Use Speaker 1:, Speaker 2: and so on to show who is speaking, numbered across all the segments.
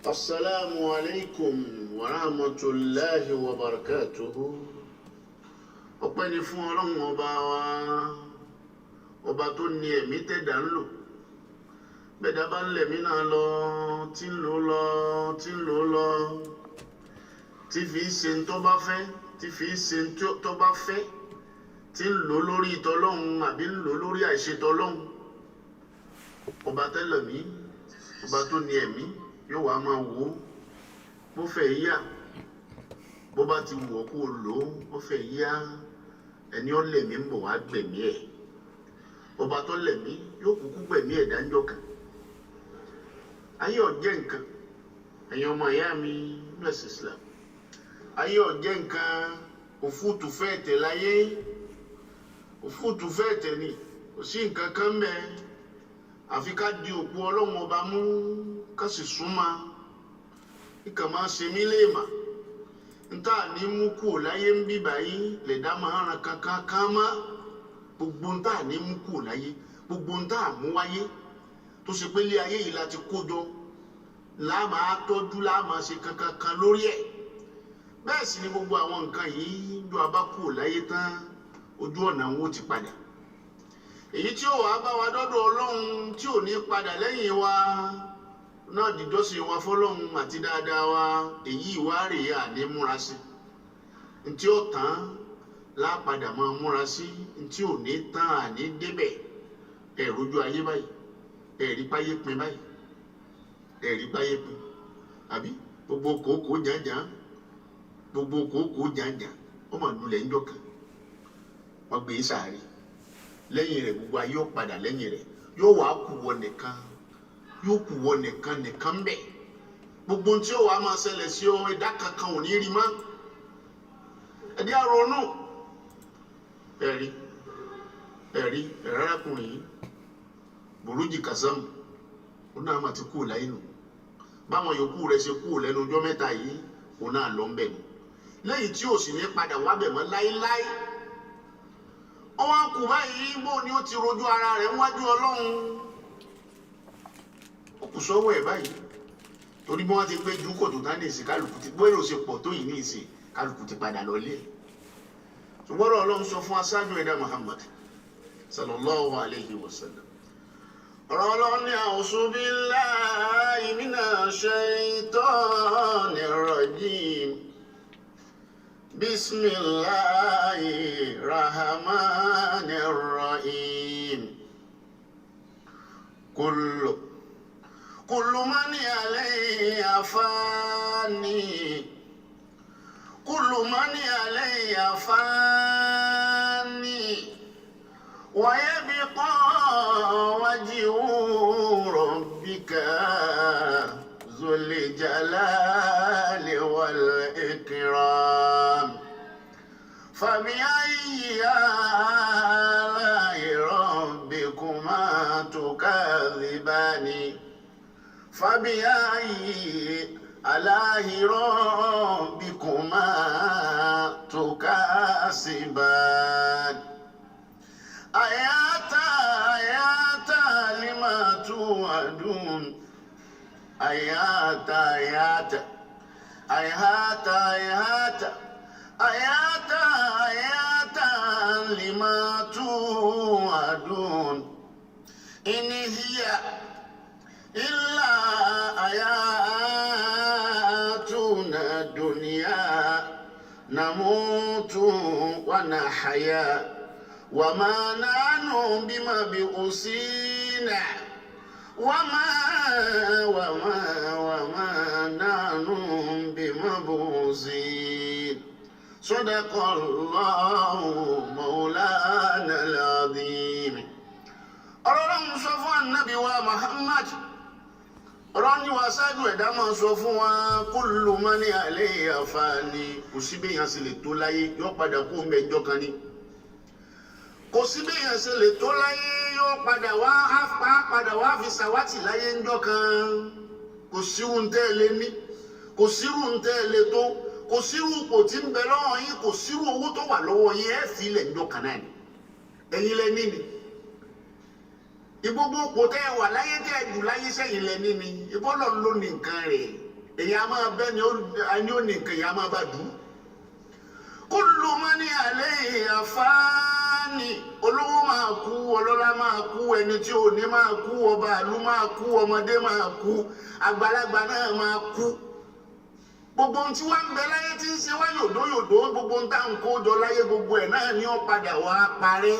Speaker 1: السلام عليكم ورحمة الله وبركاته. ọpẹ́ ni fún Ọlọ́run ọba wa, ọba tó ní ẹ̀mí tẹ̀dá ń lò. Bẹ́ẹ̀dá bá ń lẹ̀mí náà lọ tí ń lò lọ tí ń lò lọ tí fi ń ṣe tó bá fẹ́, tí fi ń ṣe tó bá fẹ́, tí ń lò lórí ìtọ́lọ́hun àbí ń lò lórí àìṣetọ́lọ́hun. Ọba tẹ́lẹ̀mí, ọba tó ní ẹ̀mí yóò wá máa wò ó bó fẹ́ yá, bó bá ti wọ̀ kó lò ó bó fẹ́ yá, ẹni ó lẹ̀mí ń bọ̀ wá gbẹ̀mí ẹ̀. Ọba tó lẹ̀mí yóò kúkú gbẹ̀mí ẹ̀ dáńjọ́ kan. Ayé ọ̀jẹ́ nǹkan, ẹ̀yin ọmọ ìyá mi nọ́ọ̀sì Islam, ayé ọ̀jẹ́ nǹkan, òfúùtù fẹ́ tẹ̀ láyé, òfúùtù fẹ́ tẹ̀ ni, kò sí nǹkan kan mẹ́ àfi ká di òpó Ọlọ́run ọba mú ká sì súnmọ́. Ìkà máa ṣe mí léèmà ntá ní mú kúrò láyé ń bí báyìí lè dá máa ràn kankan kan mọ́. Gbogbo ntá ní mú kúrò láyé, gbogbo ntá mú wáyé tó ṣe pé lé ayé yìí láti kójọ láàmà tọ́jú láàmà ṣe kankan kan lórí ẹ̀. Bẹ́ẹ̀ sì ni gbogbo àwọn nǹkan yìí ló abá kúrò láyé tán ojú ọ̀nà wọn ó ti padà. Èyí tí ó wà bá wa dọ́dọ̀ Ọlọ́run tí ò ní padà lẹ́yìn wa náà dìjọ́sìn wa fọ́lọ́run àti dáadáa wa, èyí ìwà rèé àní múra sí. Ntí ó tán lápadà máa múra sí, ntí ò ní tán àní débẹ̀. Ẹ̀rọjú ayé báyìí, ẹ̀rí páyé pin báyìí, ẹ̀rí páyé pin àbí gbogbo kòókòó jàǹjà, gbogbo kòókòó jàǹjà ó mà lulẹ̀ ńjọ́ kan wọ́n gbé sáré. Lẹ́yìn rẹ̀ gbogbo ayé ó padà lẹ́yìn rẹ̀, yóò wá kú wọ nìkan, yóò kú wọ nìkan bẹ́ẹ̀. Gbogbo tí ó wà máa ṣẹlẹ̀ sí ọ ẹ̀dá kankan ò ní rí mọ́. Ẹ̀dí àrònú ẹ̀rí arákùnrin yìí burújí Kassam ó náà mà ti kú láyé nù. Báwọn yòókù rẹ̀ ṣe kú lẹ́nu ọjọ́ mẹ́ta yìí ó náà lọ ń bẹ̀ nù. Lẹ́yìn tí ò sì ní padà wá bẹ̀ mọ́ láéláé. Ọwọ́ kù báyìí bó ni ó ti rojú ara rẹ̀ níwájú Ọlọ́run. Ó kù sọ́wọ́ ẹ̀ báyìí torí bí wọ́n ti gbé ju kòtò tán ní ìsìn kálukú ti bóyá ó ṣe pọ̀ tó yìí ní ìsìn kálukú ti padà lọ lé. Ṣùgbọ́n Ọlọ́run sọ fún aṣáájú ẹ̀dá Muhammad sallallahu alayhi wa sallam. Ọ̀rọ̀ Ọlọ́run ní a'udhu billahi minash shaitanir rajim. Bismillahirrahmanirrahim. Kullu man alayha fani, kullu man alayha fani, wa yabqa wajhu rabbika zul jalali wal ikram. فبأي آلاء ربكما تكذبان فبأي آلاء ربكما تكذبان آياتا لما توعدون آياتا لما توعدون إن هي إلا آياتنا الدنيا نموت ونحيا وما نحن بمبعوثين وما نحن بمبعوثين صدق الله مولانا العظيم. Ọlọ́run sọ fún Ànábì wa Muhammad, ọ̀rọ̀ ni wàá ṣáájú ẹ̀dá máa sọ fún wa kullu man alayha fani. Kò sí bí èèyàn ṣe lè tó láyé yóò padà kú mẹ́jọ kan ní. Kò sí bí èèyàn ṣe lè tó láyé yóò padà wá fi ṣàwátì láyé ńjọ́ kan. Kò sí ohun tẹ́ ẹ lé ní, kò sí ohun tẹ́ ẹ lé tó, kò sírú ipò tí ń bẹ lọ́wọ́ yín, kò sírú owó tó wà lọ́wọ́ yín, ẹ̀ fi ilẹ̀ ńjọ́ kan náà ni. Ẹ̀yin lẹ ní ni. Ìgbogbo ipò tẹ́ ẹ wà láyé tẹ́ ẹ jù láyé sẹ́yìn lẹ ní ni. Ìbọ́lọ̀ ló ní nǹkan rẹ̀. èyí á máa bẹ́ ni ó ní nǹkan èyí á máa bá dùn. Kullu mani alayha fani, olówó máa kú, ọlọ́lá máa kú, ẹni tí ò ní máa kú, ọba ìlú máa kú, ọmọdé máa kú, àgbàlagbà náà máa kú. Gbogbo ohun tí wọ́n ń bẹ láyé tí ń ṣe wá yòdóyòdó, gbogbo ohun tá à ń kó jọ láyé gbogbo ẹ̀ náà ni ó padà wá parí.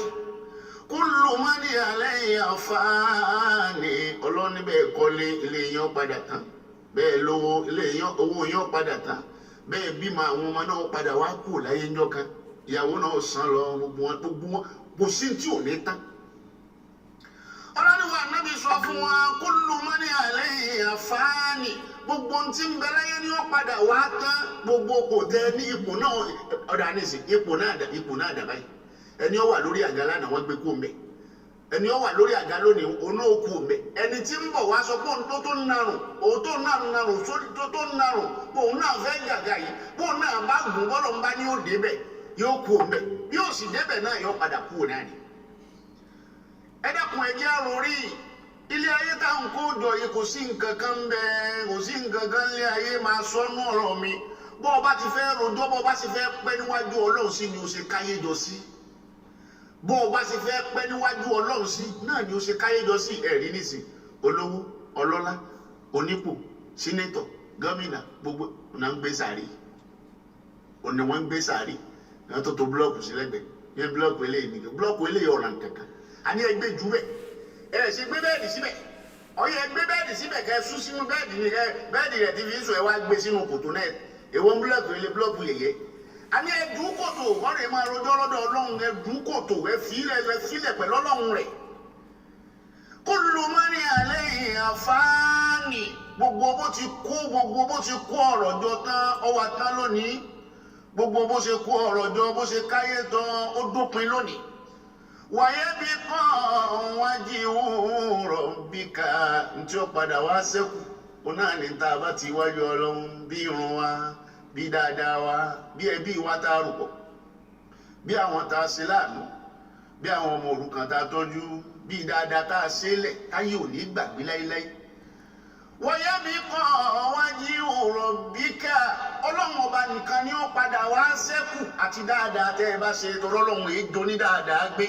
Speaker 1: Kullu mani alayha fani, ọlọ́ni bẹ́ẹ̀ kọ́lé ilé yẹn padà tán, bẹ́ẹ̀ lówó ilé yẹn owó yẹn padà tán, bẹ́ẹ̀ bímọ àwọn ọmọ náà padà wá kú láyé ńjọ́ kan, ìyàwó náà sàn lọ, gbogbo wọn kò sí tí ò ní tán. Ọlọ́ni wa Nábì sọ fún wa kullu mani alayha fani, gbogbo ohun tí ń bẹ láyé ni ó padà wá tán, gbogbo kò tẹ ní ipò náà ọ̀dà nísìn ipò náà dà báyìí. Ẹni ó wà lórí àga lánàá wọ́n gbé kú mbẹ, ẹni ó wà lórí àga lónìí òun náà kú mbẹ, ẹni tí ń bọ̀ wá sọ pé òun tó narùn òun tó narùn sórí tó narùn pé òun náà fẹ́ gàgà yìí pé òun náà bá gùn bọ́lọ̀ ń bá ní ó débẹ̀ yóò kú mbẹ, yóò sì débẹ̀ náà yóò padà kú náà ni. Ẹ dákun ẹ jẹ́ àròrí ilé ayé tá ń kó jọ yìí kò sí nǹkan kan bẹ́ẹ̀, kò sí nǹkan kan lé ayé máa sọnù ọ̀rọ̀ mi. Bó o bá ti fẹ́ rojọ́, bó o bá ti fẹ́ pẹ́ níwájú Ọlọ́run sí ni o ṣe káyé jọ sí. Bó o bá ti fẹ́ pẹ́ níwájú Ọlọ́run sí náà ni o ṣe káyé jọ sí. Ẹ̀rí nìsín olówó, ọlọ́lá, onípò, sínétọ̀, gómìnà gbogbo ọ̀nà ń gbé sàárì. Ọ̀nà wọn ń gbé sàárì. Wọ́n tó to búlọ́ọ̀kù sí lẹ́gbẹ̀ẹ́. Ní búlọ́ọ̀kù eléyìí nìkan. Búlọ́ọ̀kù eléyìí ọ̀ràn kankan. A ní ẹgbẹ́ jù bẹ́ẹ̀. Ẹ ṣe gbé bẹ́ẹ̀dì síbẹ̀. Ọyẹ gbé bẹ́ẹ̀dì síbẹ̀ kẹ́ sún sínú bẹ́ẹ̀dì ni bẹ́ẹ̀dì rẹ̀ ti fi ń sọ ẹ wá gbé sínú kòtò náà. Èwo búlọ́ọ̀kù ilé búlọ́ọ̀kù yẹ̀yẹ́. A ní ẹdùn kòtò wọ́n rè máa rojọ́ lọ́dọ̀ Ọlọ́run, ẹdùn kòtò ẹ fílẹ̀ pẹ̀lú Ọlọ́run rẹ̀. Kullu mani alayha fani, gbogbo bó ti kó ọ̀rọ̀ jọ tán ọwà tán lónìí, gbogbo bó ṣe kó ọ̀rọ̀ jọ bó ṣe káyé tán ó dópin lónìí. Wa yabqa wajhu rabbika, ntí ó padà wá ṣẹ́kù ó náà ní tá a bá ti wájú Ọlọ́run, bí irun wa, bí dáadáa wa, bí ẹbí wa tá a rò pọ̀, bí àwọn tá a ṣe láàánú, bí àwọn ọmọ òrukàn tá a tọ́jú, bí dáadáa tá a ṣe lẹ̀ táyé ò ní gbàgbé láíláí. Wa yabqa wajhu rabbika, Ọlọ́run ọba nìkan ni ó padà wá ṣẹ́kù àti dáadáa tẹ́ ẹ bá ṣe tọrọ Ọlọ́run èyí do ní dáadáa gbé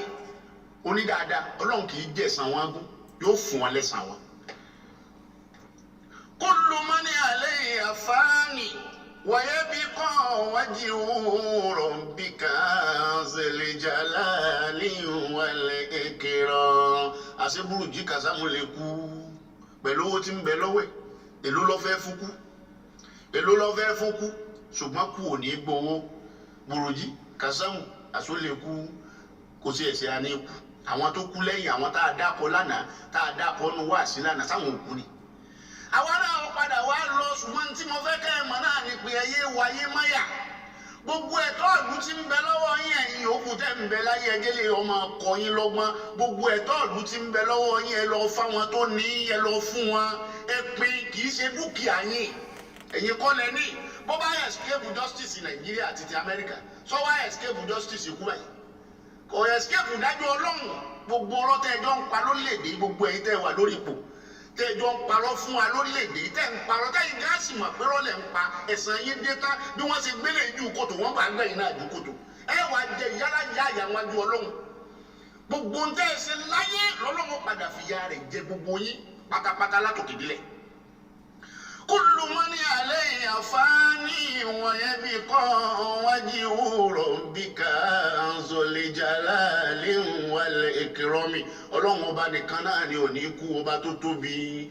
Speaker 1: onídáadáa, Ọlọ́run kì í jẹ̀san wọn gún, yóò fún wọn lẹ́san wọn. Kullu mani alayha fani, wa yabqa wajhu rabbika zil jalali wal ikram. Àṣẹ burújí Kàsámù lè kú pẹ̀lú owó tí ń bẹ lọ́wọ́ ẹ̀, èló ló fẹ́ fún kú, èló ló fẹ́ fún kú, ṣùgbọ́n kú ò ní gbowó. Burújí Kàsámù àṣọ lè kú, kò sí ẹ̀ṣẹ̀ àní kú. Àwọn tó kú lẹ́yìn àwọn tá a dákọ̀ lánàá, tá a dákọ̀ nù wá sí lánàá, sáwọn òkú ni. Àwa náà padà wá lọ, ṣùgbọ́n tí mo fẹ́ kẹ́ ẹ mọ̀ náà ni pé ẹyẹ wáyé máyà. Gbogbo ẹ̀tọ́ ìlú tí ń bẹ lọ́wọ́ yín ẹ̀yin yòókù tẹ́ ń bẹ láyé ẹjẹ́ lè ọmọ ọkọ yín lọ́gbọ́n. Gbogbo ẹ̀tọ́ ìlú tí ń bẹ lọ́wọ́ yín ẹ lọ fáwọn tó ní, ẹ lọ fún wọn. Ẹ pín, kì í ṣe dúkìá yín. Ẹ̀yin kọ́ lẹ ní. Bó bá escape justice Nàìjíríà àti ti Amẹ́ríkà, sọ wá escape justice ikú báyìí. Kò escape ìdájọ́ Ọlọ́run. Gbogbo ọ̀rọ̀ tẹ́ ẹjọ́ ń pa lórílẹ̀-èdè, gbogbo ẹ̀yin tẹ́ wà lórí ipò tẹ́ ẹjọ́ ń parọ́ fún wa lórílẹ̀-èdè, tẹ́ ń parọ́ tẹ́yìn gáàsì mọ̀ pé rọ́lẹ̀ ń pa ẹ̀sán yín dé tán bí wọ́n ṣe gbélé ìjú kòtò wọ́n bá gbẹ̀yìn náà ju kòtò. Ẹ wà jẹ ìyára yá àyà wájú Ọlọ́run. Gbogbo ń tẹ́ ẹ ṣe láyé lọ́lọ́run padà fìyà rẹ̀ jẹ gbogbo yín pátápátá látòkè délẹ̀. Kullu mani alayha fani, wa yabqa wajhu rabbika zul jalali wal ikrami. Ọlọ́run ọba nìkan náà ni ò ní kú, ọba tó tóbi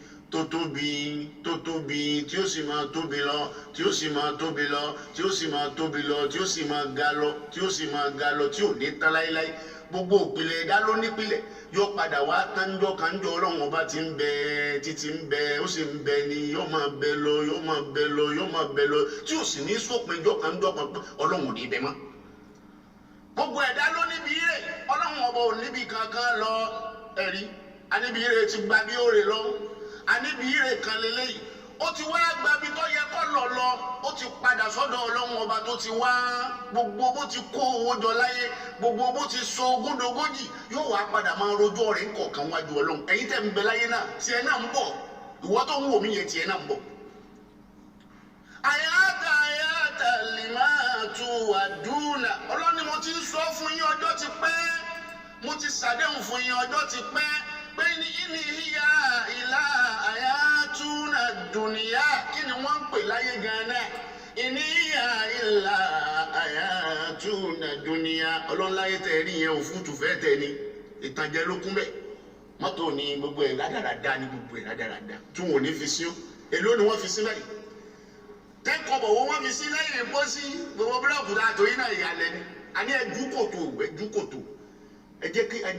Speaker 1: tí ó sì máa tóbi lọ, tí ó sì máa tóbi lọ, tí ó sì máa tóbi lọ, tí ó sì máa ga lọ, tí ó sì máa ga lọ, tí ò ní tán láíláí. Gbogbo òpìlẹ̀ ẹ̀dá ló nípìlẹ̀, yóò padà wá tánjọ́ kanjọ́ Ọlọ́run ọba ti ń bẹ títí ń bẹ, ó sì ń bẹ ni yóò máa bẹ lọ, yóò máa bẹ lọ, yóò máa bẹ lọ, tí ò sì ní sópin jọ́ kanjọ́ kan pé Ọlọ́run ò ní bẹ mọ́. Gbogbo ẹ̀dá ló níbi ire, Ọlọ́run ọba ò níbi kankan lọ. Ẹ̀rí aníbi ire ti gba bí ó rè lọ, aníbi ire kan lélẹ́yìí ó ti wá gbabi tó yẹ kó lọ ó ti padà sọ́dọ̀ Ọlọ́run ọba tó ti wá. Gbogbo bó ti kó owó jọ láyé, gbogbo bó ti so ogúndogójì yóò wá padà máa rojọ́ rẹ̀ ńkọ̀ọ̀kan wájú Ọlọ́run. Ẹ̀yin tẹ́ ń bẹ láyé náà, tí ẹ náà ń bọ̀, ìwọ tó ń wò mí yẹn tí ẹ náà ń bọ̀. ayata limatu aduna Ọlọ́run ni mo ti sọ fún yín ọjọ́ ti pẹ́ mo ti ṣàdéhùn fún yín ọjọ́ ti pẹ́ pé ní hiya ila ayatuna dunya kí ni wọ́n ń pè láyé gan-an hiya ila ayatuna dunya Ọlọ́run láyé tẹ́ rí yẹn òfútù fẹ́ tẹ́ ni ìtànjẹ ló kún bẹ́ẹ̀ mọ́tò ní gbogbo ẹ̀ rádaràda ní gbogbo ẹ̀ rádaràda tí wọn ò ní fi sí ó èló ni wọ́n fi sí báyìí tẹ́kọ̀ọ́ bọ̀ wọ́n fi sí lẹ́yìn epo sí gbogbo búlọ́ọ̀kù tá a tó yín náà ìyàlẹ́ ni àní ẹ̀jú kòtò ẹ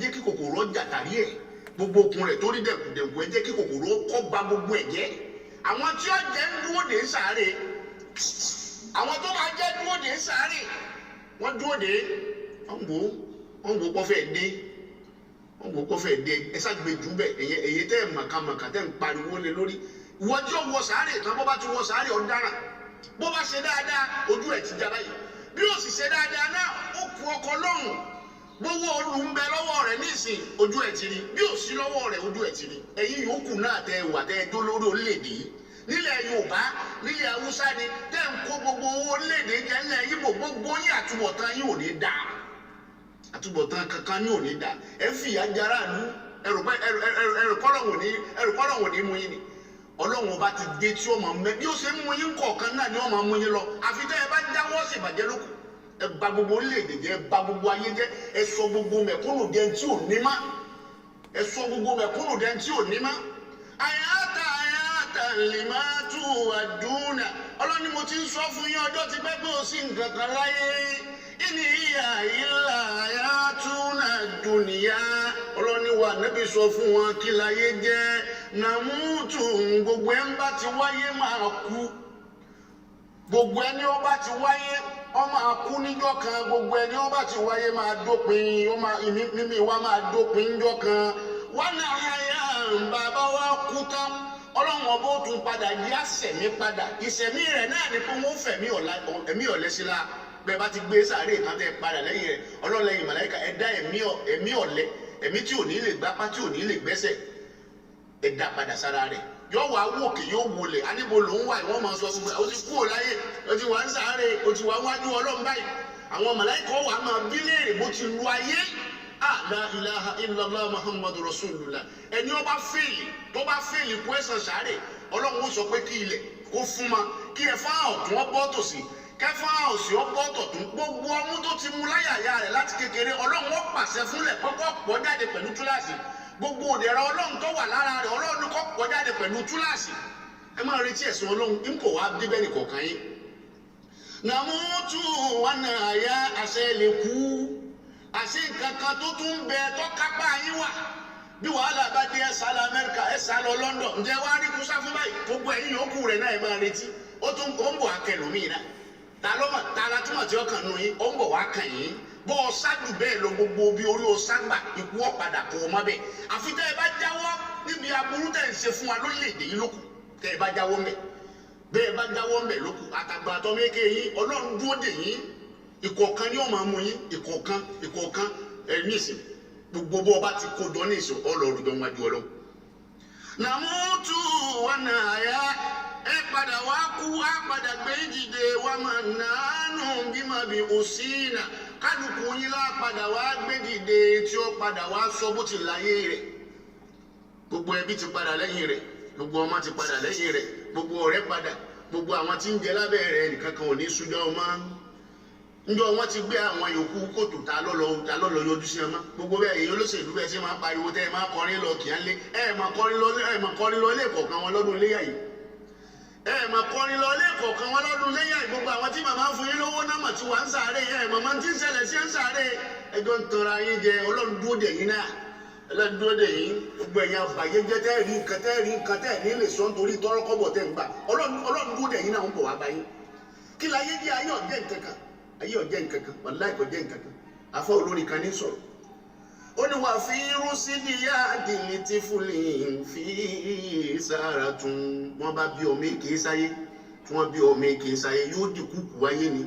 Speaker 1: jẹ́ kí kòkòrò ọjà tàrí ẹ̀ gbogbo okun rẹ̀ tó rí dẹ̀kùdẹ̀kù ẹ jẹ́ kí kòkòrò kọ́ ba gbogbo ẹ̀ jẹ́ àwọn tí ó jẹ́ ń dúró dé sáré àwọn tó máa jẹ́ dúró dé sáré wọ́n dúró dé wọ́n wò kọ́fẹ́ dé ẹ ṣàgbéjú bẹ́ẹ̀ èyí tẹ́ ẹ̀ màkàmàkà tẹ́ ń pariwo lé lórí ìwọ tí ó wọ sáré tán bó bá ti wọ sáré ọ̀daràn bó bá ṣe dáadáa ojú ẹ̀ ti já báyìí bí ó sì ṣe dáadáa náà ó ku ọkọ lọ́rùn gbogbo olú ń bẹ lọ́wọ́ rẹ̀ nísìn ojú ẹ̀ ti rí bí ó sí lọ́wọ́ rẹ̀ ojú ẹ̀ ti rí ẹ̀yin yòókù náà tẹ wà tẹ dó lórí orílẹ̀-èdè yìí nílẹ̀ Yorùbá nílẹ̀ Haúsá ni tẹ́ ń kó gbogbo orílẹ̀-èdè jẹ́ nílẹ̀ Ìgbò gbogbo yín àtúbọ̀tán yín ò ní dáa àtúbọ̀tán kankan ní ò ní dáa ẹ fìyà jara ìlú ẹrù kọ́lọ̀ ní mú yín ni Ọlọ́run ọba ti dé tí ó máa mẹ bí ó ṣe ń mú yín kọ̀ọ̀kan náà ni ó máa mú yín lọ àfi tẹ́ ẹ bá dáwọ́ sí ìbàjẹ́ lókun ẹ bà gbogbo orílẹ̀-èdè jẹ́ ẹ bà gbogbo ayé jẹ́ ẹ sọ gbogbo mẹ̀kúnnù dẹni tí ò ní má ẹ sọ gbogbo mẹ̀kúnnù dẹni tí ò ní má. ayata limatu aduna Ọlọ́run ni mo ti ń sọ fún yín ọjọ́ ti pẹ́ pé ó sì nǹkan kan láyé hiya illa ayatuna dunya Ọlọ́run ni wà Nábì sọ fún wọn kí láyé jẹ́ nàmútù gbogbo ẹ̀ ń bá ti wáyé máa kú gbogbo ẹni ó bá ti wáyé ó máa kú níjọ́ kan gbogbo ẹni ó bá ti wáyé máa dópin mímí wa máa dópin níjọ́ kan wọn náà háyà bàbá wa kú tán Ọlọ́run ọba ó tún padà yá sẹ̀mí padà ìsẹ̀mí rẹ̀ náà ni pé wọ́n fẹ̀mí ọ̀lẹ́ sí la bẹ́ẹ̀ bá ti gbé sáré kan tẹ́ padà lẹ́yìn rẹ̀ Ọlọ́run lẹ́yìn màláíkà ẹ dá ẹ̀mí ọ̀lẹ́ ẹ̀mí tí ò ní lè gbápá tí ò ní lè gbẹ́sẹ̀ ẹ dá padà sára rẹ̀ yóò wá wòkè yóò wọlé aníbo ló ń wà wọ́n máa sọ fún mi o ti kú ò láyé o ti wà ń sáré o ti wà wájú Ọlọ́run báyìí àwọn màláíkà wà máa bí léèrè bó ti lu ayé la ilaha illallah muhammadu rasulullah ẹni ó bá fèèlì tó bá fèèlì kó ẹ̀sán sáré Ọlọ́run ó sọ pé kí ilẹ̀ kó fún ma kí ẹ̀fọ́ ọ̀tún ọgbọ́ tòsí kẹfọ́ òsì ọgbọ́ tọ̀tún gbogbo ọmú tó ti mú láyàyà rẹ̀ láti kékeré Ọlọ́run ó pàṣẹ fúnlẹ̀ kọ́kọ́ pọ̀ jáde pẹ̀lú túláàsì gbogbo òdẹ̀rẹ̀ Ọlọ́run tó wà lára rẹ̀ Ọlọ́run kọ́ pọ̀ jáde pẹ̀lú túláàsì ẹ máa retí ẹ̀sùn Ọlọ́run ń kò wá débẹ̀ nìkọ̀ọ̀kan yín. nàmútù wọn náà yá àṣẹ lè kú àṣẹ nǹkan kan tó tún bẹ tó kápá yín wà bí wàhálà bá dé ẹ̀sà lọ Amẹ́ríkà ẹ̀sà lọ London ǹjẹ́ wàá rí kúsá fún báyìí gbogbo ẹ̀yìn yòókù rẹ̀ náà ẹ máa retí ó tún ó ń bọ̀ akẹlòmíì náà tààlà túmọ̀ tí ó kàn nù yín ó ń bọ̀ wá kàn yín bọ́ ọ ṣáàjù bẹ́ẹ̀ lọ gbogbo bí orí o ṣàgbà ikú ọ̀padà kò ọmọ bẹ́ẹ̀ àfi tẹ́ ẹ bá jáwọ́ níbi aburú tẹ́ ẹ ń ṣe fún wa lórílẹ̀‐èdè yìí lókù tẹ́ ẹ bá jáwọ́ mẹ́ bẹ́ẹ̀ bá jáwọ́ mẹ́ lókù àtàgbà àtọ́mẹ́kẹ́ yín Ọlọ́run dúró dè yín ìkọ̀ọ̀kan ni ó máa mú yín ìkọ̀ọ̀kan ẹ̀ ní ìsìn gbogbo bọ́ ọba ti kó dán ní ìsìn ọlọ́run dán wájú Ọlọ́run. nàmútù wọn náà yá ẹ padà wá kú á padà gbé dìde wá máa nàánú bímọ bí òsínà kálukú yín lá padà wá gbé dìde tí ó padà wá sọ bó ti láyé rẹ̀ gbogbo ẹbí ti padà lẹ́yìn rẹ̀ gbogbo ọmọ ti padà lẹ́yìn rẹ̀ gbogbo ọ̀rẹ́ padà gbogbo àwọn tí ń jẹ lábẹ́ rẹ̀ nìkan kan ò ní súnjọ́ ọmọ njọ wọn ti gbé àwọn yòókù kóòtù ta lọlọ yọjú sí ọmọ gbogbo bẹ́ẹ̀ èyí olóṣèlú bẹ́ẹ̀ ṣe máa pariwo tẹ ẹ máa kọrin lọ kìí lé ẹ máa kọrin lọ ilé kọ̀ọ̀kan wọn lọ́dún iléyà yìí ẹ máa kọrin lọ ilé kọ̀ọ̀kan wọn lọ́dún iléyà yìí gbogbo àwọn tí màmá fún yín lówó náà mà tí wà ń sáré ẹ màmá tí ń ṣẹlẹ̀ sí ń sáré ẹjọ́ ń tanra yín jẹ Ọlọ́run dúró dè yín náà Ọlọ́run dúró dè yín gbogbo ẹ̀yin àbàyè jẹ́ tẹ́ rí nǹkan tẹ́ ní lè sọ nítorí tọ́rọ́kọ́bọ̀ tẹ́ ń gbà Ọlọ́run dúró dè yín náà ń bọ̀ wá bá yín kí láyé di ayé ọ̀jẹ̀ nǹkan kan ayé ọ̀jẹ̀ nǹkan kan wàláì kò jẹ́ nǹkan kan afọ olórin kan ní sọ̀rọ̀ ó ní wà fi rúsídì yá àdìlì tí fúlì fi sára tún wọ́n bá bí ọmọ èké sáyé tí wọ́n bí ọmọ èké sáyé yóò dìkú kù wáyé ni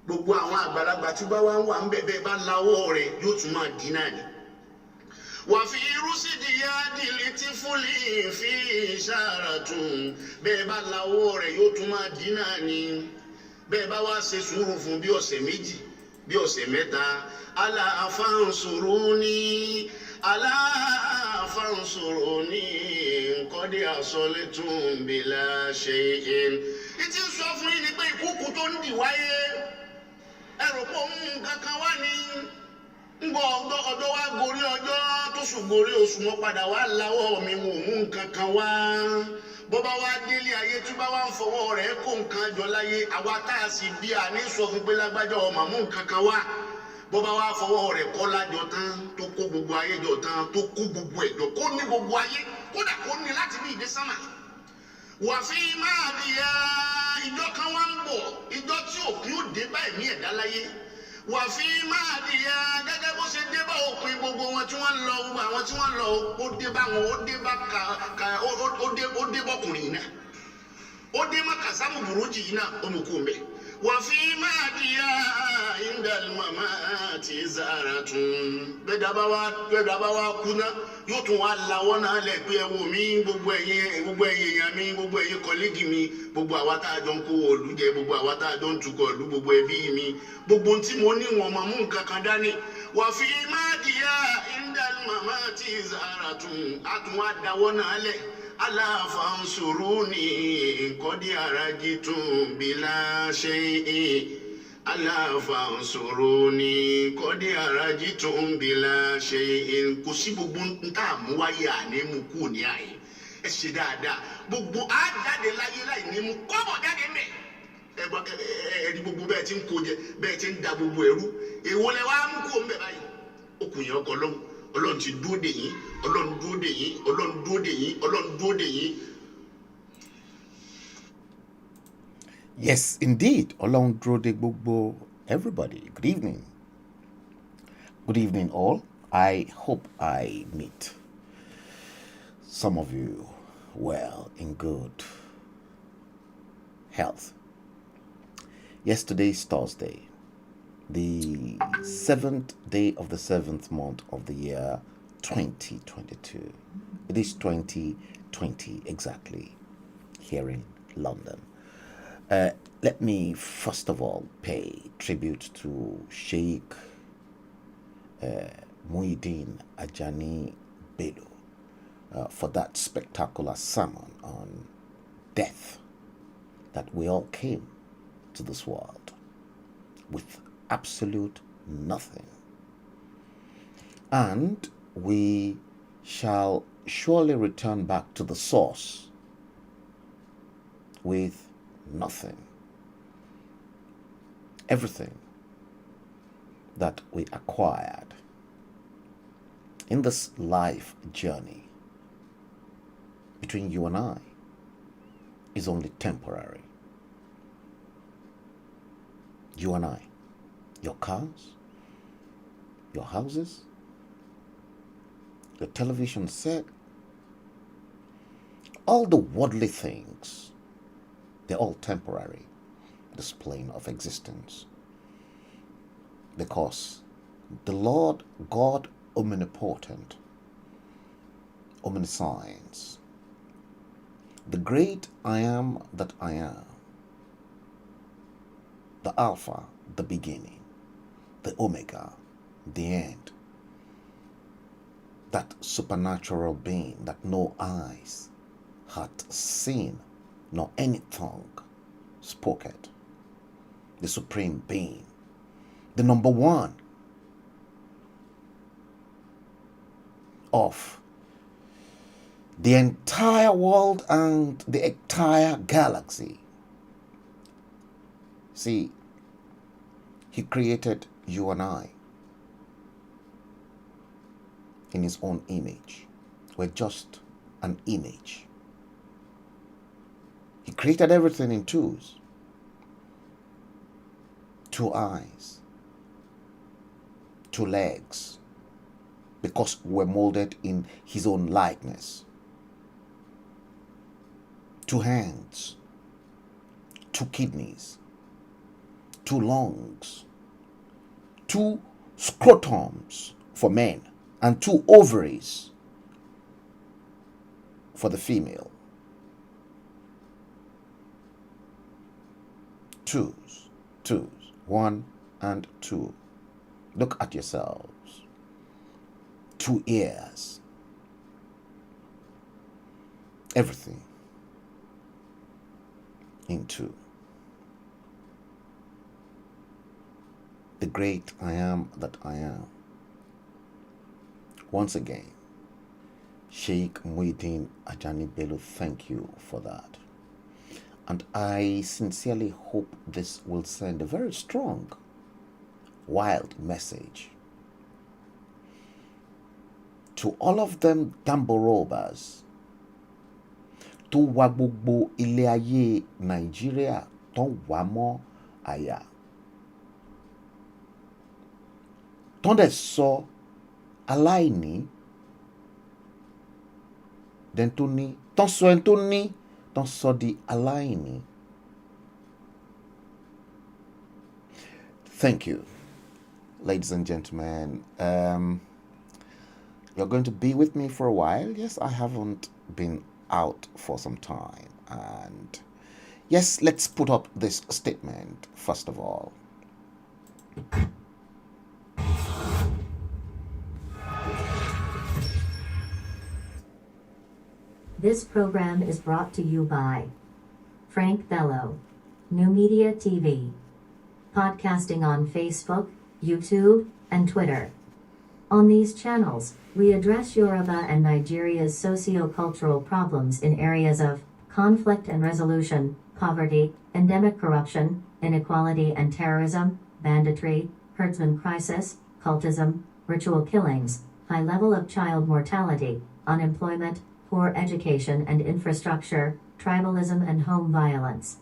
Speaker 1: gbogbo àwọn àgbàlagbà tí bá wà ń bẹ̀bẹ̀ bá láwọ́ rẹ̀ yóò tún máa dín náà ni وفي رصديات الطفل في إشارة bẹ́ẹ̀ láwọ́ rẹ̀ yóò tún máa dín náà ni bẹ́ẹ̀ bá wá ṣe sùúrù fún bí ọ̀sẹ̀ méjì bí ọ̀sẹ̀ mẹ́ta ala fansuruni qad asaltum bila shay'in. Ìtì sọ fún yín ni pé ìkúùkù tó ń dì wáyé ẹ̀rọ pọ̀ ń kankan wá ní ngbọ ọjọ́ wa gorí ọjọ́ tó sùn gorí oṣù mọ́ padà wá láwọ́ mi wò mú nǹkan kan wá bó bá wá délé ayé tí bá wá ń fọwọ́ rẹ̀ kó nǹkan jọ láyé àwa tá a sì bí a ní sọ fún pé lágbájá ọmọ mú nǹkan kan wá bó bá wá fọwọ́ rẹ̀ kọ́ lájọ tán tó kó gbogbo ayé jọ tán tó kó gbogbo ẹ̀jọ̀ kó ní gbogbo ayé kódà kó ní láti bí ìdí sánmà wà fi máa di ya ìjọ kan wá ń bọ̀ ìjọ tí òpin ó dé bá ẹ̀mí ẹ̀dá láyé wà fi máa di ya gẹ́gẹ́ bó ṣe dé bá òpin gbogbo wọn tí wọ́n lọ gbogbo àwọn tí wọ́n lọ ó dé bá wọn ó dé bá ó dé bọ́kùnrin náà ó dé má kàsámù burújì yìí náà ó mú kó mbẹ́ wà fi máa di ya indal mamati zaratun bẹ́ẹ̀ dábàá wá kú náà yóò tún wá lawọ́ náà lẹ̀ pé ẹ wò mí gbogbo ẹ̀yin èèyàn mi gbogbo ẹ̀yin kọ́lẹ́gì mi gbogbo àwa tá a jọ ń kó òòlù jẹ gbogbo àwa tá a jọ ń tukọ̀ òòlù gbogbo ẹbí mi gbogbo tí mo ní wọn máa mú nǹkan kan dání wà fi máa dìyà indal mamati zaratun àtún wá dáwọ́ náà lẹ̀ aláfansuruni qad arajtum bila shay'in. Aláfansuruni qad arajtum bila shay'in. Kò sí gbogbo nta mú wáyé àní mú kú ní àyè ẹ ṣe dáadáa gbogbo á jáde láyé láì ní mú kọ́bọ̀ jáde mẹ́ ẹ̀ẹ́dì gbogbo bẹ́ẹ̀ tí ń kó jẹ bẹ́ẹ̀ tí ń da gbogbo ẹ̀rú èwo lẹ wá mú kó ń bẹ̀ báyìí okùn yẹn ọkọ̀ lọ́hùn ọlọ́run ti dúró dè yín ọlọ́run dúró dè yín ọlọ́run dúró dè yín ọlọ́run dúró dè yín.
Speaker 2: Yes, indeed. Ọlọ́run dúró dè gbogbo everybody. Good evening. Good evening, all. I hope I meet some of you well in good health. Yesterday is Thursday, the 7th day of the 7th month of the year 2022. It is 2020 exactly here in London. Let me first of all pay tribute to Sheikh Muhyiddin Ajani Bello for that spectacular sermon on death, that we all came to this world with absolute nothing, and we shall surely return back to the source with nothing. Everything that we acquired in this life journey between you and I is only temporary. You and I, your cars, your houses, your television set, all the worldly things, they're all temporary, this plane of existence. Because the Lord God omnipotent, omniscience, the great I am that I am, the Alpha, the beginning, the Omega, the end, that supernatural being that no eyes hath seen, nor any tongue spoke it, the supreme being, the number one of the entire world and the entire galaxy. See, he created you and I in his own image. We're just an image. He created everything in twos. 2 eyes, 2 legs, because we're molded in his own likeness. 2 hands, 2 kidneys, 2 lungs, 2 scrotums for men, and 2 ovaries for the female. Twos, 1 and 2. Look at yourselves. 2 ears. Everything in 2. The great I am that I am. Once again, Sheikh Muhyiddin Ajani Bello, thank you for that. And I sincerely hope this will send a very strong, wild message to all of them Damborobas tó wá gbogbo ilé ayé Nàìjíríà tó wá mọ́ àyà, tó dẹ̀ sọ aláìní den tó ní, tó sọ ẹni tó ní, tó sọ di aláìní. Thank you, ladies and gentlemen. You're going to be with me for a while. Yes, I haven't been out for some time. And yes, let's put up this statement first of all.
Speaker 3: This program is brought to you by Frank Bello, NuMediaTV, podcasting on Facebook, YouTube, and Twitter. On these channels, we address Yoruba and Nigeria's socio-cultural problems in areas of conflict and resolution, poverty, endemic corruption, inequality and terrorism, banditry, herdsmen crisis, cultism, ritual killings, high level of child mortality, unemployment, poor education and infrastructure, tribalism and home violence.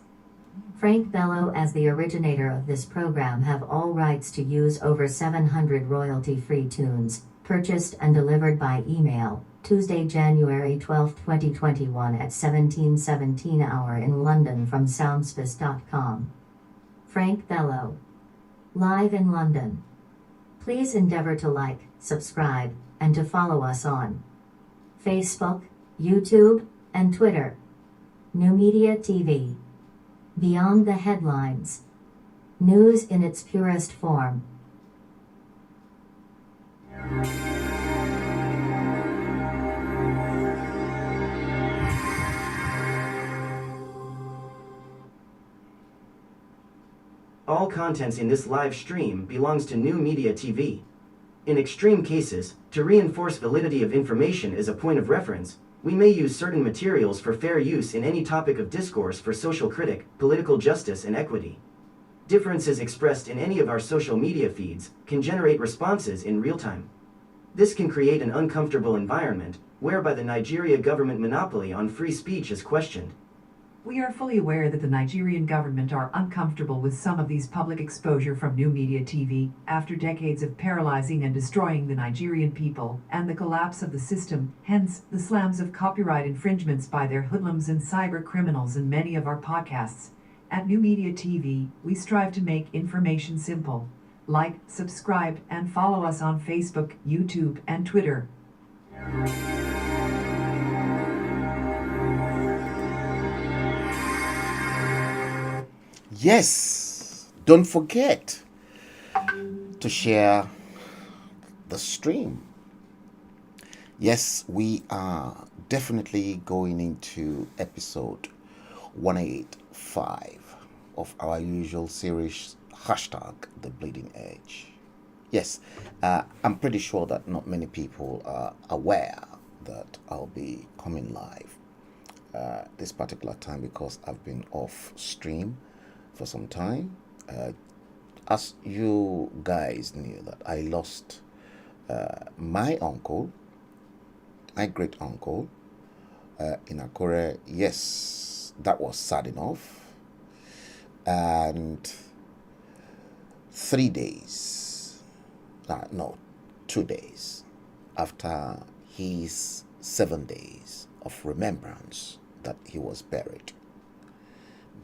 Speaker 3: Frank Bello, as the originator of this program, have all rights to use over 700 royalty-free tunes, purchased and delivered by email, Tuesday, January 12, 2021 at 17:17 hour in London from soundspace.com. Frank Bello. Live in London. Please endeavor to like, subscribe, and to follow us on Facebook, YouTube, and Twitter. NuMediaTV. Beyond the headlines. News in its purest form.
Speaker 4: All contents in this live stream belongs to NuMediaTV. In extreme cases, to reinforce validity of information as a point of reference, we may use certain materials for fair use in any topic of discourse for social critic, political justice and equity. Differences expressed in any of our social media feeds can generate responses in real time. This can create an uncomfortable environment, whereby the Nigeria government monopoly on free speech is questioned.
Speaker 5: We are fully aware that the Nigerian government are uncomfortable with some of these public exposure from NuMediaTV, after decades of paralyzing and destroying the Nigerian people, and the collapse of the system, hence, the slams of copyright infringements by their hoodlums and cyber criminals in many of our podcasts. At NuMediaTV, we strive to make information simple. Like, subscribe, and follow us on Facebook, YouTube, and Twitter.
Speaker 2: Yes, don't forget to share the stream. Yes, we are definitely going into episode 185 of our usual series, hashtag the bleeding edge. Yes, I'm pretty sure that not many people are aware that I'll be coming live this particular time because I've been off stream for some time. As you guys knew that I lost my uncle, my great uncle in Akure. Yes, that was sad enough. And 3 days, no, 2 days after his 7 days of remembrance that he was buried,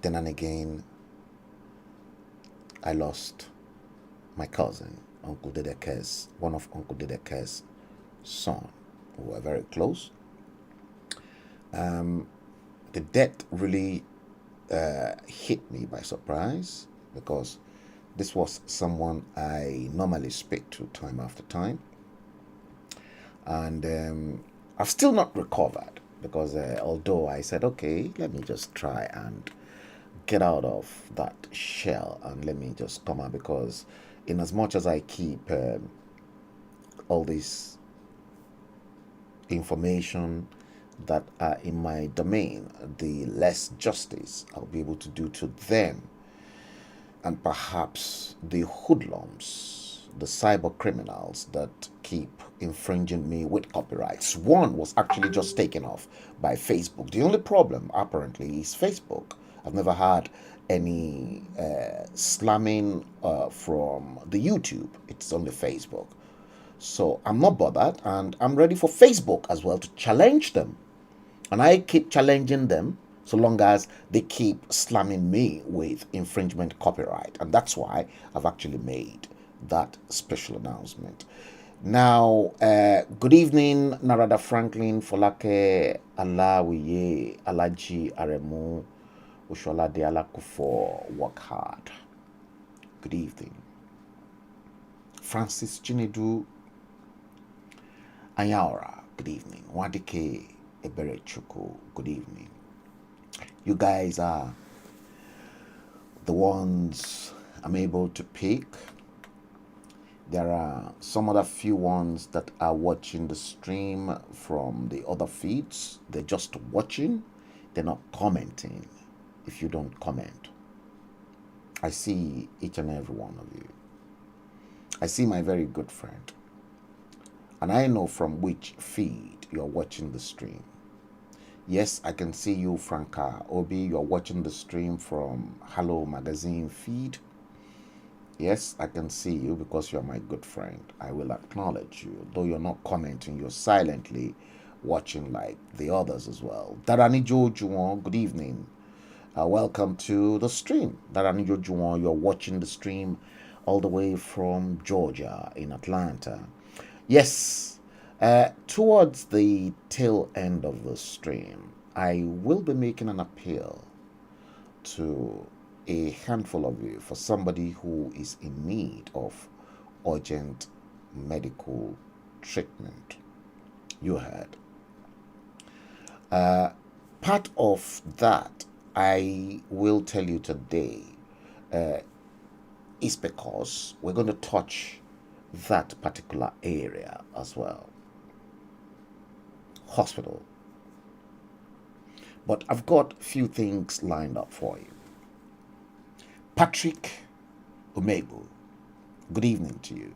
Speaker 2: then and again I lost my cousin, Uncle Dedeke's, one of Uncle Dedeke's son. We were very close. The death really hit me by surprise because this was someone I normally speak to time after time. And I've still not recovered because although I said, okay, let me just try and get out of that shell and let me just come out, because in as much as I keep all this information that are in my domain, the less justice I'll be able to do to them, and perhaps the hoodlums, the cyber criminals that keep infringing me with copyrights. One was actually just taken off by Facebook. The only problem apparently is Facebook. I've never had any slamming from the YouTube. It's only Facebook. So I'm not bothered, and I'm ready for Facebook as well to challenge them. And I keep challenging them so long as they keep slamming me with infringement copyright. And that's why I've actually made that special announcement. Now, good evening, Narada Franklin, Folake, Alawiye, Alaji Aremu, Ushola de Alakufo, work hard. Good evening. Francis Chinedu Ayaura, good evening. Wadike Eberechuku, good evening. You guys are the ones I'm able to pick. There are some other few ones that are watching the stream from the other feeds. They're just watching, they're not commenting. If you don't comment, I see each and every one of you. I see my very good friend, and I know from which feed you're watching the stream. Yes, I can see you, Franca Obi. You're watching the stream from HALLO magazine feed. Yes, I can see you because you're my good friend. I will acknowledge you. Though you're not commenting, you're silently watching like the others as well. Darani Jojuwon, good evening. Welcome to the stream. Darani Jojuwon, you're watching the stream all the way from Georgia in Atlanta. Yes, towards the tail end of the stream, I will be making an appeal to a handful of you for somebody who is in need of urgent medical treatment. You heard. Part of that I will tell you today is because we're going to touch that particular area as well. Hospital. But I've got a few things lined up for you. Patrick Umegu, good evening to you.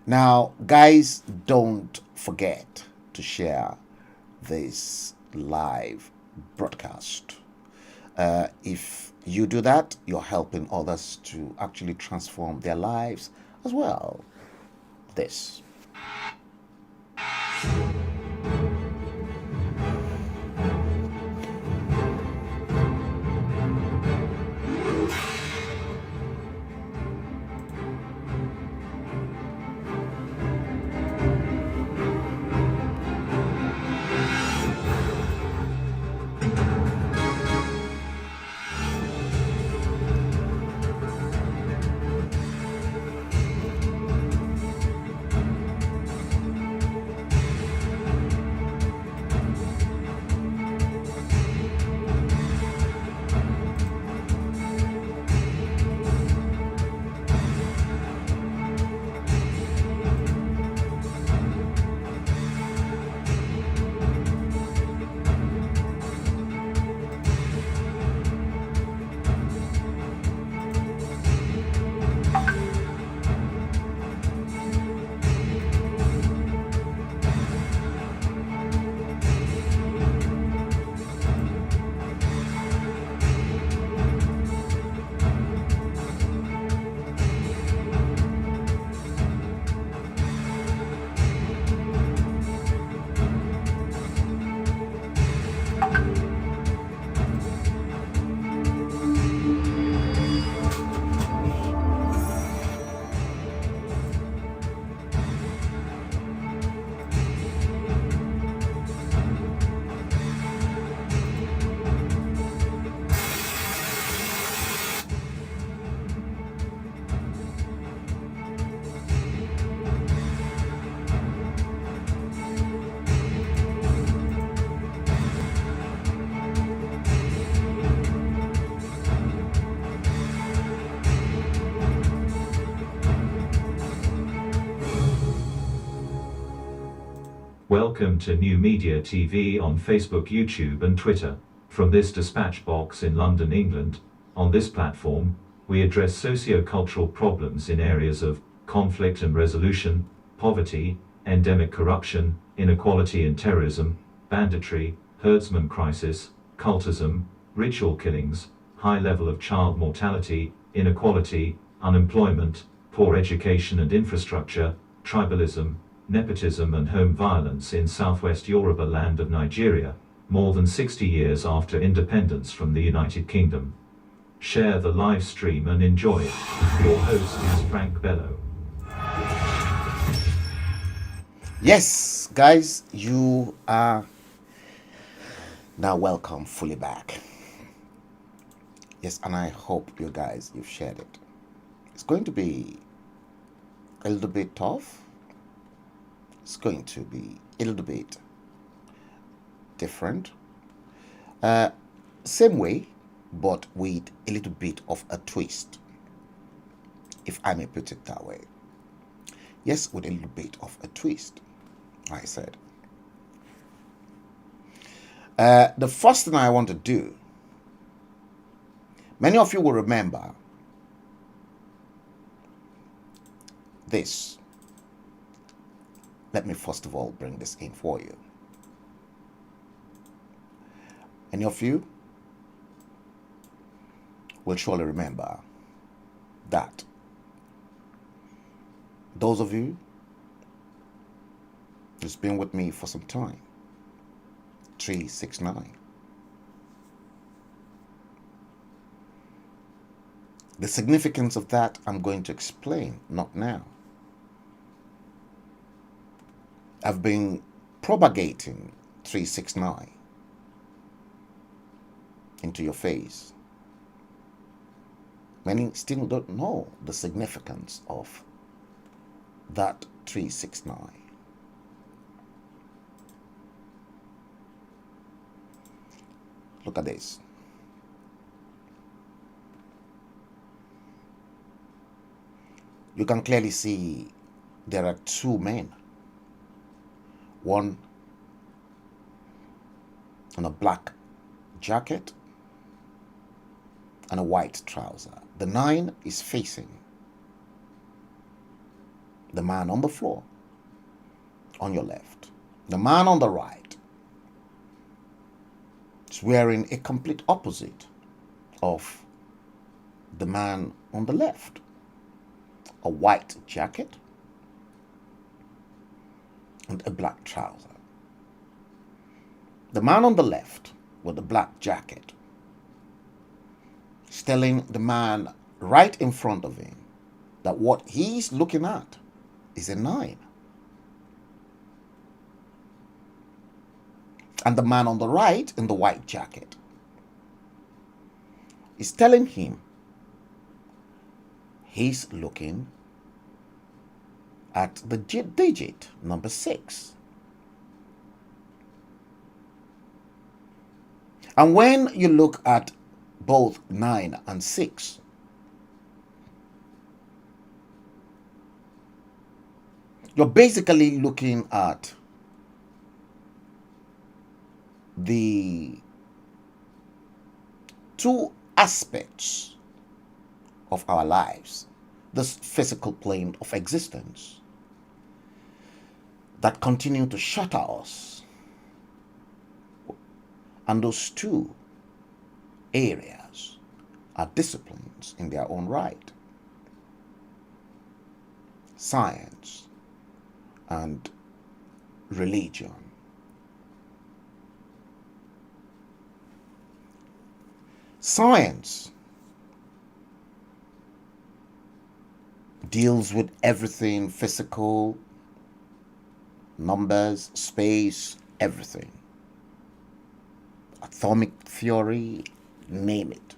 Speaker 2: Now, guys, don't forget to share this live broadcast. If you do that, you're helping others to actually transform their lives as well. This.
Speaker 6: Welcome to New Media TV on Facebook, YouTube and Twitter. From this dispatch box in London, England, on this platform, we address socio-cultural problems in areas of conflict and resolution, poverty, endemic corruption, inequality and terrorism, banditry, herdsmen crisis, cultism, ritual killings, high level of child mortality, inequality, unemployment, poor education and infrastructure, tribalism, nepotism and home violence in southwest Yoruba land of Nigeria, more than 60 years after independence from the United Kingdom. Share the live stream and enjoy it. Your host is Frank Bello.
Speaker 2: Yes, guys, you are now welcome fully back. Yes, and I hope you guys, you've shared it. It's going to be a little bit tough. It's going to be a little bit different. Same way, but with a little bit of a twist, if I may put it that way. Yes, with a little bit of a twist, I said. The first thing I want to do, many of you will remember this. Let me first of all bring this in for you. Many of you will surely remember that. Those of you who's been with me for some time, 369. The significance of that I'm going to explain, not now. I've been propagating 369 into your face. Many still don't know the significance of that 369. Look at this. You can clearly see there are two men. One in a black jacket and a white trouser. The 9 is facing the man on the floor on your left. The man on the right is wearing a complete opposite of the man on the left. A white jacket and a black trouser. The man on the left with the black jacket is telling the man right in front of him that what he's looking at is a 9. And the man on the right in the white jacket is telling him he's looking at the digit number 6. And when you look at both 9 and 6, you're basically looking at the two aspects of our lives, this physical plane of existence that continue to shatter us, and those two areas are disciplines in their own right: science and religion. Science deals with everything physical, numbers, space, everything. Atomic theory, name it.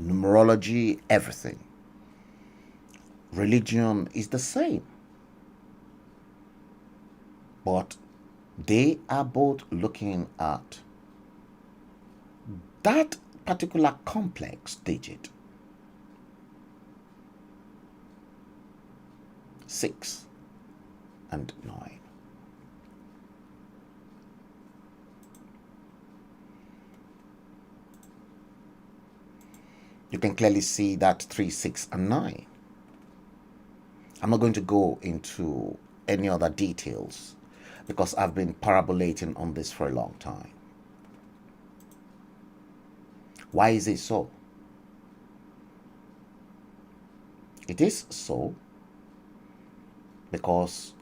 Speaker 2: Numerology, everything. Religion is the same. But they are both looking at that particular complex digit, 6 and 9. You can clearly see that 3, 6, and 9. I'm not going to go into any other details because I've been parabolating on this for a long time. Why is it so? It is so because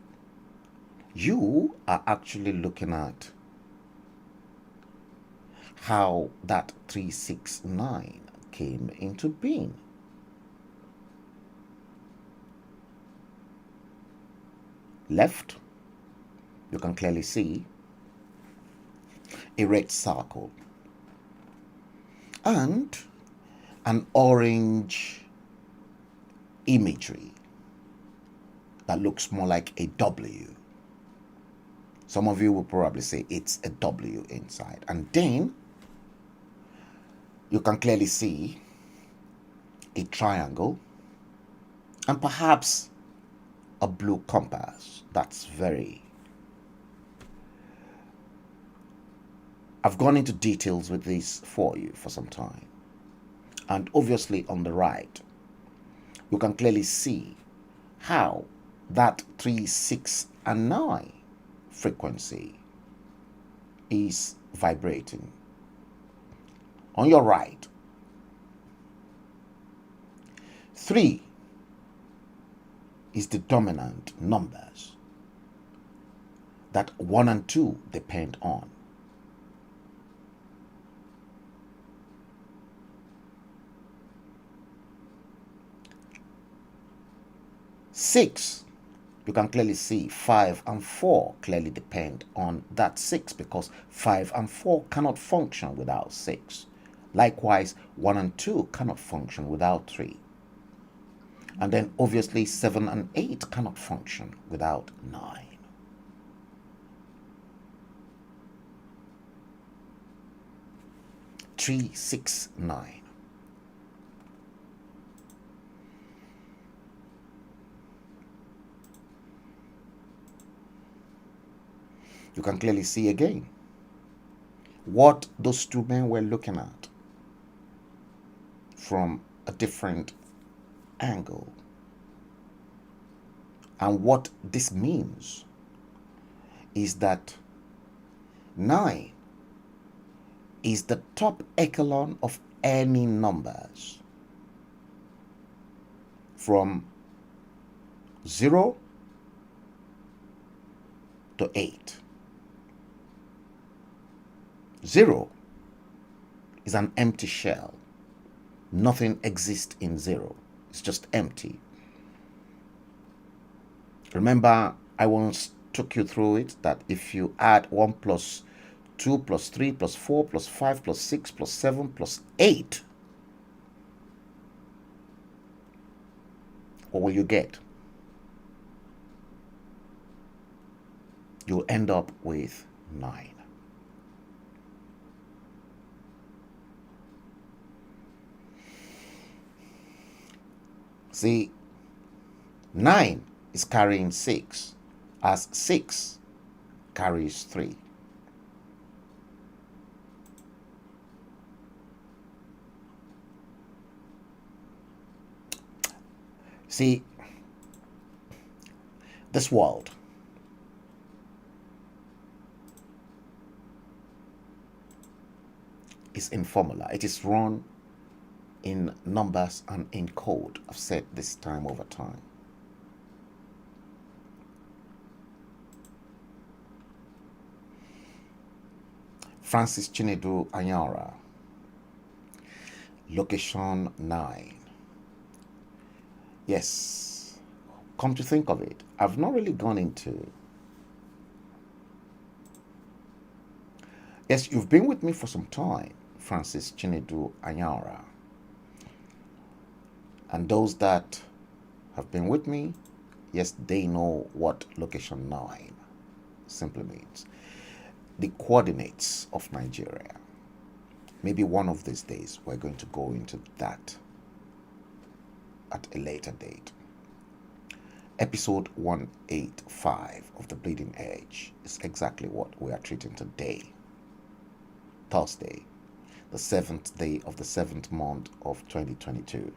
Speaker 2: you are actually looking at how that 369 came into being. Left, you can clearly see a red circle and an orange imagery that looks more like a W. Some of you will probably say it's a W inside. And then you can clearly see a triangle and perhaps a blue compass. That's very... I've gone into details with this for you for some time. And obviously on the right, you can clearly see how that 3, 6, and 9 frequency is vibrating. On your right, 3 is the dominant numbers that 1 and 2 depend on. 6, you can clearly see 5 and 4 clearly depend on that 6 because 5 and 4 cannot function without 6. Likewise, 1 and 2 cannot function without 3. And then obviously 7 and 8 cannot function without 9. Three, 6, 9. You can clearly see again what those two men were looking at from a different angle. And what this means is that 9 is the top echelon of any numbers from 0 to 8. 0 is an empty shell. Nothing exists in 0. It's just empty. Remember, I once took you through it that if you add 1 plus 2 plus 3 plus 4 plus 5 plus 6 plus 7 plus 8, what will you get? You'll end up with 9. See, 9 is carrying 6, as 6 carries 3. See, this world is in formula. It is run in numbers and in code. I've said this time over time. Francis Chinedu Anyara, location 9. Yes, come to think of it, I've not really gone into... Yes, you've been with me for some time, Francis Chinedu Anyara. And those that have been with me, yes, they know what location 9 simply means. The coordinates of Nigeria. Maybe one of these days we're going to go into that at a later date. Episode 185 of The Bleeding Edge is exactly what we are treating today, Thursday, the 7th day of the 7th month of 2022.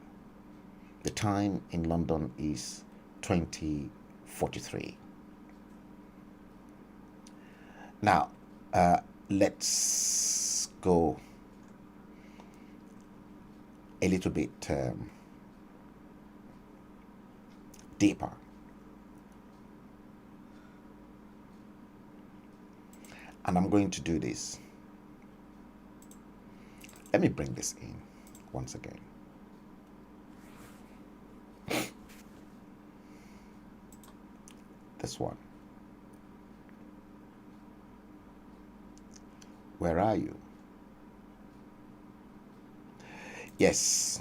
Speaker 2: The time in London is 20:43. Now, let's go a little bit deeper. And I'm going to do this. Let me bring this in once again. This one. Where are you? Yes.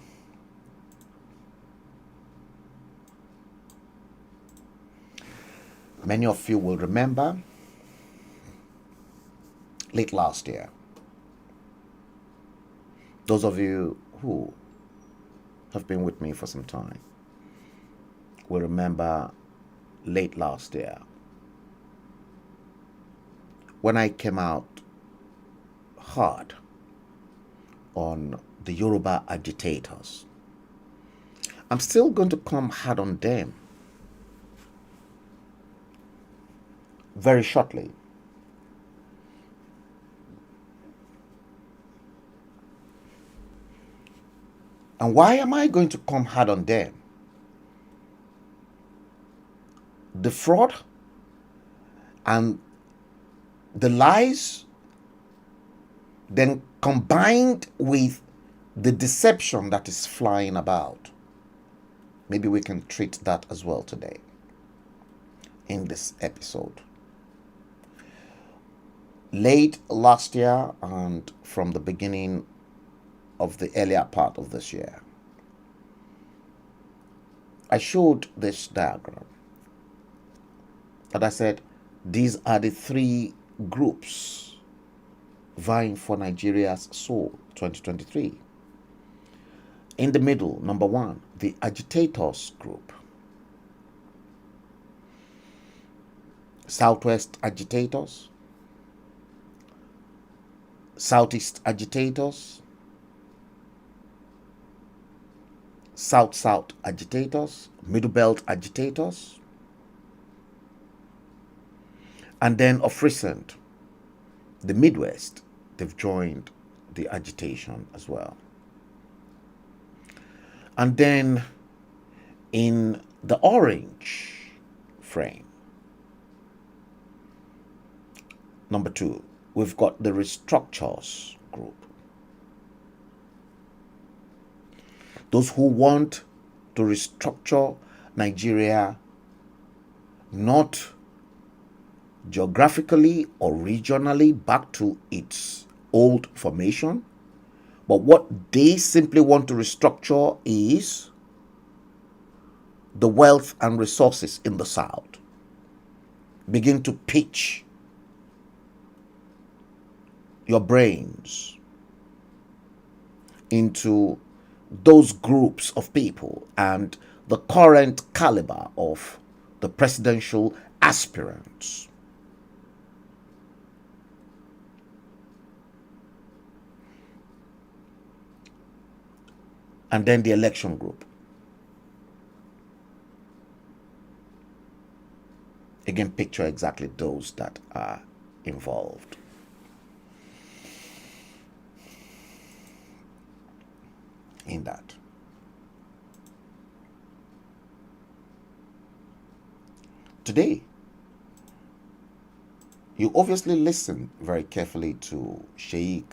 Speaker 2: Many of you will remember late last year. Those of you who have been with me for some time will remember late last year when I came out hard on the Yoruba agitators. I'm still going to come hard on them very shortly. And why am I going to come hard on them? The fraud and the lies, then combined with the deception that is flying about. Maybe we can treat that as well today in this episode. Late last year and from the beginning of the earlier part of this year, I showed this diagram and I said these are the three groups vying for Nigeria's soul 2023. In the middle, number one, the agitators group. Southwest agitators, Southeast agitators, South-South agitators, Middle Belt agitators, and then of recent, the Midwest, they've joined the agitation as well. And then in the orange frame, number two, we've got the restructures group. Those who want to restructure Nigeria not geographically or regionally back to its old formation, but what they simply want to restructure is the wealth and resources in the South. Begin to pitch your brains into those groups of people and the current caliber of the presidential aspirants. And then the election group. Again, picture exactly those that are involved. In that. Today, you obviously listen very carefully to Sheikh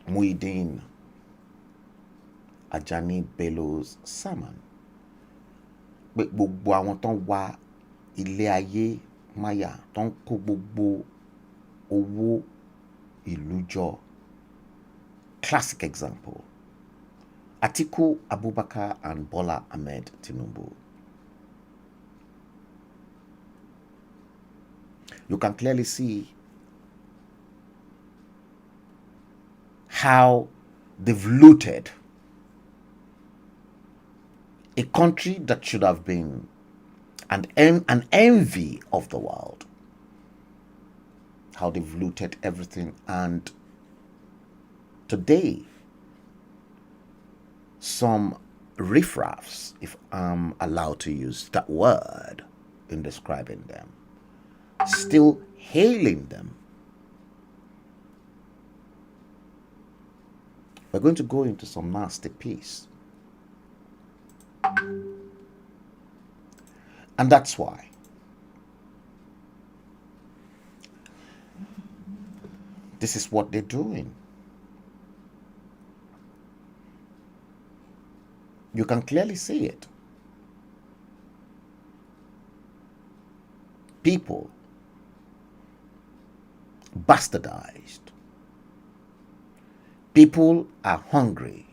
Speaker 2: Muhyiddin Ajani Bello's sermon. Pé gbogbo àwọn tán wá ilé ayé máyà tán kó gbogbo owó ìlú jọ. Classic example. Atiku Abubakar and Bola Ahmed Tinubu. You can clearly see how they've looted a country that should have been an envy of the world. How they've looted everything and Today, some riffraffs, if I'm allowed to use that word in describing them, still hailing them. We're going to go into some nasty piece. And that's why this is what they're doing. You can clearly see it. People bastardized. People are hungry.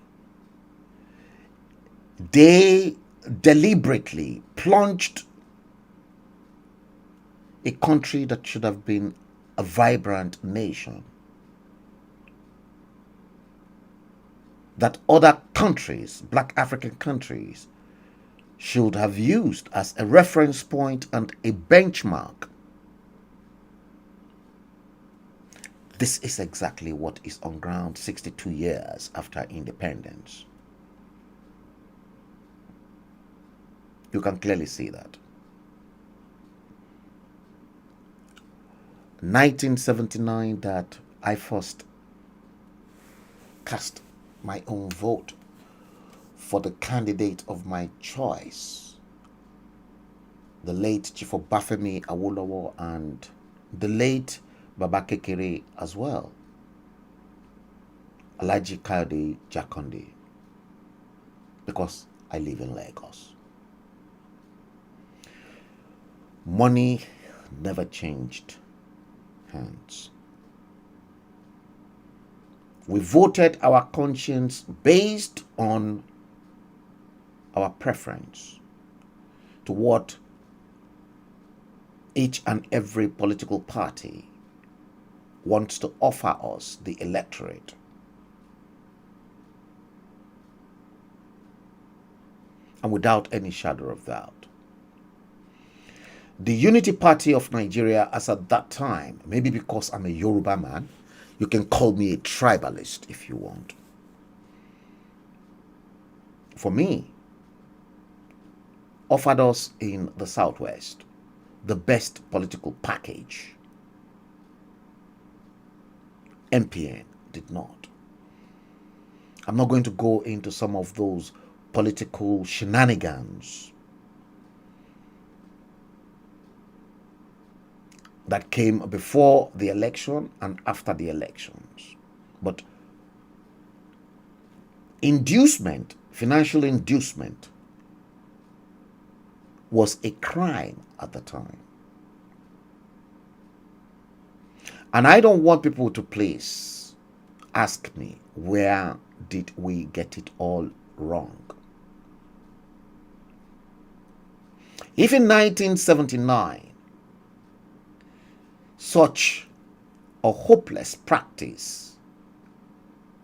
Speaker 2: They deliberately plunged a country that should have been a vibrant nation, that other countries, black African countries, should have used as a reference point and a benchmark. This is exactly what is on ground 62 years after independence. You can clearly see that. 1979 that I first cast my own vote for the candidate of my choice, the late Chief Obafemi Awolowo and the late Baba Kekere as well, Alhaji Kayode Jakonde, because I live in Lagos. Money never changed hands. We voted our conscience based on our preference to what each and every political party wants to offer us, the electorate. And without any shadow of doubt, the Unity Party of Nigeria, as at that time, maybe because I'm a Yoruba man, you can call me a tribalist if you want. For me, offered us in the Southwest the best political package. MPN did not. I'm not going to go into some of those political shenanigans that came before the election and after the elections. But inducement, financial inducement, was a crime at the time. And I don't want people to please ask me, where did we get it all wrong? If in 1979, such a hopeless practice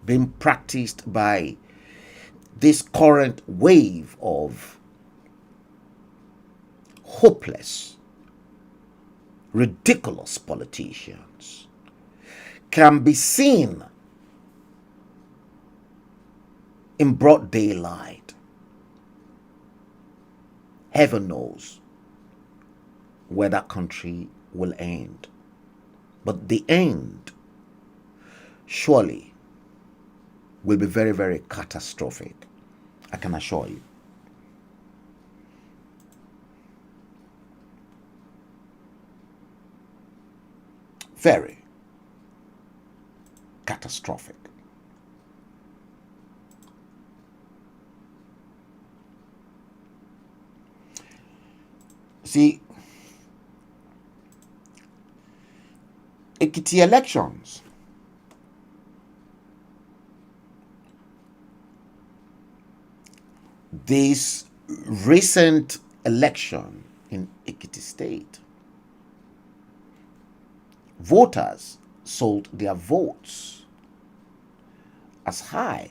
Speaker 2: being practiced by this current wave of hopeless, ridiculous politicians can be seen in broad daylight, heaven knows where that country will end. But the end surely will be very, very catastrophic. I can assure you. Very catastrophic. See, Ekiti elections, this recent election in Ekiti State, voters sold their votes as high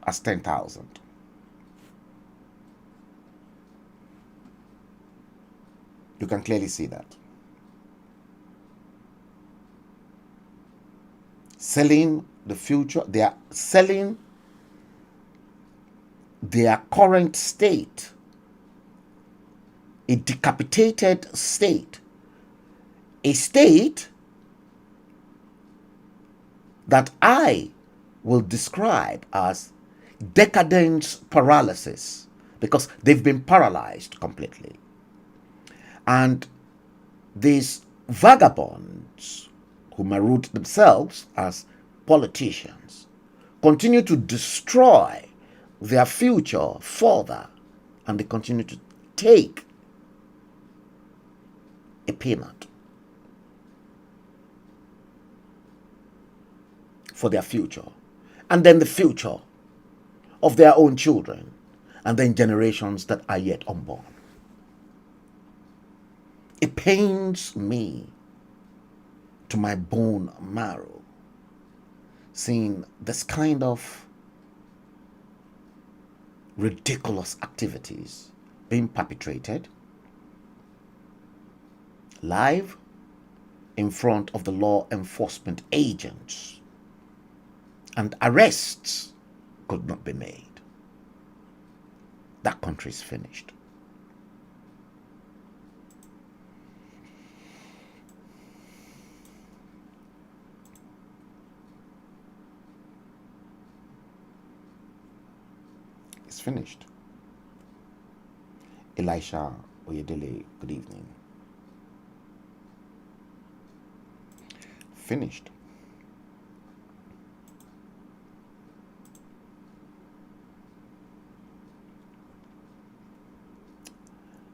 Speaker 2: as 10,000. You can clearly see that. selling the future. They are selling their current state, a decapitated state, a state that I will describe as decadence paralysis, because they've been paralyzed completely. And these vagabonds who maroon themselves as politicians continue to destroy their future further, and they continue to take a peanut for their future, and then the future of their own children, and then generations that are yet unborn. It pains me to my bone marrow seeing this kind of ridiculous activities being perpetrated live in front of the law enforcement agents, and arrests could not be made. That country is finished. It's finished. Elisha Oyedele, good evening. Finished.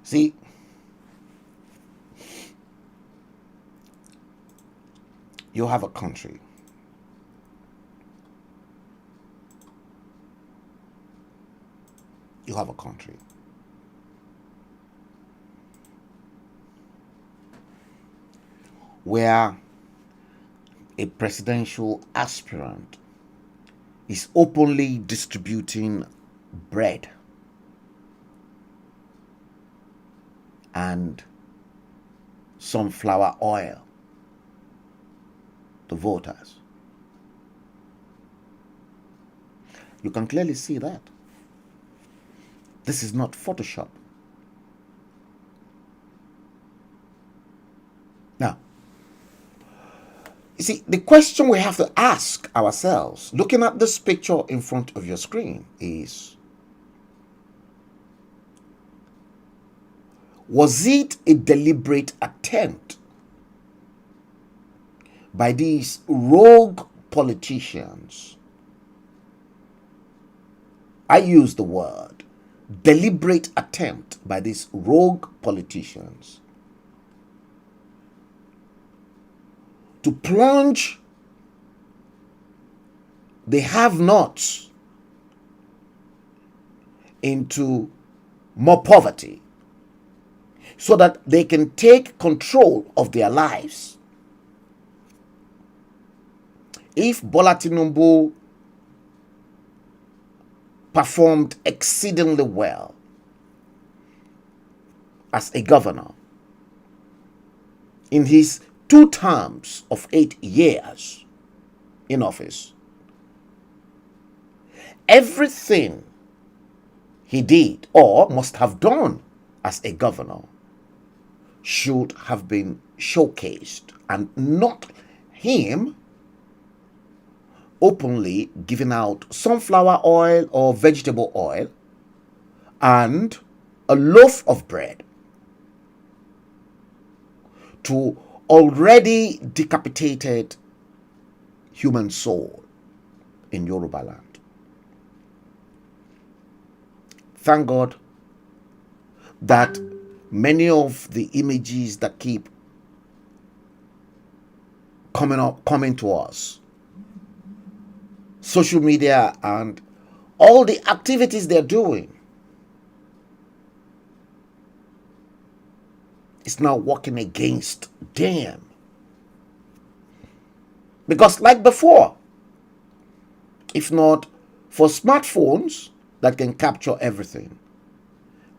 Speaker 2: See, you have a country. You have a country. Where a presidential aspirant is openly distributing bread and sunflower oil to voters. You can clearly see that. This is not Photoshop. Now, you see, the question we have to ask ourselves, looking at this picture in front of your screen, is, was it a deliberate attempt by these rogue politicians? I use the word deliberate attempt by these rogue politicians to plunge the have-nots into more poverty so that they can take control of their lives. If Bola Tinubu performed exceedingly well as a governor in his 2 terms of 8 years in office, everything he did or must have done as a governor should have been showcased, and not him openly giving out sunflower oil or vegetable oil and a loaf of bread to already decapitated human soul in Yoruba land. Thank God that many of the images that keep coming to us, social media and all the activities they're doing, is now working against them. Because like before, if not for smartphones that can capture everything,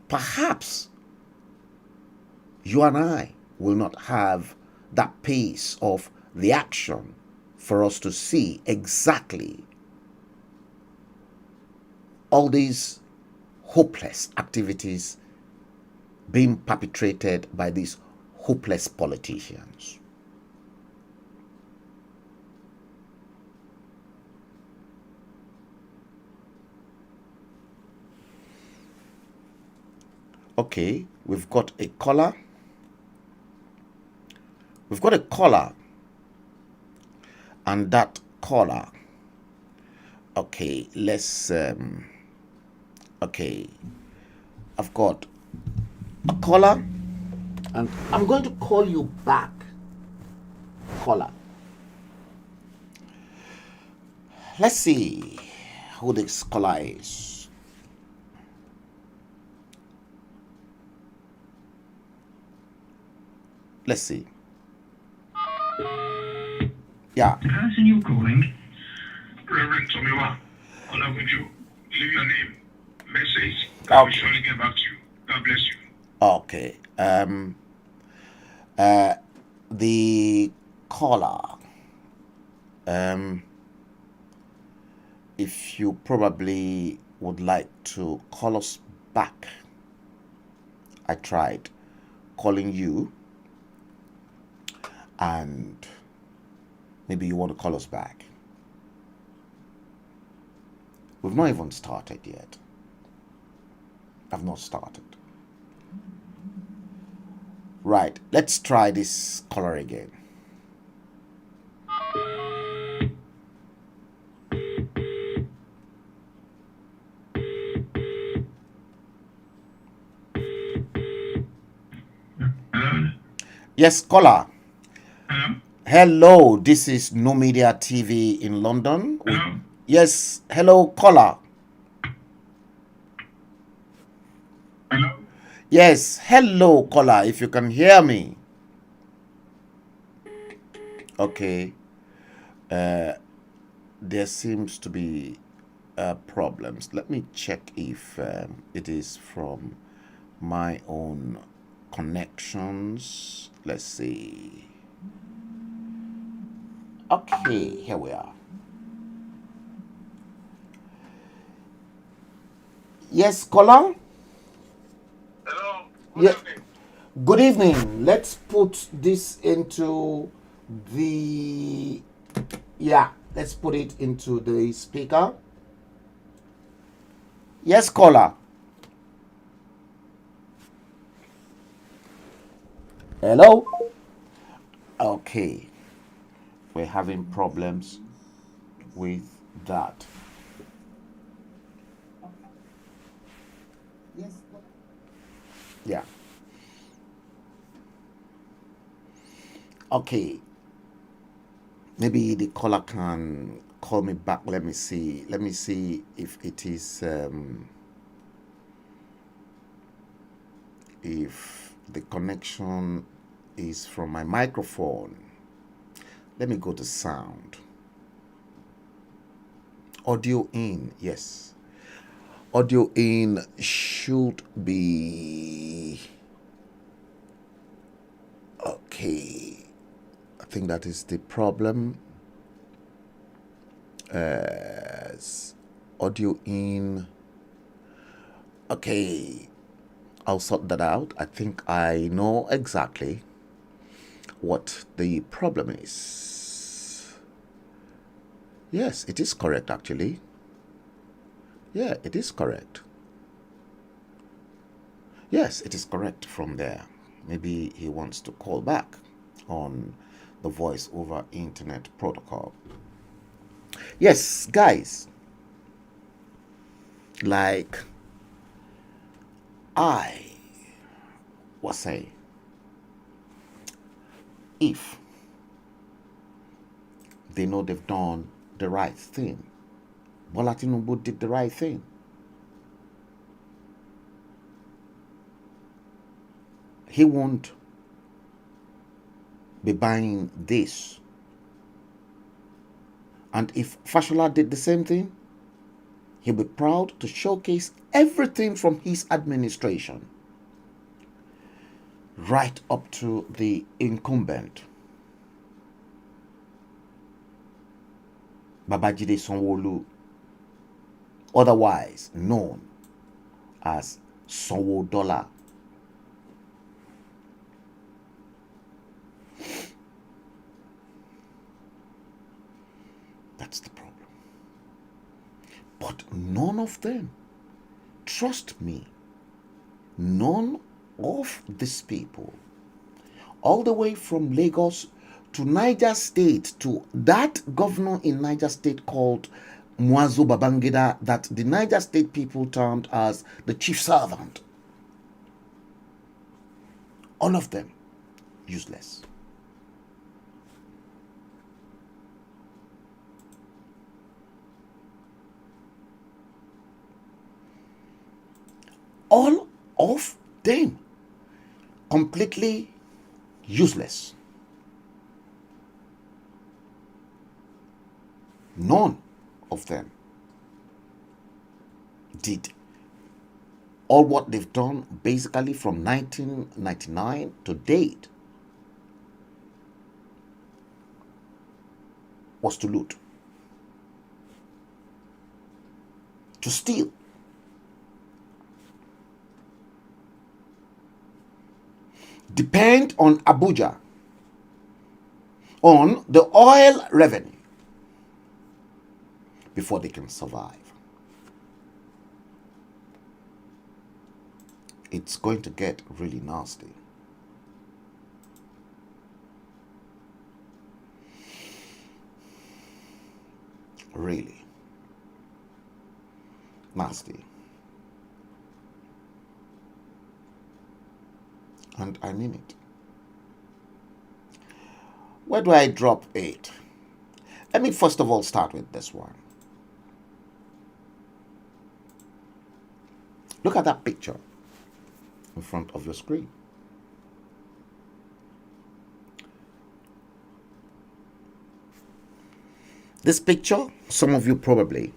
Speaker 2: perhaps you and I will not have that pace of reaction for us to see exactly all these hopeless activities being perpetrated by these hopeless politicians. Okay, we've got a caller. We've got a caller. And that caller. Okay, let's okay. I've got a caller and I'm going to call you back. Caller. Let's see who this caller is. Let's see. Yeah.
Speaker 7: The person you're calling, Reverend Tomiwa, along with you, leave your name, message. I will surely get back to you. God bless you.
Speaker 2: Okay. The caller. If you probably would like to call us back. I tried calling you, and maybe you want to call us back. We've not even started yet. I've not started. Right, let's try this caller again.
Speaker 7: Hello?
Speaker 2: Yes, caller.
Speaker 7: Hello?
Speaker 2: Hello, this is NuMediaTV in London.
Speaker 7: Hello?
Speaker 2: Yes, hello, caller.
Speaker 7: Hello?
Speaker 2: Yes, hello, caller, if you can hear me. Okay. There seems to be problems. Let me check if it is from my own connections. Let's see. Okay, here we are. Yes, caller?
Speaker 7: Hello?
Speaker 2: Yeah. Good evening. Let's put this into the... Yeah, let's put it into the speaker. Yes, caller. Hello? Okay. We're having problems with that. Yes. Yeah. Okay. Maybe the caller can call me back. Let me see. Let me see if it is if the connection is from my microphone. Let me go to sound. Audio in, yes. Audio in should be okay. I think that is the problem. Audio in. Okay, I'll sort that out. I think I know exactly what the problem is. Yes, it is correct actually. Yeah, it is correct. Yes, it is correct from there. Maybe he wants to call back on the voice over internet protocol. Yes, guys, like I was saying, if they know they've done the right thing, Bola Tinubu did the right thing. He won't be buying this. And if Fashola did the same thing, he'll be proud to showcase everything from his administration right up to the incumbent. Babajide Sanwo-Olu, otherwise known as Sanwo-Dollar. That's the problem. But none of them, trust me, none of these people, all the way from Lagos to Niger State, to that governor in Niger State called Muazu Babangida, that the Niger State people termed as the chief servant. All of them useless. All of them completely useless. None of them did all what they've done basically from 1999 to date was to loot, to steal, depend on Abuja, on the oil revenue before they can survive. It's going to get really nasty. Really nasty. And I mean it. Where do I drop it? Let me first of all start with this one. Look at that picture in front of your screen. This picture, some of you probably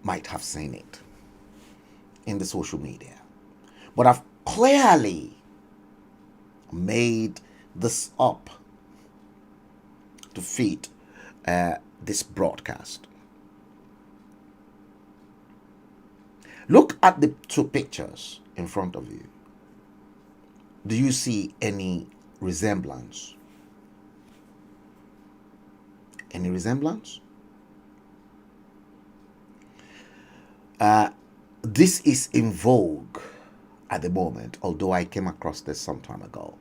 Speaker 2: might have seen it in the social media, but I've clearly made this up to fit this broadcast. Look at the two pictures in front of you. Do you see any resemblance? Any resemblance? This is in vogue at the moment, although I came across this some time ago.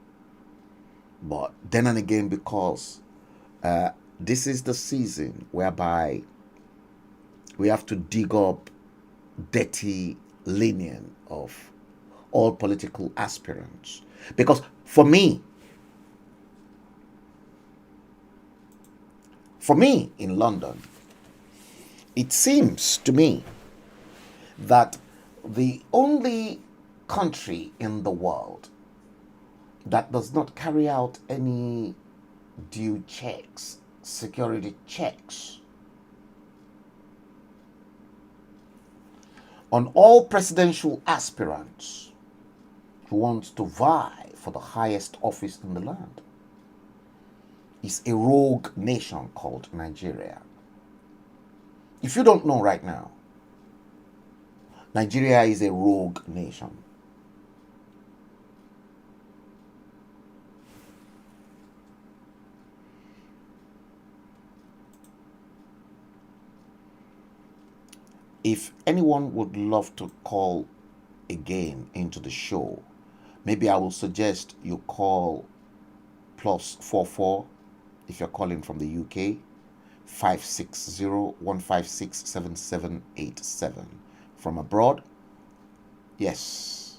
Speaker 2: But then and again, because this is the season whereby we have to dig up dirty linen of all political aspirants. Because for me in London, it seems to me that the only country in the world that does not carry out any due checks, security checks, on all presidential aspirants who want to vie for the highest office in the land is a rogue nation called Nigeria. If you don't know right now, Nigeria is a rogue nation. If anyone would love to call again into the show, maybe I will suggest you call +44 if you're calling from the UK, 560-156-7787. From abroad, yes,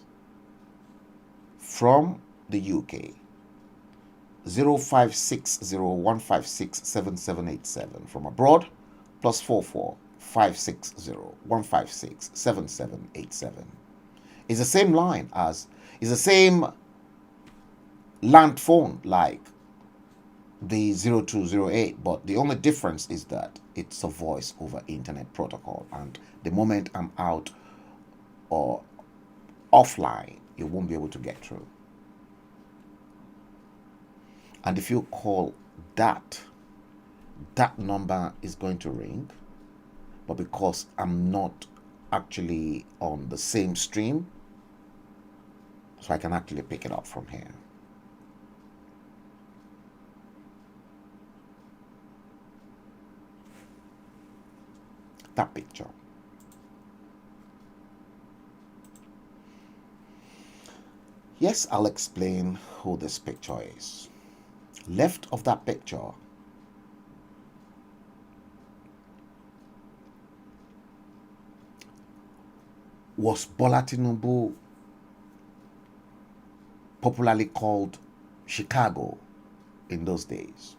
Speaker 2: from the UK, 0560-156-7787. From abroad, +44 560-156-7787. It's the same line as, it's the same land phone like the 0208, but the only difference is that it's a voice over internet protocol, and the moment I'm out or offline, you won't be able to get through. And if you call that number is going to ring, but because I'm not actually on the same stream, so I can actually pick it up from here. That picture. Yes, I'll explain who this picture is. Left of that picture was Bola Tinubu, popularly called Chicago in those days.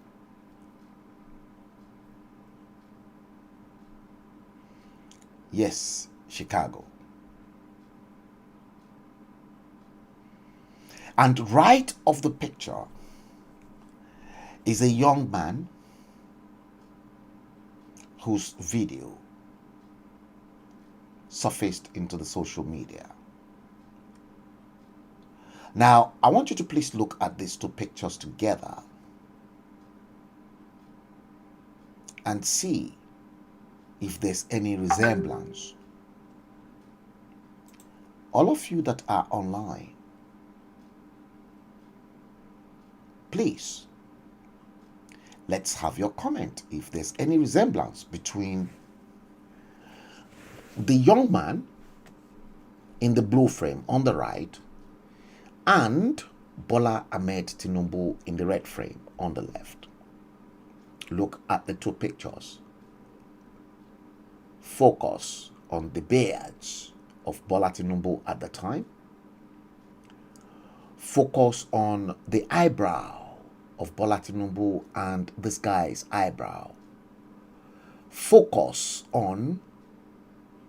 Speaker 2: Yes, Chicago. And right of the picture is a young man whose video surfaced into the social media. Now, I want you to please look at these two pictures together and see if there's any resemblance. All of you that are online, please, let's have your comment if there's any resemblance between the young man in the blue frame on the right and Bola Ahmed Tinubu in the red frame on the left. Look at the two pictures. Focus on the beards of Bola Tinubu at the time. Focus on the eyebrow of Bola Tinubu and this guy's eyebrow. Focus on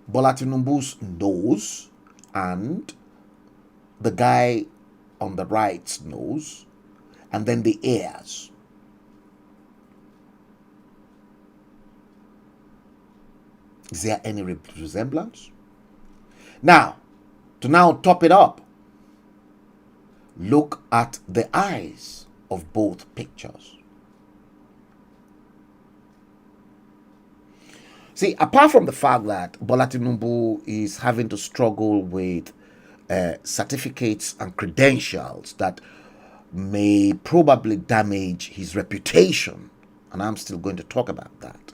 Speaker 2: Bola Tinubu's nose and the guy on the right's nose, and then the ears. Is there any resemblance? Now, to now top it up, look at the eyes of both pictures. See, apart from the fact that Bola Tinubu is having to struggle with certificates and credentials that may probably damage his reputation, and I'm still going to talk about that,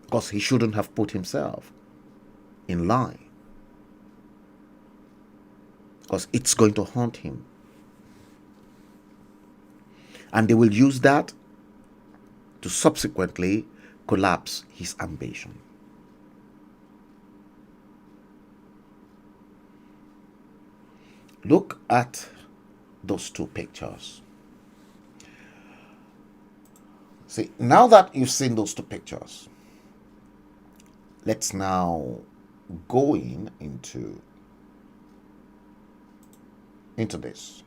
Speaker 2: because he shouldn't have put himself in line, because it's going to haunt him, and they will use that to subsequently collapse his ambition. Look at those two pictures. See, now that you've seen those two pictures, let's now go into this.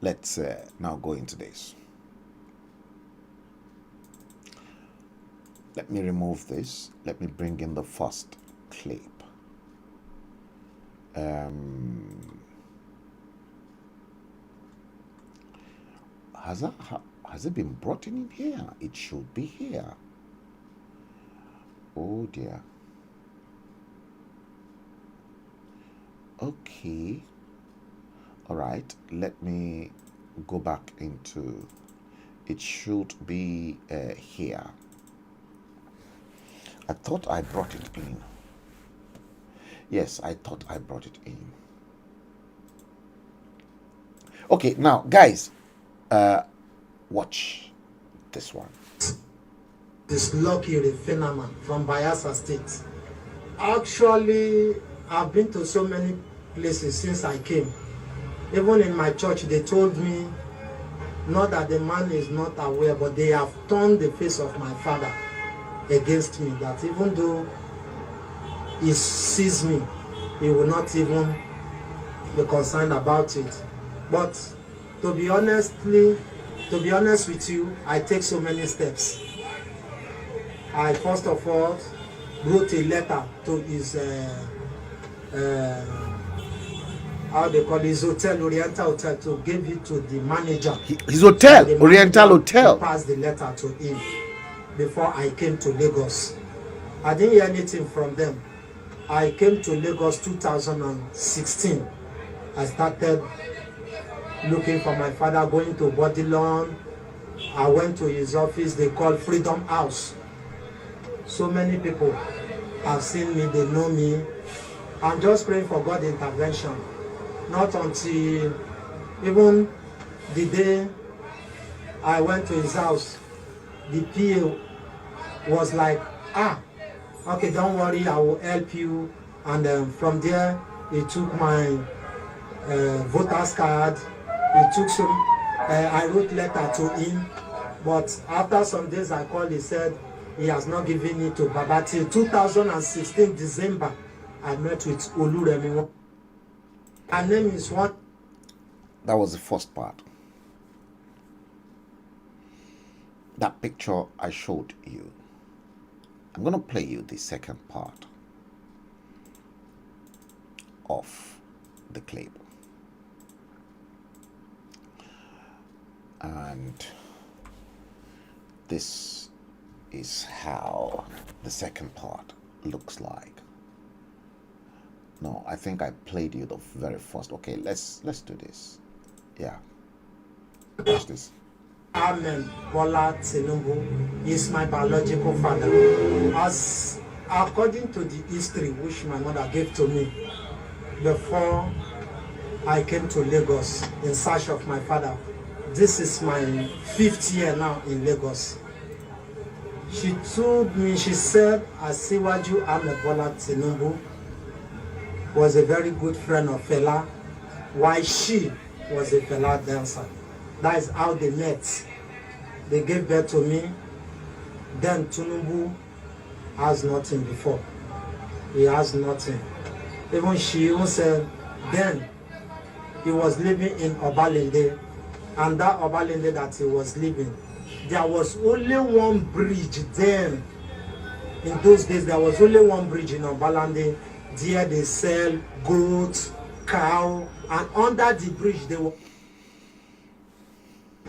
Speaker 2: Let's now go into this. Let me remove this. Let me bring in the first clip. Has it been brought in here? It should be here. Oh dear. Okay. All right. Let me go back into. It should be here. I thought I brought it in. Yes, I thought I brought it in. Okay, now guys, watch this one.
Speaker 8: This Lucky Refinerman from Bayelsa State. Actually, I've been to so many places since I came. Even in my church, they told me, not that the man is not aware, but they have turned the face of my father against me, that even though he sees me, he will not even be concerned about it. But to be honest with you, I take so many steps. I first of all wrote a letter to his how they call his hotel, Oriental Hotel, to give it to the manager.
Speaker 2: His hotel,
Speaker 8: So the
Speaker 2: Oriental
Speaker 8: manager
Speaker 2: Hotel.
Speaker 8: passed the letter to him before I came to Lagos. I didn't hear anything from them. I came to Lagos 2016. I started looking for my father, going to Bodilon. I went to his office, they call Freedom House. So many people have seen me, they know me. I'm just praying for God's intervention. Not until even the day I went to his house, the PA was like, okay, don't worry, I will help you. And from there, he took my voter's card. He took some, I wrote letter to him. But after some days I called, he said he has not given it to Baba till 2016 December. I met with Oluremi. Her name is what?
Speaker 2: That was the first part. That picture I showed you. I'm going to play you the second part of the clip. And this is how the second part looks like. No, I think I played you the very first. Okay, let's do this. Yeah. Watch this.
Speaker 8: Amen. Bola Tinubu is my biological father. As according to the history which my mother gave to me before I came to Lagos in search of my father, this is my 5th year now in Lagos. She told me, she said, Asiwaju Ahmed Bola Tinubu was a very good friend of Fela, while she was a Fela dancer. That is how they met. They gave birth to me. Then Tinubu has nothing before. He has nothing. Even she even said, then he was living in Obalende, and that Obalende that he was living, there was only one bridge then. In those days, there was only one bridge in Obalende. There they sell goats, cow, and under the bridge they were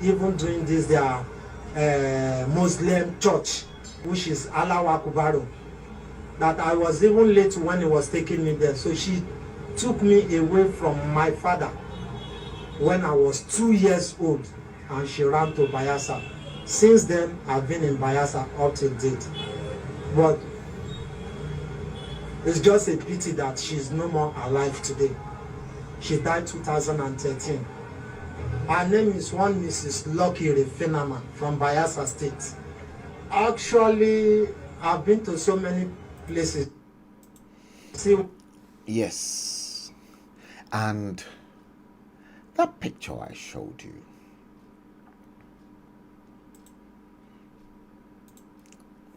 Speaker 8: even doing this their Muslim church, which is Allahu Akbar. That I was even late when he was taking me there. So she took me away from my father when I was 2 years old, and she ran to Bayelsa. Since then, I've been in Bayelsa up till date. But it's just a pity that she's no more alive today. She died 2013. Her name is one Mrs. Lucky Refinama from Bayelsa State. Actually, I've been to so many places. See,
Speaker 2: yes, and that picture I showed you,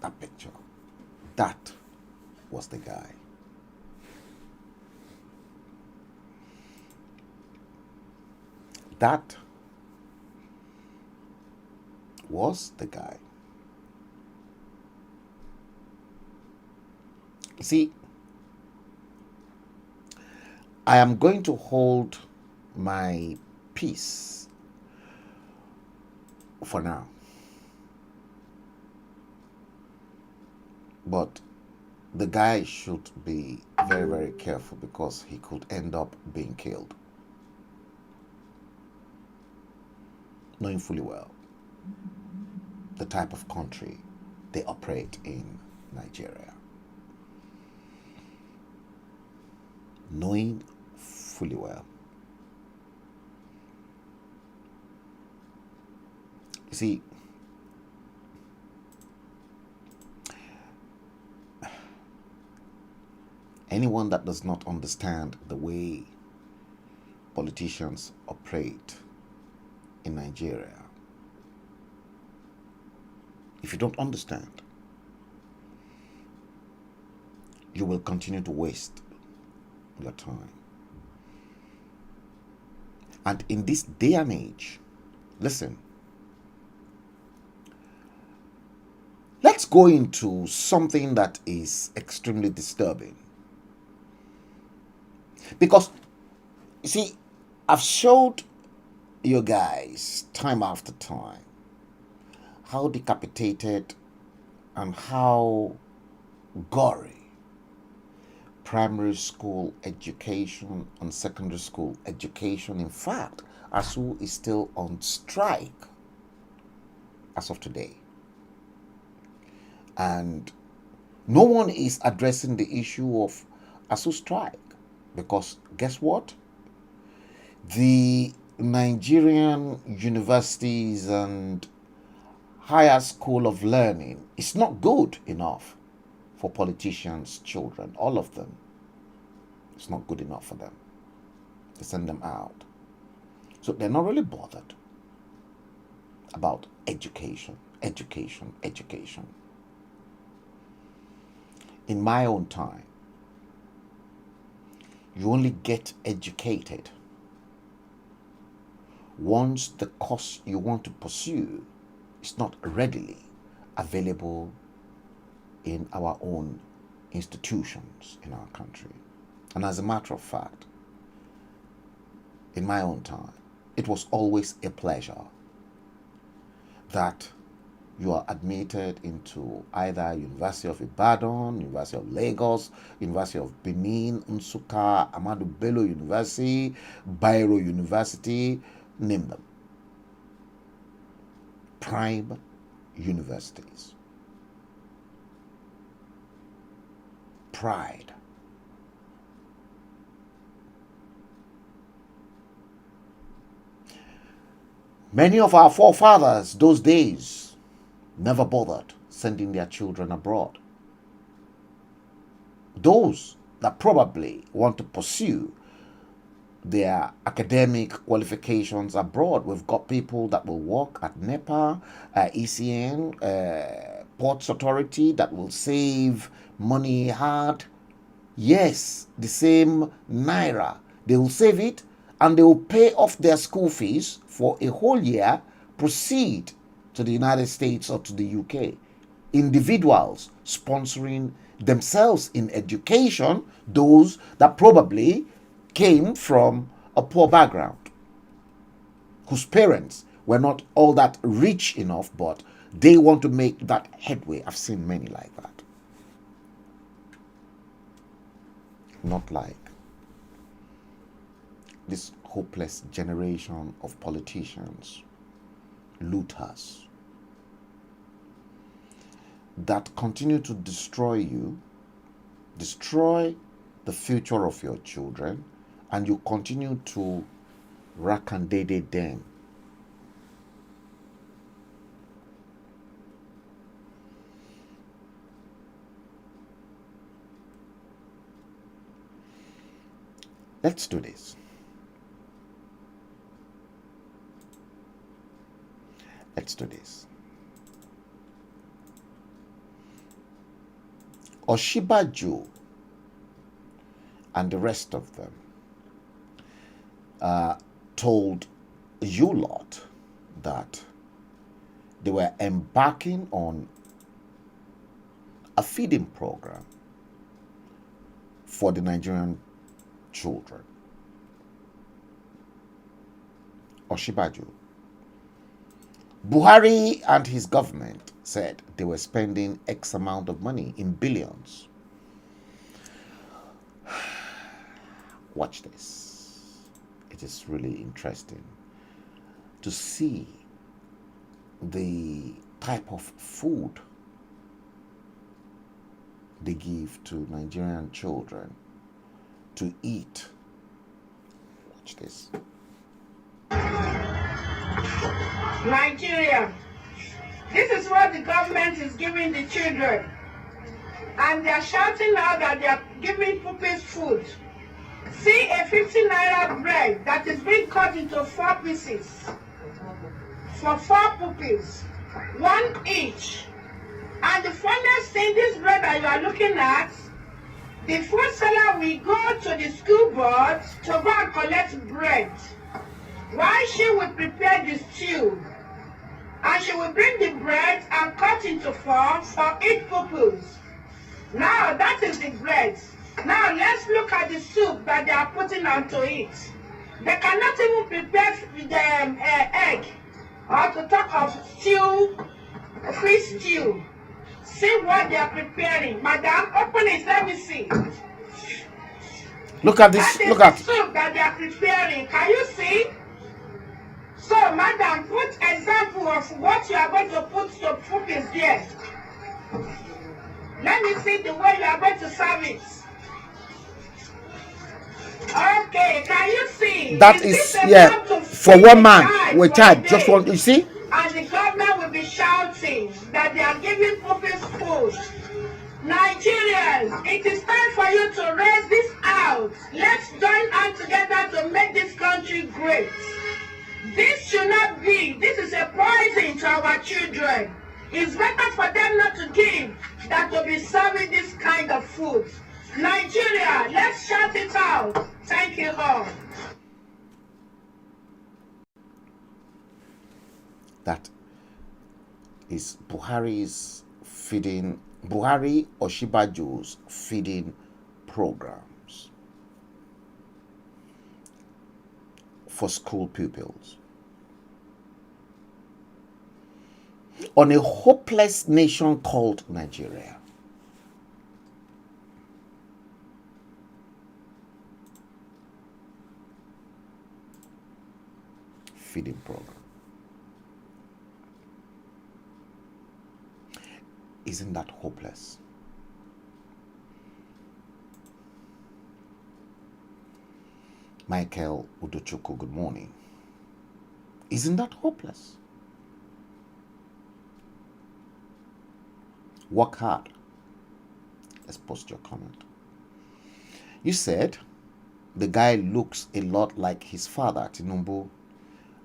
Speaker 2: that picture, that was the guy. That was the guy. See, I am going to hold my peace for now. But the guy should be very, very careful, because he could end up being killed. Knowing fully well the type of country they operate in Nigeria. Knowing fully well. You see, anyone that does not understand the way politicians operate in Nigeria, if you don't understand, you will continue to waste your time. And in this day and age, listen, let's go into something that is extremely disturbing. Because, you see, I've showed you guys time after time how decapitated and how gory primary school education and secondary school education. In fact, ASU is still on strike as of today. And no one is addressing the issue of ASU strike, because guess what? The Nigerian universities and higher school of learning is not good enough for politicians' children. All of them. It's not good enough for them. They send them out. So they're not really bothered about education. In my own time, you only get educated once the course you want to pursue is not readily available in our own institutions in our country. And as a matter of fact, in my own time, it was always a pleasure that you are admitted into either University of Ibadan, University of Lagos, University of Benin, Nsukka, Ahmadu Bello University, Bayero University, name them. Prime universities. Pride. Many of our forefathers those days never bothered sending their children abroad. Those that probably want to pursue their academic qualifications abroad, we've got people that will work at NEPA, ECN, Ports Authority, that will save money hard. Yes, the same naira. They will save it and they will pay off their school fees for a whole year, proceed to the United States or to the UK. Individuals sponsoring themselves in education, those that probably came from a poor background, whose parents were not all that rich enough, but they want to make that headway. I've seen many like that. Not like this hopeless generation of politicians, looters, that continue to destroy you, destroy the future of your children, and you continue to rack and date them. Let's do this. Let's do this. Oshibaju and the rest of them told you lot that they were embarking on a feeding program for the Nigerian children. Oshibaju. Buhari and his government said they were spending X amount of money in billions. Watch this. It is really interesting to see the type of food they give to Nigerian children to eat. Watch this.
Speaker 9: Nigeria, this is what the government is giving the children, and they are shouting out that they are giving puppies food. See a 50 naira bread that is being cut into 4 pieces for 4 puppies, 1 each. And the funniest thing, this bread that you are looking at, the food seller will go to the school board to go and collect bread, while she will prepare the stew. And she will bring the bread and cut into 4 for each pupils. Now that is the bread. Now let's look at the soup that they are putting onto it. They cannot even prepare the egg, or to talk of stew, fish stew. See what they are preparing. Madam, open it, let me see.
Speaker 2: Look at this.
Speaker 9: That is
Speaker 2: Look
Speaker 9: the
Speaker 2: at.
Speaker 9: soup that they are preparing. Can you see? So, madam, put example of what you are going to put your food is there. Let me see the way you are going to serve it. Okay, can you see?
Speaker 2: That
Speaker 9: this
Speaker 2: is,
Speaker 9: enough to
Speaker 2: for
Speaker 9: feed
Speaker 2: one
Speaker 9: the
Speaker 2: man.
Speaker 9: child
Speaker 2: With
Speaker 9: for
Speaker 2: child,
Speaker 9: the
Speaker 2: just
Speaker 9: day?
Speaker 2: one. You see?
Speaker 9: And the government will be shouting that they are giving pupils food. Nigerians, it is time for you to raise this out. Let's join hands together to make this country great. This should not be. This is a poison to our children. It's better for them not to give than to be serving this kind of food. Nigeria, let's shout it out. Thank you all.
Speaker 2: That is Buhari Oshibajo's feeding programs for school pupils. On a hopeless nation called Nigeria. Feeding program. Isn't that hopeless? Michael Udochukwu, good morning. Isn't that hopeless? Work hard. Let's post your comment. You said the guy looks a lot like his father, Tinubu.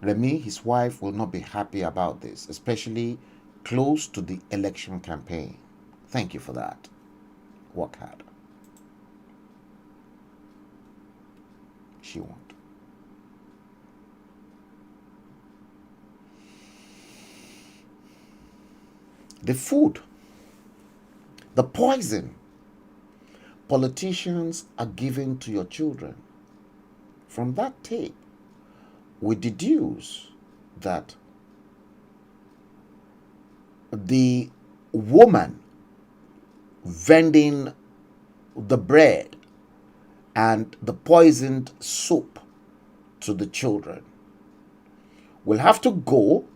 Speaker 2: Remy, his wife, will not be happy about this, especially close to the election campaign. Thank you for that. Work hard. She won't. The food, the poison politicians are giving to your children. From that tape, we deduce that the woman vending the bread and the poisoned soup to the children will have to go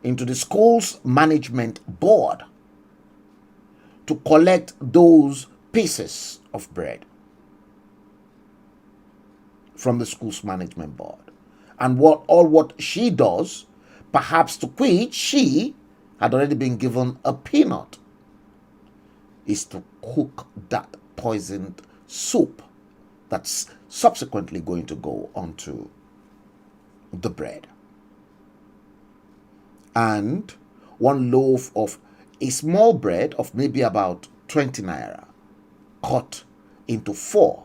Speaker 2: into the school's management board to collect those pieces of bread from the school's management board. And what she does, perhaps to which she had already been given a peanut, is to cook that poisoned soup that's subsequently going to go onto the bread. And one loaf of a small bread of maybe about 20 naira, cut into four.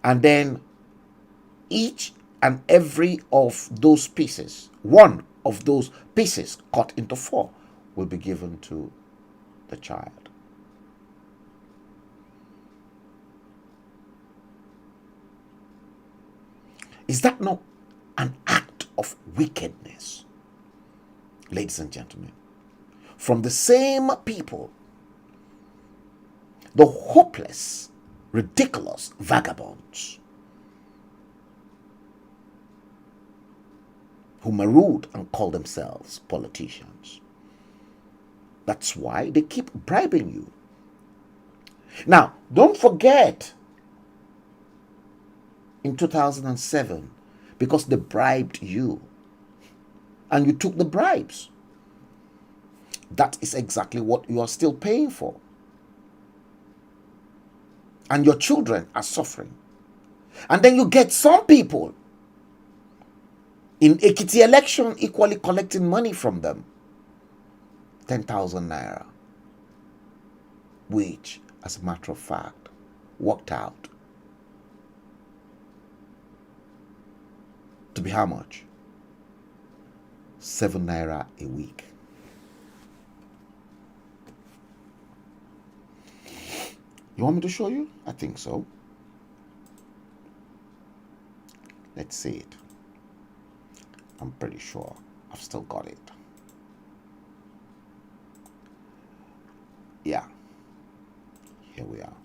Speaker 2: And then each and every of those pieces, one of those pieces cut into four, will be given to the child. Is that not an act of wickedness, ladies and gentlemen? From the same people, the hopeless, ridiculous vagabonds who maroon and call themselves politicians. That's why they keep bribing you. Now, don't forget, in 2007, because they bribed you and you took the bribes, that is exactly what you are still paying for. And your children are suffering. And then you get some people in Ekiti election equally collecting money from them. 10,000 naira. Which, as a matter of fact, worked out to be how much? 7 naira a week. You want me to show you? I think so. Let's see it. I'm pretty sure I've still got it. Yeah. Here we are.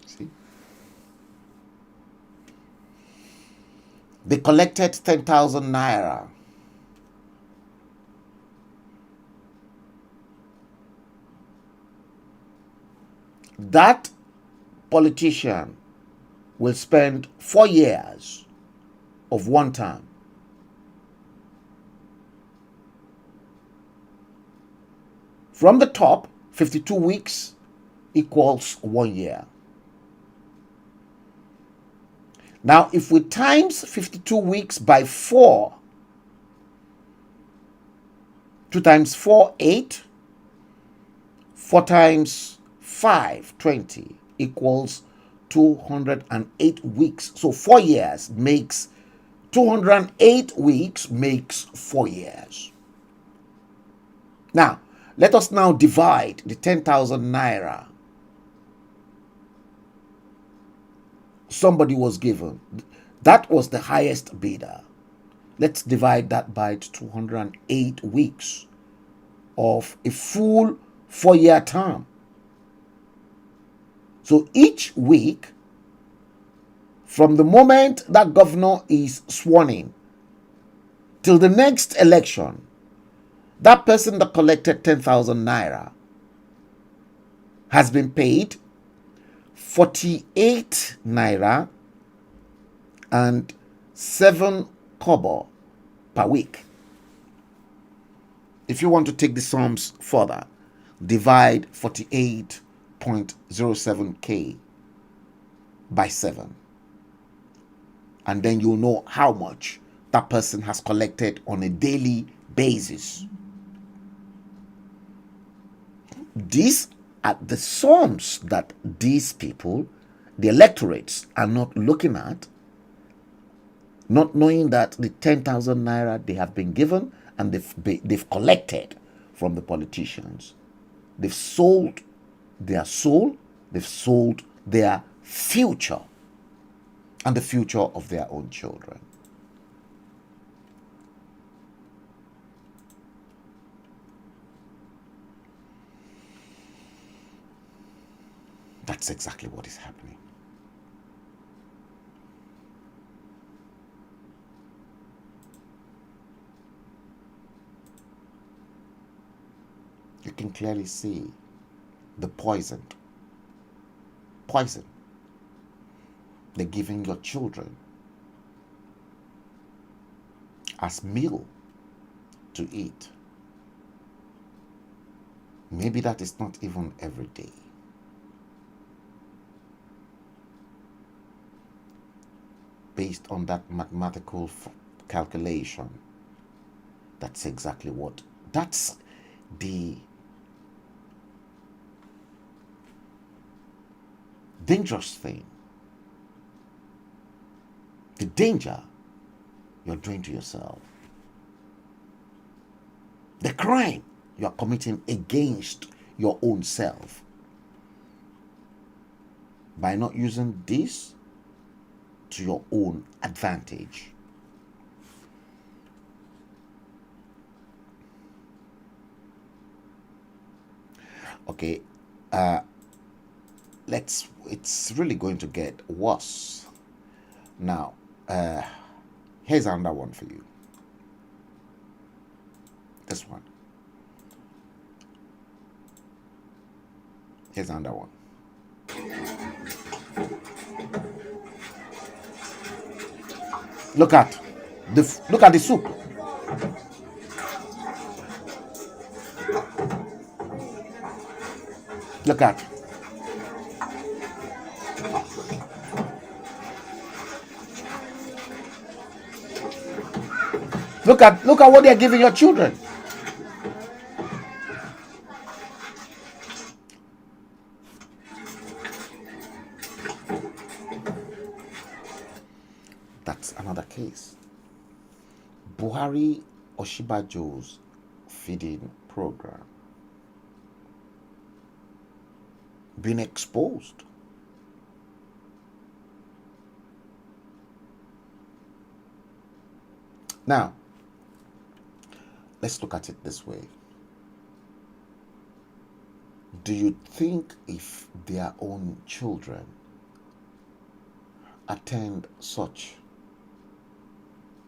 Speaker 2: See? They collected 10,000 naira. That politician will spend 4 years of one term. From the top, 52 weeks equals 1 year. Now, if we times 52 weeks by 4, 2 times 4, 8, 4 times 5, 20, equals 208 weeks. So 4 years makes 208 weeks makes 4 years. Now, let us now divide the 10,000 naira somebody was given. That was the highest bidder. Let's divide that by 208 weeks of a full 4-year term. So each week, from the moment that governor is sworn in till the next election, that person that collected 10,000 naira has been paid 48 naira and 7 kobo per week. If you want to take the sums further, divide 48.07k by 7. And then you'll know how much that person has collected on a daily basis. These are the sums that these people, the electorates, are not looking at, not knowing that the 10,000 naira they have been given and they've collected from the politicians. They've sold their soul, they've sold their future and the future of their own children. That's exactly what is happening. You can clearly see the poison they're giving your children as meal to eat. Maybe that is not even every day. Based on that mathematical calculation, that's exactly what, that's the dangerous thing, the danger you're doing to yourself, the crime you are committing against your own self by not using this to your own advantage. Okay, it's really going to get worse. Now, here's another one for you. This one. Here's another one. Look at the soup. Look at. Look at what they are giving your children. That's another case. Buhari Oshibajo's feeding program. being exposed. Now, let's look at it this way. Do you think if their own children attend such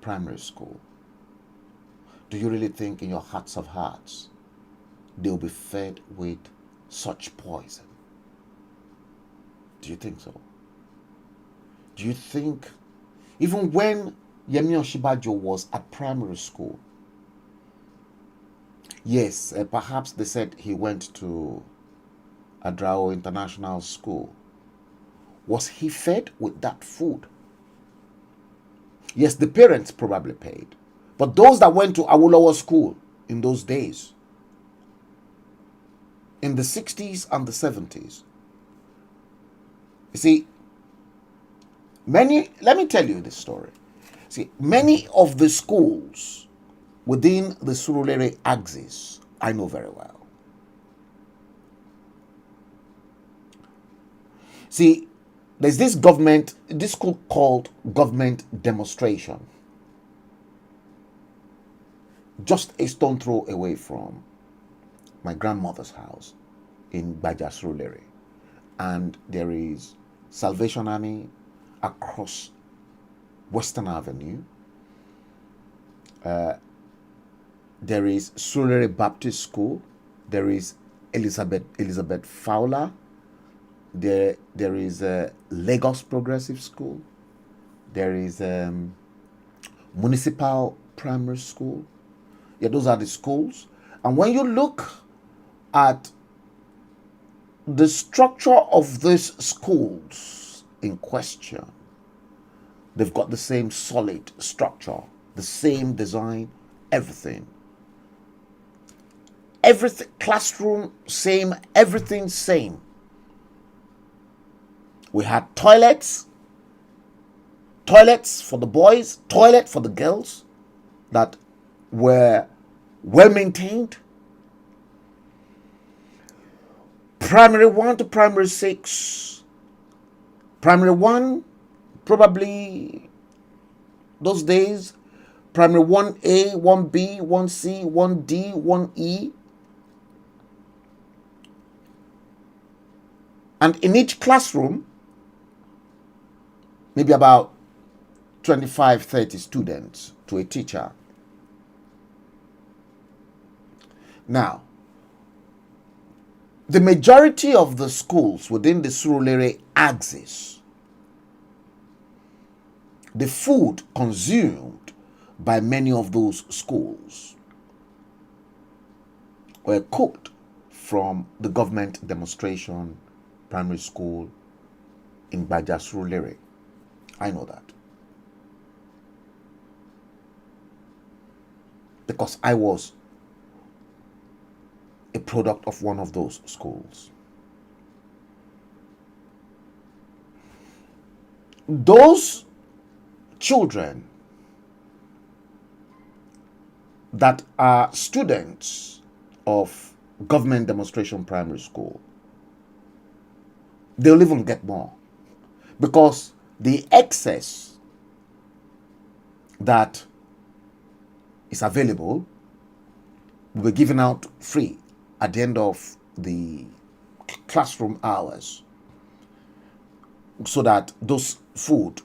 Speaker 2: primary school, do you really think in your hearts of hearts they'll be fed with such poison? Do you think so? Do you think even when Yemi Oshibajo was at primary school, yes, perhaps they said he went to Adrao International School, was he fed with that food? Yes, the parents probably paid, but those that went to Awolowo School in those days, in the 60s and the 70s, you see, let me tell you this story. See, many of the schools within the Surulere axis, I know very well. See, there's this school called government demonstration, just a stone throw away from my grandmother's house in Baja Surulere. And there is Salvation Army across Western Avenue. There is Surulere Baptist School. There is Elizabeth Fowler. There is Lagos Progressive School. There is Municipal Primary School. Yeah, those are the schools. And when you look at the structure of these schools in question, they've got the same solid structure, the same design, everything. Everything, classroom, same, everything same. We had toilets for the boys, toilet for the girls that were well maintained. Primary 1 to primary 6. Primary 1, probably those days, primary 1A, 1B, 1C, 1D, 1E. And in each classroom, maybe about 25, 30 students to a teacher. Now, the majority of the schools within the Surulere axis, the food consumed by many of those schools were cooked from the government demonstration primary school in Baja Surulere. I know that, because I was a product of one of those schools. Those children that are students of government demonstration primary school, they'll even get more, because the excess that is available will be given out free at the end of the classroom hours, so that those food,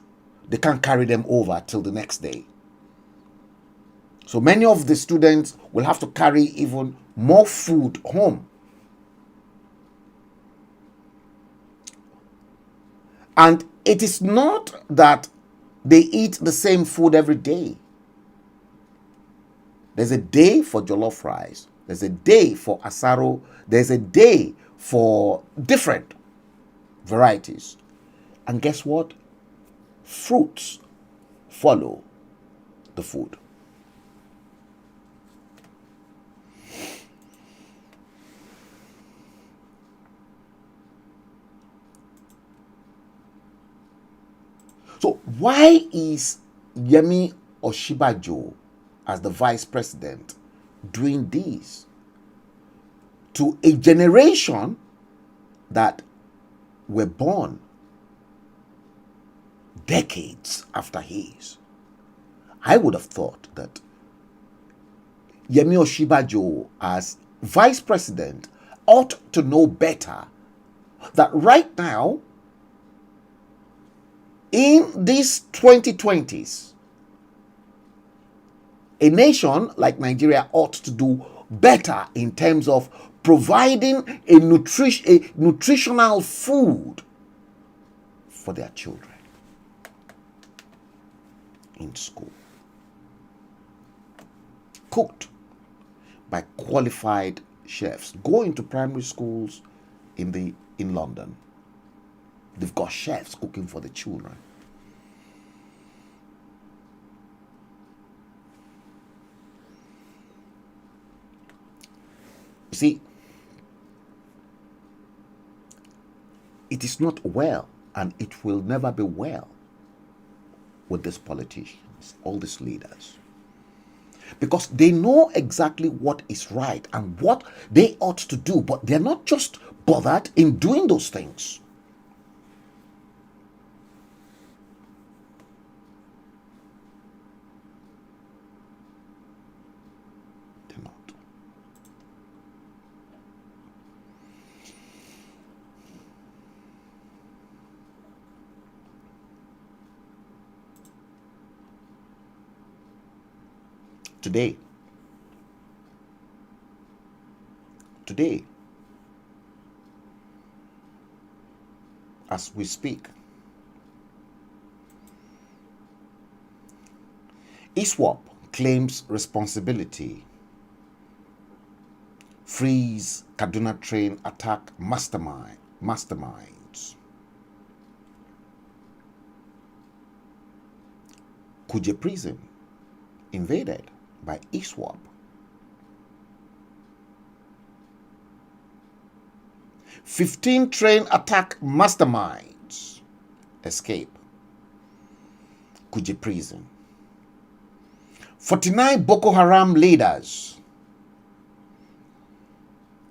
Speaker 2: they can't carry them over till the next day. So many of the students will have to carry even more food home. And it is not that they eat the same food every day. There's a day for jollof rice. There's a day for asaro. There's a day for different varieties. And guess what? Fruits follow the food. So why is Yemi Oshibajo, as the vice president, doing this to a generation that were born decades after his, I would have thought that Yemi Oshibajo, as vice president, ought to know better that right now, in these 2020s, a nation like Nigeria ought to do better in terms of providing a nutritional food for their children in school, cooked by qualified chefs. Go into primary schools in London. They've got chefs cooking for the children. You see, it is not well, and it will never be well with these politicians, all these leaders, because they know exactly what is right and what they ought to do, but they're not just bothered in doing those things. They're not. Today, as we speak, ISWAP claims responsibility, frees Kaduna train attack masterminds. Kuje prison invaded by ISWAP. 15 train attack masterminds escape Kuje prison. 49 Boko Haram leaders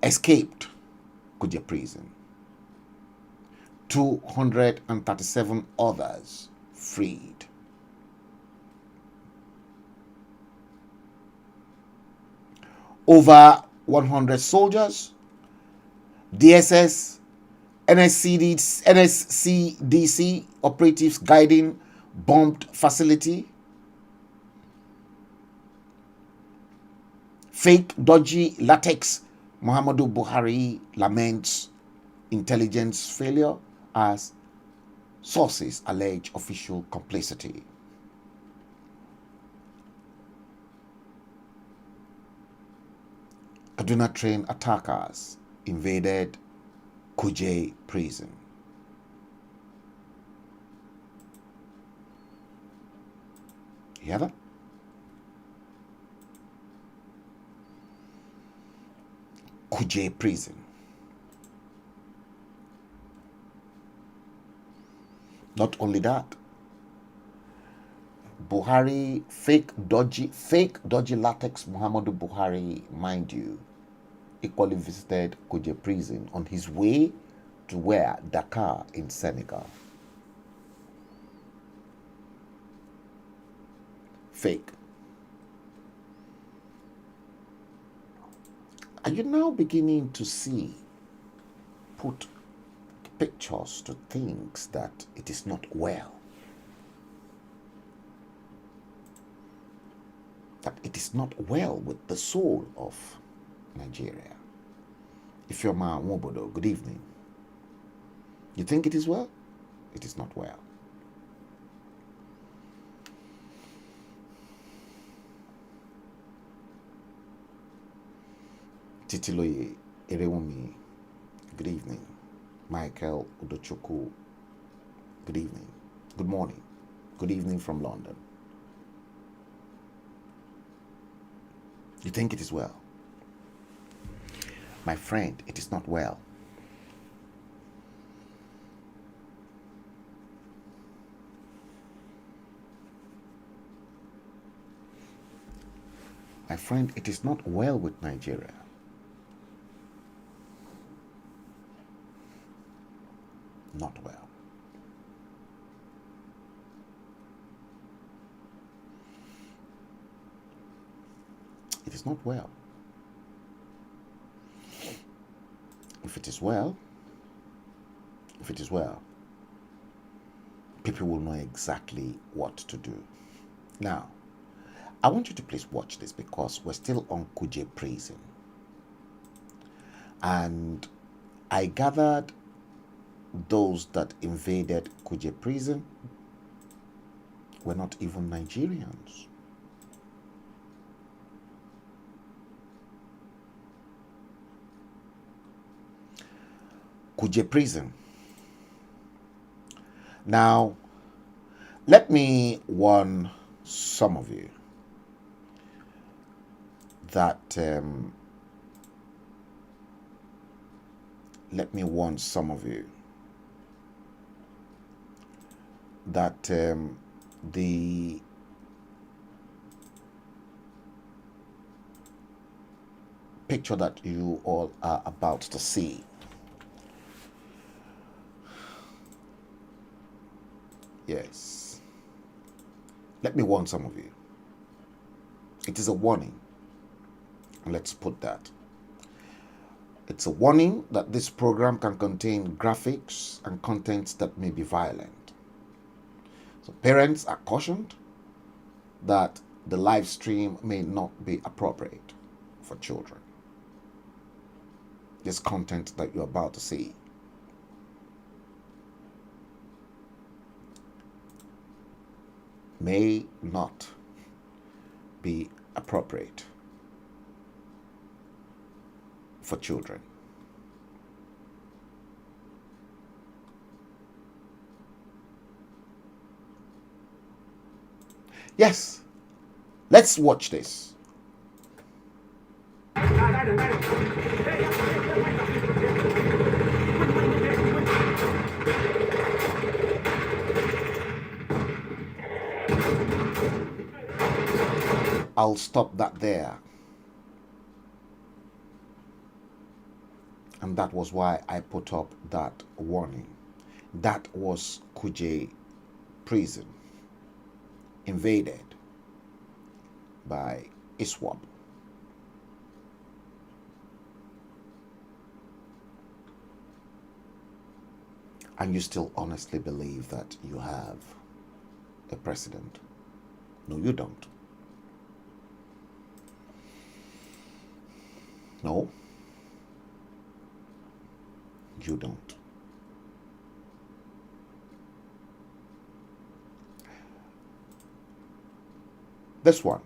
Speaker 2: escaped Kuje prison. 237 others freed. Over 100 soldiers, DSS, NSCDC operatives guiding bombed facility. Fake dodgy latex. Muhammadu Buhari laments intelligence failure as sources allege official complicity. Kaduna train attackers invaded Kuje prison. You hear that? Kuje prison. Not only that, Buhari, fake dodgy latex Muhammadu Buhari, mind you, equally visited Kuje prison on his way to where? Dakar in Senegal. Fake. Are you now beginning to put pictures to things that it is not well? That it is not well with the soul of Nigeria. If you're Ma Wobodo, good evening. You think it is well? It is not well. Titiloye Erewumi, good evening. Michael Udochukwu, good evening. Good morning. Good evening from London. You think it is well? My friend, it is not well. My friend, it is not well with Nigeria. not well. It is not well. If it is well, people will know exactly what to do. Now, I want you to please watch this because we're still on Kuje Prison. And I gathered those that invaded Kuje Prison were not even Nigerians. Kuje Prison. Now, let me warn some of you that the picture that you all are about to see yes, let me warn some of you. It is a warning, and let's put that. It's a warning that this program can contain graphics and contents that may be violent. So parents are cautioned that the live stream may not be appropriate for children. This content that you're about to see may not be appropriate for children. Yes, let's watch this. I'll stop that there. And that was why I put up that warning. That was Kuje Prison, invaded by ISWAP. And you still honestly believe that you have a president? No, you don't. No, you don't. This one,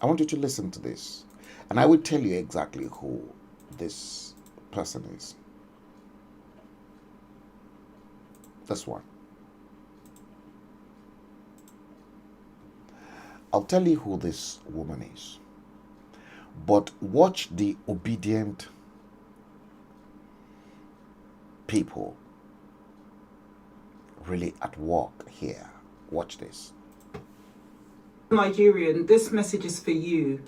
Speaker 2: I want you to listen to this, and I will tell you exactly who this person is. This one. I'll tell you who this woman is. But watch the obedient people really at work here. Watch this.
Speaker 10: Nigerian, this message is for you.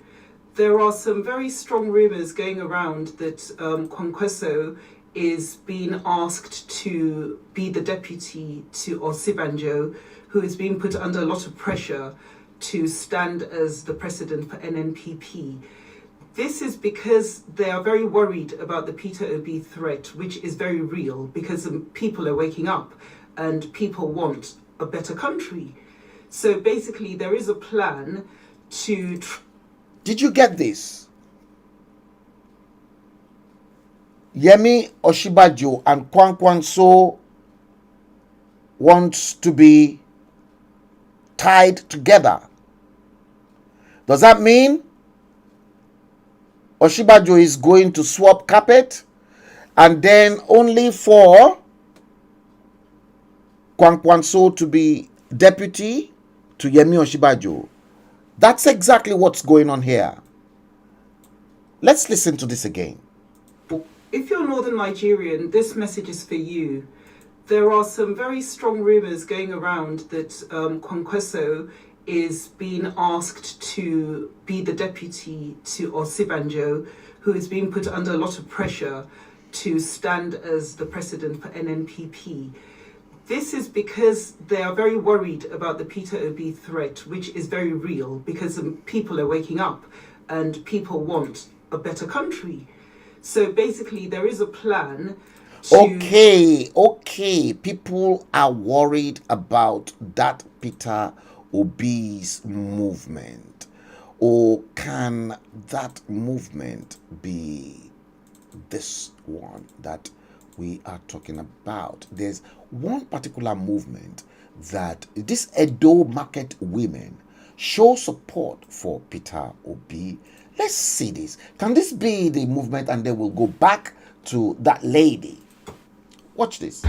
Speaker 10: There are some very strong rumours going around that Kwankwaso is being asked to be the deputy to Osibanjo, who is being put under a lot of pressure to stand as the president for NNPP. This is because they are very worried about the Peter Obi threat, which is very real because people are waking up and people want a better country. So basically, there is a plan to...
Speaker 2: Did you get this? Yemi Oshibajo and Kwankwaso wants to be tied together. Does that mean Oshibajo is going to swap carpet and then only for Kwankwaso to be deputy to Yemi Oshibajo? That's exactly what's going on here. Let's listen to this again.
Speaker 10: If you're Northern Nigerian, this message is for you. There are some very strong rumours going around that Kwankwaso is being asked to be the deputy to Osibanjo, who is being put under a lot of pressure to stand as the president for NNPP. This is because they are very worried about the Peter Obi threat, which is very real because people are waking up and people want a better country. So basically, there is a plan to...
Speaker 2: Okay. People are worried about that Peter Obi's movement. Or can that movement be this one that we are talking about? There's one particular movement that this Edo market women show support for Peter Obi. Let's see this. Can this be the movement? And then we'll go back to that lady. Watch this.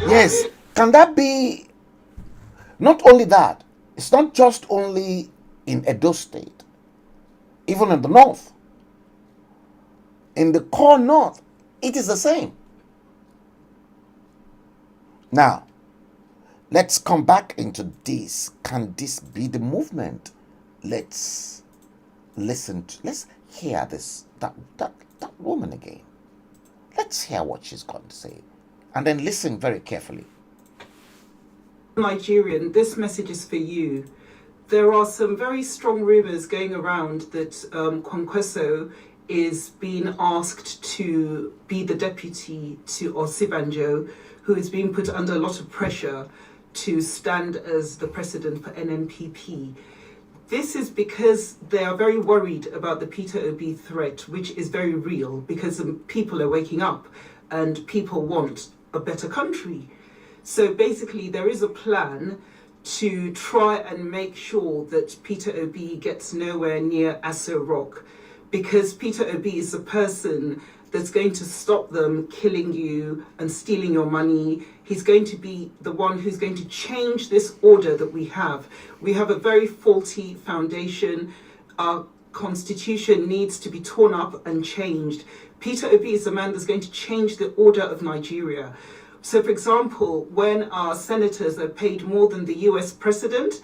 Speaker 2: Yes, can that be? Not only that, it's not just only in Edo State, even in the north. In the core north, it is the same. Now, let's come back into this. Can this be the movement? Let's listen to, let's hear this, that woman again. Let's hear what she's got to say. And then listen very carefully.
Speaker 10: Nigerian, this message is for you. There are some very strong rumors going around that Kwankwaso is being asked to be the deputy to Osibanjo, who is being put under a lot of pressure to stand as the president for NNPP. This is because they are very worried about the Peter Obi threat, which is very real because people are waking up and people want a better country. So basically, there is a plan to try and make sure that Peter Obi gets nowhere near Aso Rock, because Peter Obi is a person that's going to stop them killing you and stealing your money. He's going to be the one who's going to change this order that we have. We have a very faulty foundation. Our constitution needs to be torn up and changed. Peter Obi is the man that's going to change the order of Nigeria. So, for example, when our senators are paid more than the US president,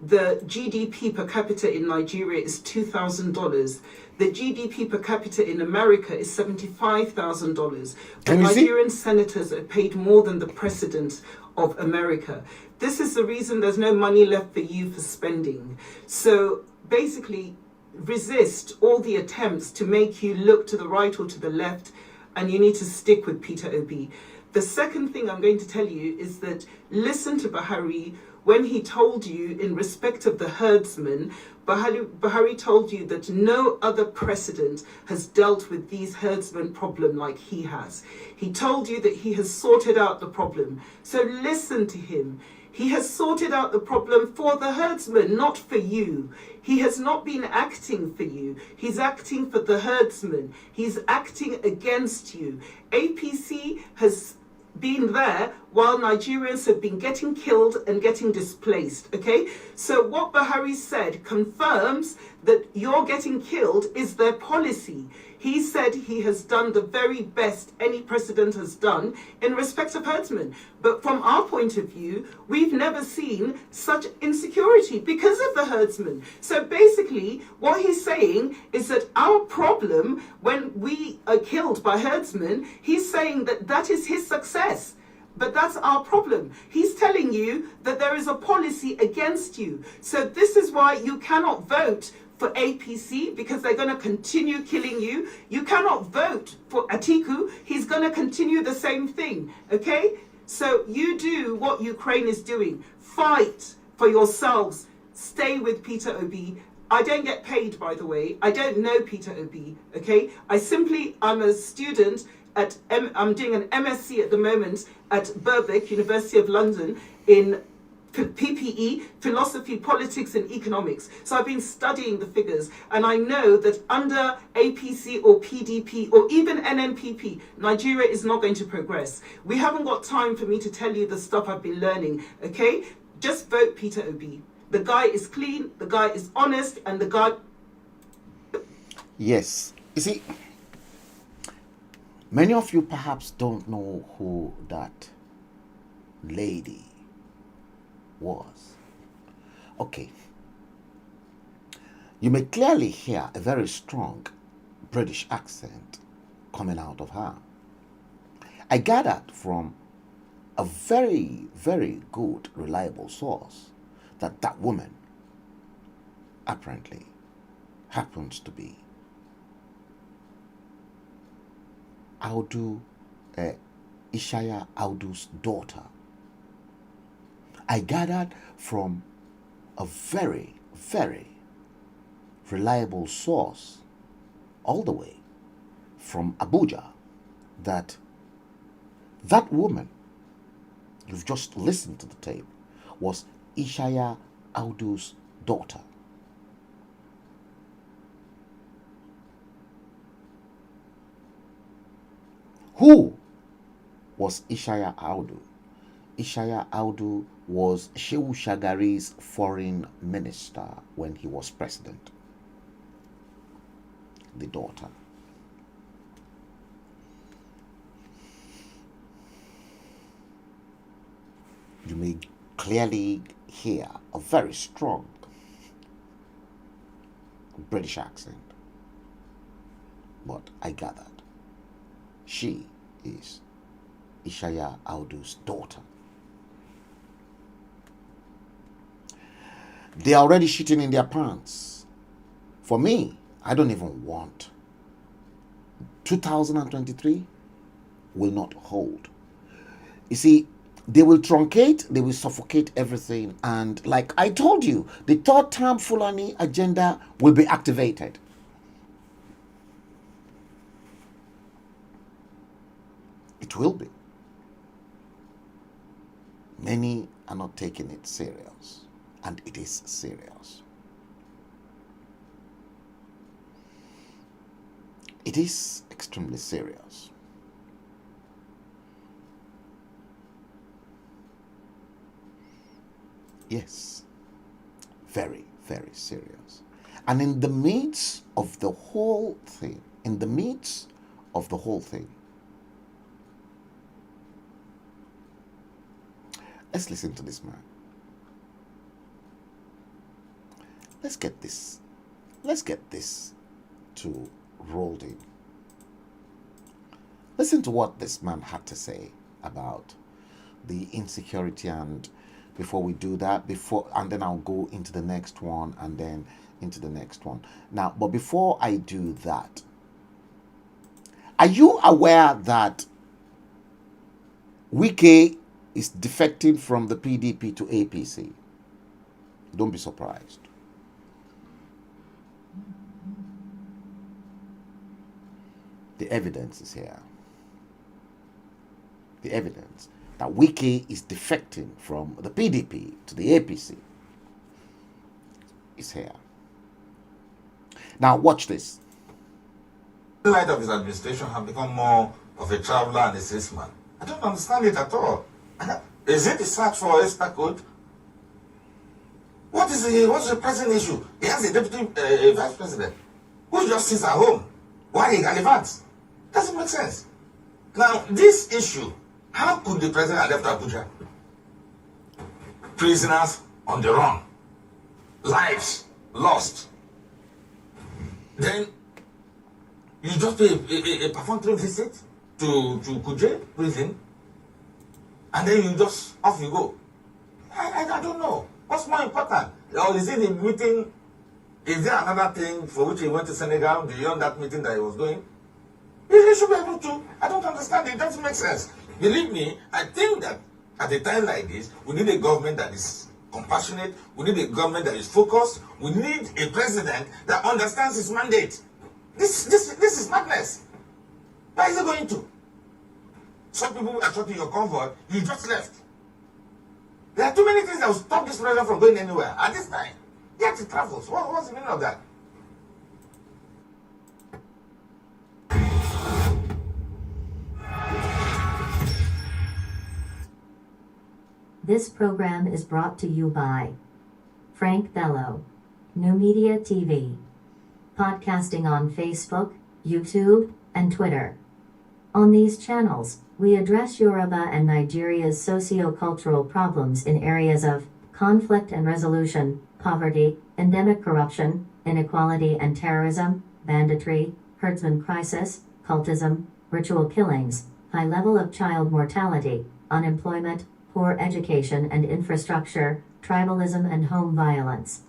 Speaker 10: the GDP per capita in Nigeria is $2,000. The GDP per capita in America is $75,000. But Nigerian senators are paid more than the president of America. This is the reason there's no money left for you for spending. So basically, resist all the attempts to make you look to the right or to the left, and you need to stick with Peter Obi. The second thing I'm going to tell you is that listen to Buhari when he told you in respect of the herdsmen. Buhari told you that no other president has dealt with these herdsmen problem like he has. He told you that he has sorted out the problem. So listen to him. He has sorted out the problem for the herdsmen, not for you. He has not been acting for you. He's acting for the herdsmen. He's acting against you. APC has been there while Nigerians have been getting killed and getting displaced, okay? So what Buhari said confirms that you're getting killed is their policy. He said he has done the very best any president has done in respect of herdsmen. But from our point of view, we've never seen such insecurity because of the herdsmen. So basically, what he's saying is that our problem when we are killed by herdsmen, he's saying that that is his success. But that's our problem. He's telling you that there is a policy against you. So this is why you cannot vote for APC, because they're going to continue killing you. You cannot vote for Atiku. He's going to continue the same thing, okay? So you do what Ukraine is doing. Fight for yourselves. Stay with Peter Obi. I don't get paid, by the way. I don't know Peter Obi, okay? I'm a student I'm doing an MSc at the moment at Birkbeck, University of London, in PPE, philosophy, politics, and economics. So I've been studying the figures, and I know that under APC or PDP or even NNPP, Nigeria is not going to progress. We haven't got time for me to tell you the stuff I've been learning, okay? Just vote Peter Obi. The guy is clean, the guy is honest, and the guy...
Speaker 2: Yes. You see, many of you perhaps don't know who that lady was. Okay. You may clearly hear a very strong British accent coming out of her. I gathered from a very, very good, reliable source that that woman apparently happens to be Ishaya Audu's daughter. I gathered from a very, very reliable source all the way from Abuja that that woman, you've just listened to the tape, was Ishaya Audu's daughter. Who was Ishaya Audu? Ishaya Audu was Shehu Shagari's foreign minister when he was president. The daughter. You may clearly hear a very strong British accent, but I gathered she is Ishaya Audu's daughter. They are already shitting in their pants. For me, I don't even want. 2023 will not hold. You see, they will truncate, they will suffocate everything, and like I told you, the third term Fulani agenda will be activated. It will be. Many are not taking it serious, and it is serious. It is extremely serious. Yes, very, very serious. And in the midst of the whole thing, let's listen to this man. Let's get this to rolled in. Listen to what this man had to say about the insecurity, and before we do that, and then I'll go into the next one and then into the next one. Now, but before I do that, are you aware that Wike is defecting from the PDP to APC? Don't be surprised. The evidence is here. The evidence that Wike is defecting from the PDP to the APC is here. Now watch this.
Speaker 11: The light of his administration have become more of a traveler and a salesman. I don't understand it at all. Is it the search for expert code? What's the pressing issue? He has a deputy vice president who just sits at home while he gallivants. Doesn't make sense. Now, this issue, how could the president have left Abuja? Prisoners on the run, lives lost. Then you just pay a perfunctory visit to Kuje prison, and then you just off you go. I don't know. What's more important? Or is it a meeting? Is there another thing for which he went to Senegal beyond that meeting that he was doing? He should be able to. I don't understand. It doesn't make sense. Believe me, I think that at a time like this, we need a government that is compassionate. We need a government that is focused. We need a president that understands his mandate. This is madness. Where is it going to? Some people are short in your comfort. You just left. There are too many things that will stop this president from going anywhere at this time. Yet he travels. What's the meaning of that?
Speaker 3: This program is brought to you by Frank Bello, NuMediaTV, podcasting on Facebook, YouTube, and Twitter. On these channels, we address Yoruba and Nigeria's socio-cultural problems in areas of conflict and resolution, poverty, endemic corruption, inequality and terrorism, banditry, herdsmen crisis, cultism, ritual killings, high level of child mortality, unemployment, poor education and infrastructure, tribalism and home violence.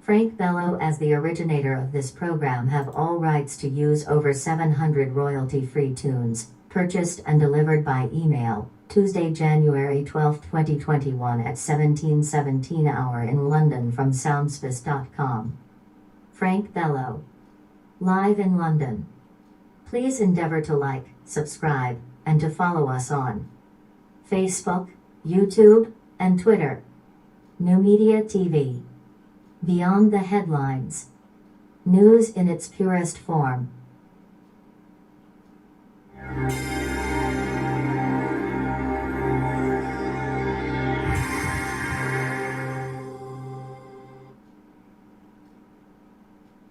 Speaker 3: Frank Bello, as the originator of this program, have all rights to use over 700 royalty-free tunes, purchased and delivered by email, Tuesday, January 12, 2021 at 17:17 hour in London from soundspace.com. Frank Bello. Live in London. Please endeavor to like, subscribe, and to follow us on Facebook, YouTube, and Twitter. NuMediaTV. Beyond the headlines. News in its purest form.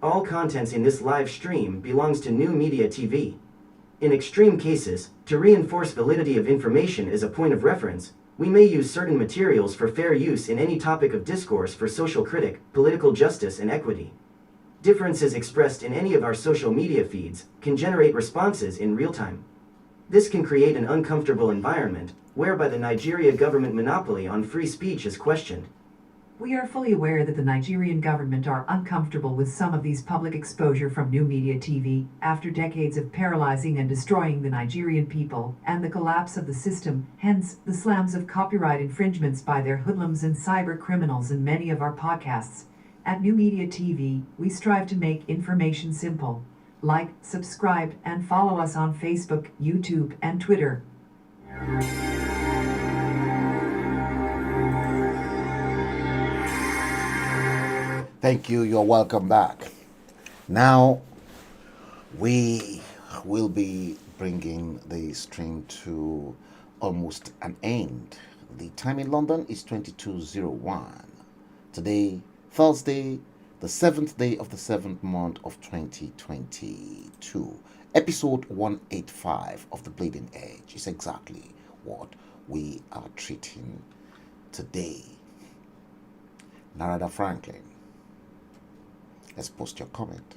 Speaker 4: All contents in this live stream belongs to NuMediaTV. In extreme cases, to reinforce validity of information as a point of reference, we may use certain materials for fair use in any topic of discourse for social critic, political justice and equity. Differences expressed in any of our social media feeds can generate responses in real time. This can create an uncomfortable environment, whereby the Nigeria government monopoly on free speech is questioned.
Speaker 5: We are fully aware that the Nigerian government are uncomfortable with some of these public exposure from NuMediaTV after decades of paralyzing and destroying the Nigerian people and the collapse of the system, hence the slams of copyright infringements by their hoodlums and cyber criminals in many of our podcasts. At NuMediaTV, we strive to make information simple. Like, subscribe, and follow us on Facebook, YouTube, and Twitter.
Speaker 2: Thank you. You're welcome back. Now, we will be bringing the stream to almost an end. The time in London is 22:01. Today, Thursday, the 7th day of the 7th month of 2022. Episode 185 of The Bleeding Edge is exactly what we are treating today. Narada Franklin, let's post your comment.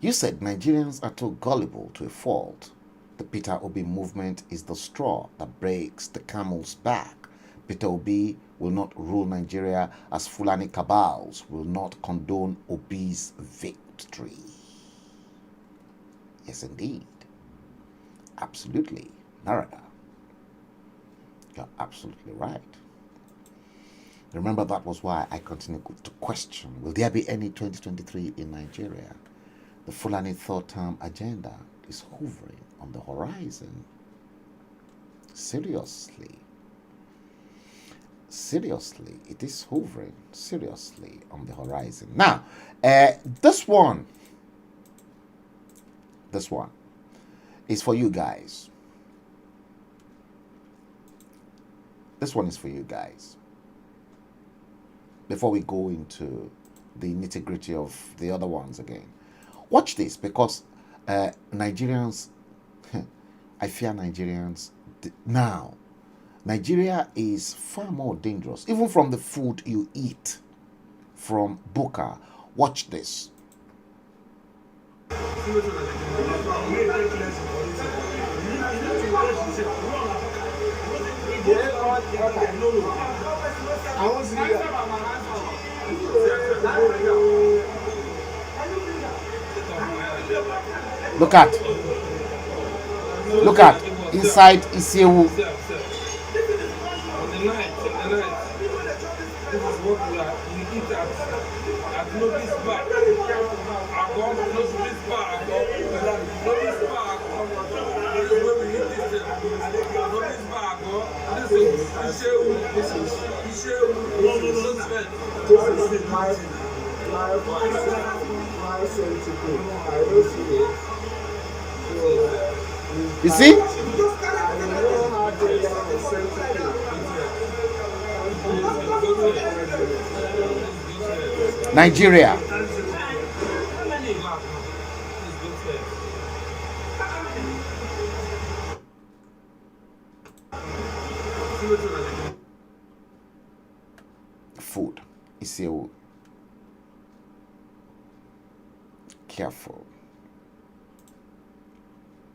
Speaker 2: You said Nigerians are too gullible to a fault. The Peter Obi movement is the straw that breaks the camel's back. Peter Obi will not rule Nigeria as Fulani cabals will not condone Obi's victory. Yes, indeed. Absolutely, Narada. You're absolutely right. Remember, that was why I continue to question, will there be any 2023 in Nigeria? The Fulani third-term agenda is hovering on the horizon. Seriously, it is hovering seriously on the horizon. Now, this one is for you guys. This one is for you guys. Before we go into the nitty-gritty of the other ones again. Watch this, because Nigerians, I fear Nigerians now. Nigeria is far more dangerous, even from the food you eat from Buka. Watch this. Look at inside Isewu.
Speaker 8: my centipede. I don't see it. So,
Speaker 2: You see?
Speaker 8: I know how to get a centipede.
Speaker 2: Nigeria. Food. Isewu. Careful.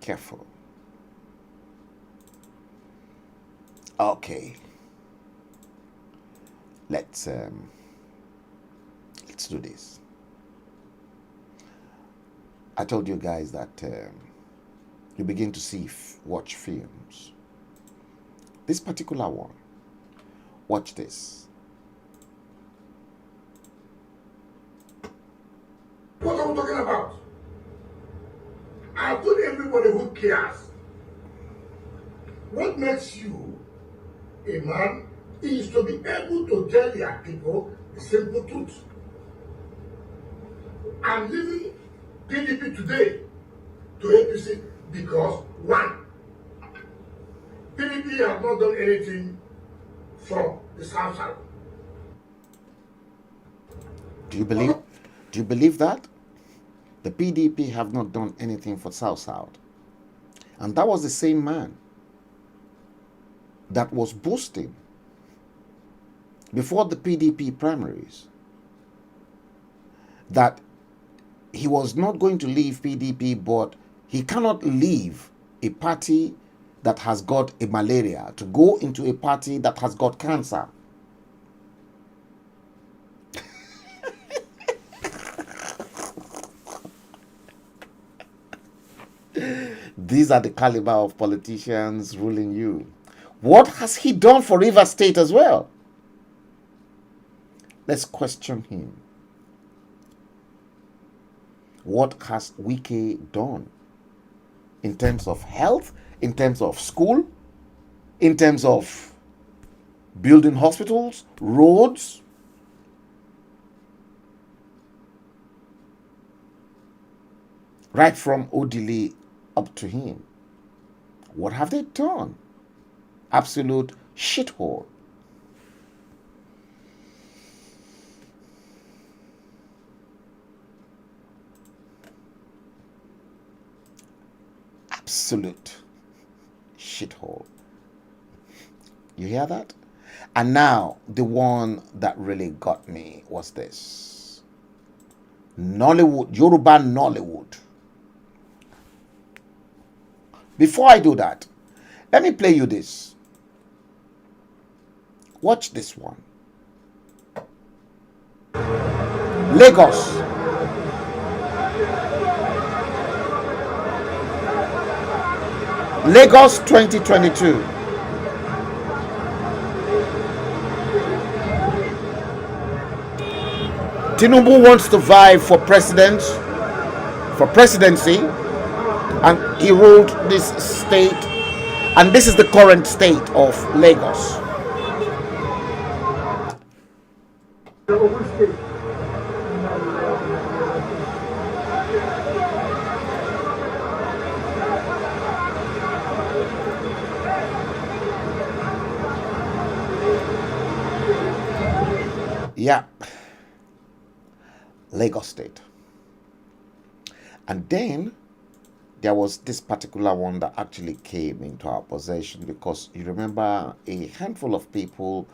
Speaker 2: Careful. Okay. Let's do this. I told you guys that you begin to watch films. This particular one. Watch this.
Speaker 12: What are we talking about? I told everybody who cares. What makes you a man is to be able to tell your people the simple truth. I'm leaving PDP today to APC because one, PDP have not done anything for the South South.
Speaker 2: Do you believe that? The PDP have not done anything for South South. And that was the same man that was boasting before the PDP primaries that he was not going to leave PDP, but he cannot leave a party that has got a malaria to go into a party that has got cancer. These are the caliber of politicians ruling you. What has he done for Rivers State as well? Let's question him. What has Wike done in terms of health, in terms of school, in terms of building hospitals, roads? Right from Odili up to him. What have they done? Absolute shithole. Absolute shithole. You hear that? And now, the one that really got me was this. Nollywood, Yoruba Nollywood. Before I do that, let me play you this. Watch this one. Lagos. Lagos 2022. Tinubu wants to vie for presidency, and he ruled this state, and this is the current state of Lagos. Yeah, Lagos State. And then there was this particular one that actually came into our possession, because you remember a handful of people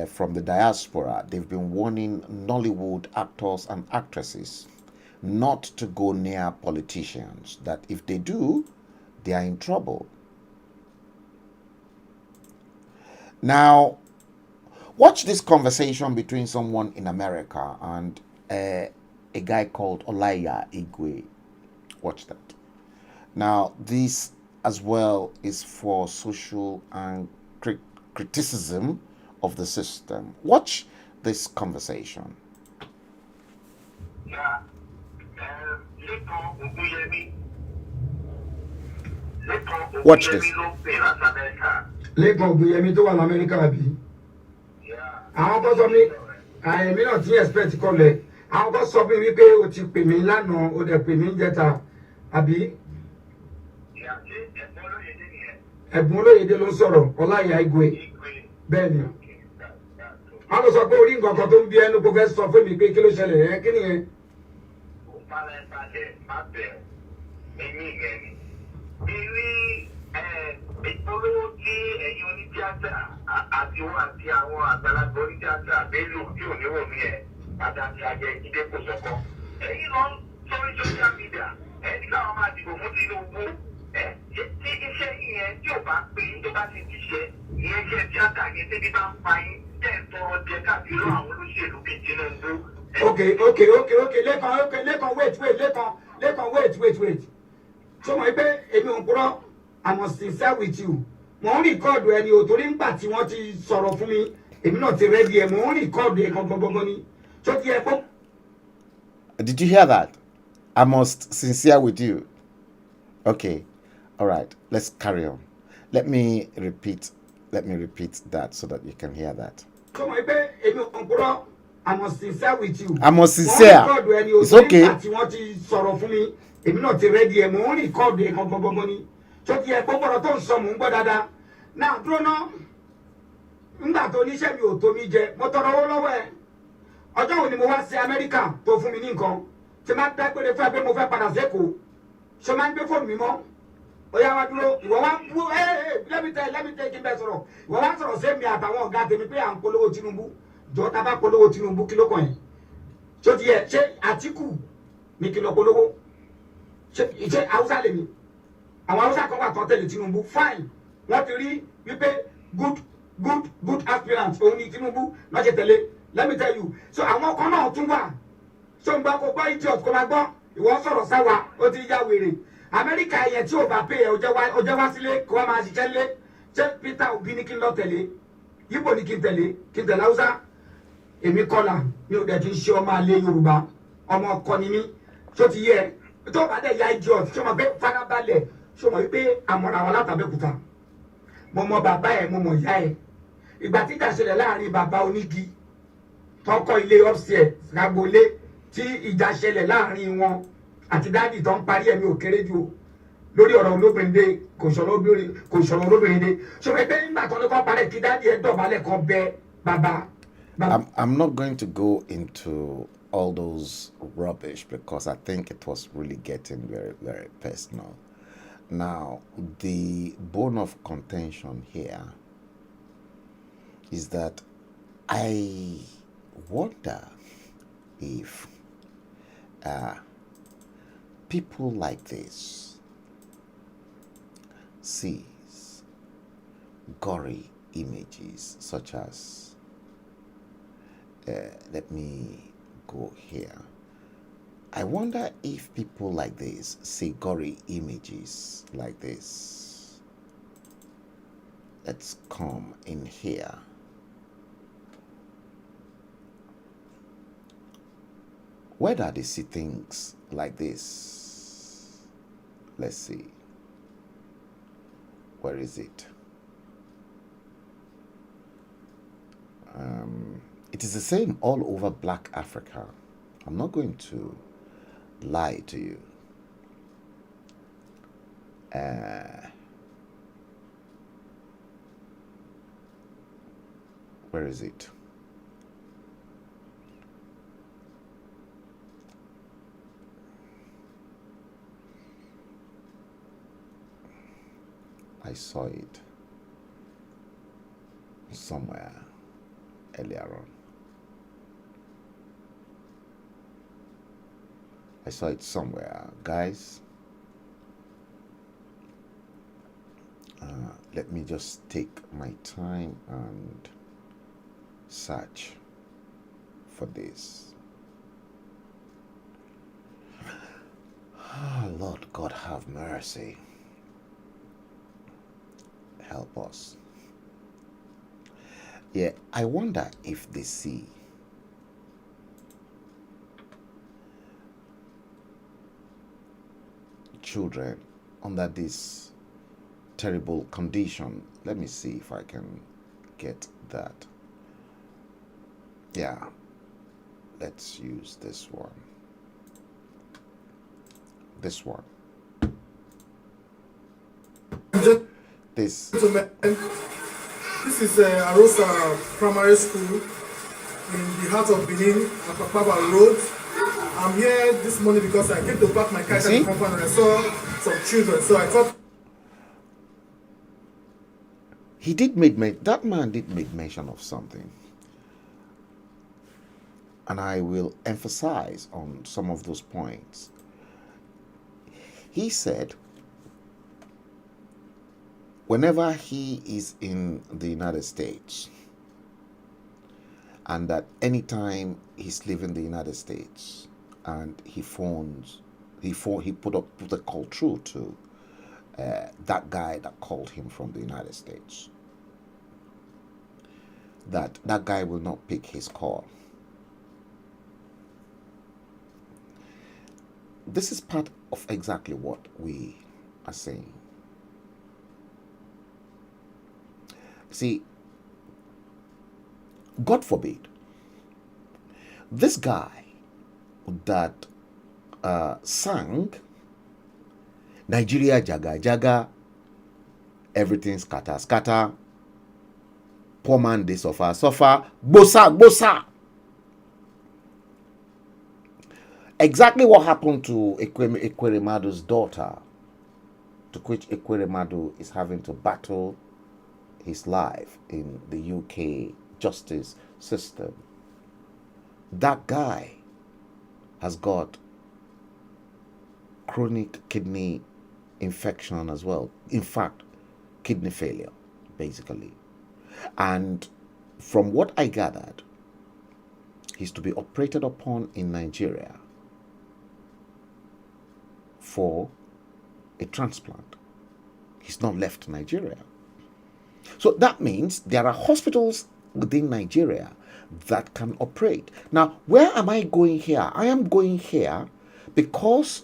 Speaker 2: from the diaspora, they've been warning Nollywood actors and actresses not to go near politicians, that if they do, they are in trouble. Now, watch this conversation between someone in America and a guy called Olaya Igwe. Watch that. Now, this as well is for social and criticism of the system. Watch this conversation. Watch this.
Speaker 12: àwọn kan sọ mi èmi náà ti expect kọlẹ̀ àwọn kan sọ mi wípé o ti pè mí lánàá o dẹ̀ pè mí jẹta àbí. ẹ̀bùn olóyèdè ló ń sọ̀rọ̀ ọláyà igwe bẹ́ẹ̀ ni wọ́n lọ sọ pé orí nǹkan kan tó ń bí ẹnu kó fẹ́ sọ fún mi pé kí ló ṣẹlẹ̀ ẹ́ kí nìyẹn.
Speaker 7: ìpolówó tí ẹ̀yin onítíátà àti wọn àti àwọn àgbàlagbà onítíátà bello tí ò ní wò mí ẹ̀ pàtàkì àjẹ ìdílé kò sọ̀kọ. ẹ̀yin lọ sórí social media ẹni káwọn máa dìbò fún Tinubu tí iṣẹ́ yìnyẹn tí ò bá pé tó bá ti ṣiṣẹ́ ìyẹn iṣẹ́ tíátà yẹn tẹ́bí bá ń pa yín tẹ̀ ń tọrọ jẹ káàkiri àwọn olóṣèlú bíi Tinubu.
Speaker 12: okay lẹ́kàn wait so mo pé èmi ò ń purọ́ I'm sincere with you mo ń rìkọ́ọ̀dù ẹni o torí ńgbà tí wọ́n ti sọ̀rọ̀ fún mi èmi náà ti rẹ́dí ẹ̀ mo ń rìkọ́ọ̀dù ẹ̀ gbọ́ngbọ́ngbọ́n ni tó ti ẹ̀ fún.
Speaker 2: Did you hear that? I must sincere with you. Okay, all right, let's carry on. Let me repeat that so that you can hear that.
Speaker 12: So mo pé èmi ò ń purọ́ I'm sincere with you.
Speaker 2: I'm sincere. It's okay.
Speaker 12: Tí wọ́n ti sọ̀rọ̀ fún mi èmi náà ti rẹ́dí ẹ̀ mo ń rìkọ́ọ̀dù ẹ̀ gbọ́ngbọ́ngbọ́n ni tó ti ẹ̀ gbogbo ọ̀rọ̀ tó ń sọ mò ń gbọ́ dáadáa náà dúró náà ńgbà tó níṣẹ́ mi ò tó mi jẹ mo tọrọ owó lọ́wọ́ ẹ̀ ọjọ́ wo ni mo wá sí Amẹ́ríkà tó fún mi ní nǹkan tí máa dágbére fún ẹ pé mo fẹ́ padà sẹ́kọ̀ọ́ ṣé máa ń gbé fóònù mi mọ́ ó yá wá dúró ìwọ wá bú lẹ́mìtẹ́ kí n bẹ sọ̀rọ̀ ìwọ wá sọ̀rọ̀ sí mi àtàwọn ọ̀gá tèmi pé à ń polówó Tinubu jọ ta bá polówó Tinubu kí ló kàn yín ṣó ti yẹ ṣé Àtíkù ní kí lọ polówó ṣé Haúsá lèmi àwọn Haúsá kan wà tán tẹ̀lé Tinubu fine wọ́n ti rí wípé good aspirant òun ni Tinubu má ṣe tẹ̀lé let me tell you so àwọn kan náà tún wà so n gbọ́ kó gbọ́ idiot kó máa gbọ́ ìwọ sọ̀rọ̀ sáwa ó ti yá wèrè Amẹ́ríkà yẹn tí ò bá pè é ọjọ́ wá sílé kó wá máa ṣiṣẹ́ lé ṣé Peter Obi ní kí n lọ tẹ̀lé Yíbò ní kí n tẹ̀lé Haúsá èmi kọ́là mi ò dẹ̀ ti ṣe ọmọ àlè Yorùbá ọmọ ọkọ ni mí tó ti yẹ tó bá dẹ̀ ya idiot ṣé mo gbé farabalẹ̀ ṣé mo wípé àmọ̀ràn àwọn látàbẹ́kúta mo mọ bàbá ẹ̀ mo mọ ìyá ẹ̀ ìgbà tí ìjà ṣẹlẹ̀ láàrin bàbá onígi tọkọ ilé upstairs ragbolé tí ìjà ṣẹlẹ̀ láàrin wọn àti dáàdì tó ń parí ẹ̀mí ò kéré jù lórí ọ̀rọ̀ olóbìnrin dé kò sọ̀rọ̀ olóbìnrin dé ṣọfẹ́ pé nígbà tó ní kọ́ parẹ́ kí dáàdì ẹ̀ dọ̀bálẹ̀ kan bẹ bàbá.
Speaker 2: I'm not going to go into all those rubbish because I think it was really getting very, very personal. Now, the bone of contention here is that I wonder if people like this sees gory images such as let me go here. I wonder if people like this see gory images like this. Let's come in here. Where do they see things like this? Let's see. Where is it? It is the same all over Black Africa. I'm not going to lie to you. Where is it? I saw it somewhere earlier on. I saw it somewhere, guys. Let me just take my time and search for this. Oh, Lord God, have mercy. Help us. Yeah, I wonder if they see children under this terrible condition. Let me see if I can get that. Yeah, let's use this one. This one. This.
Speaker 13: This is Arosa Primary School in the heart of Benin, Akpakpaba Road. I'm here this morning because I came to park my car at the compound and I saw some children. So I thought
Speaker 2: that man did make mention of something. And I will emphasize on some of those points. He said, whenever he is in the United States, and that anytime he's leaving the United States and he put a call through to that guy that called him from the United States, that guy will not pick his call. This is part of exactly what we are saying. See, God forbid, this guy that sang Nigeria Jaga Jaga, everything scatter scatter, poor man they suffer suffer, bosa bosa. Exactly what happened to Ekweremadu's daughter, to which Ekweremadu is having to battle his life in the UK justice system. That guy has got chronic kidney infection as well. In fact, kidney failure, basically. And from what I gathered, he's to be operated upon in Nigeria for a transplant. He's not left Nigeria. So that means there are hospitals within Nigeria that can operate. Now, where am I going here? I am going here because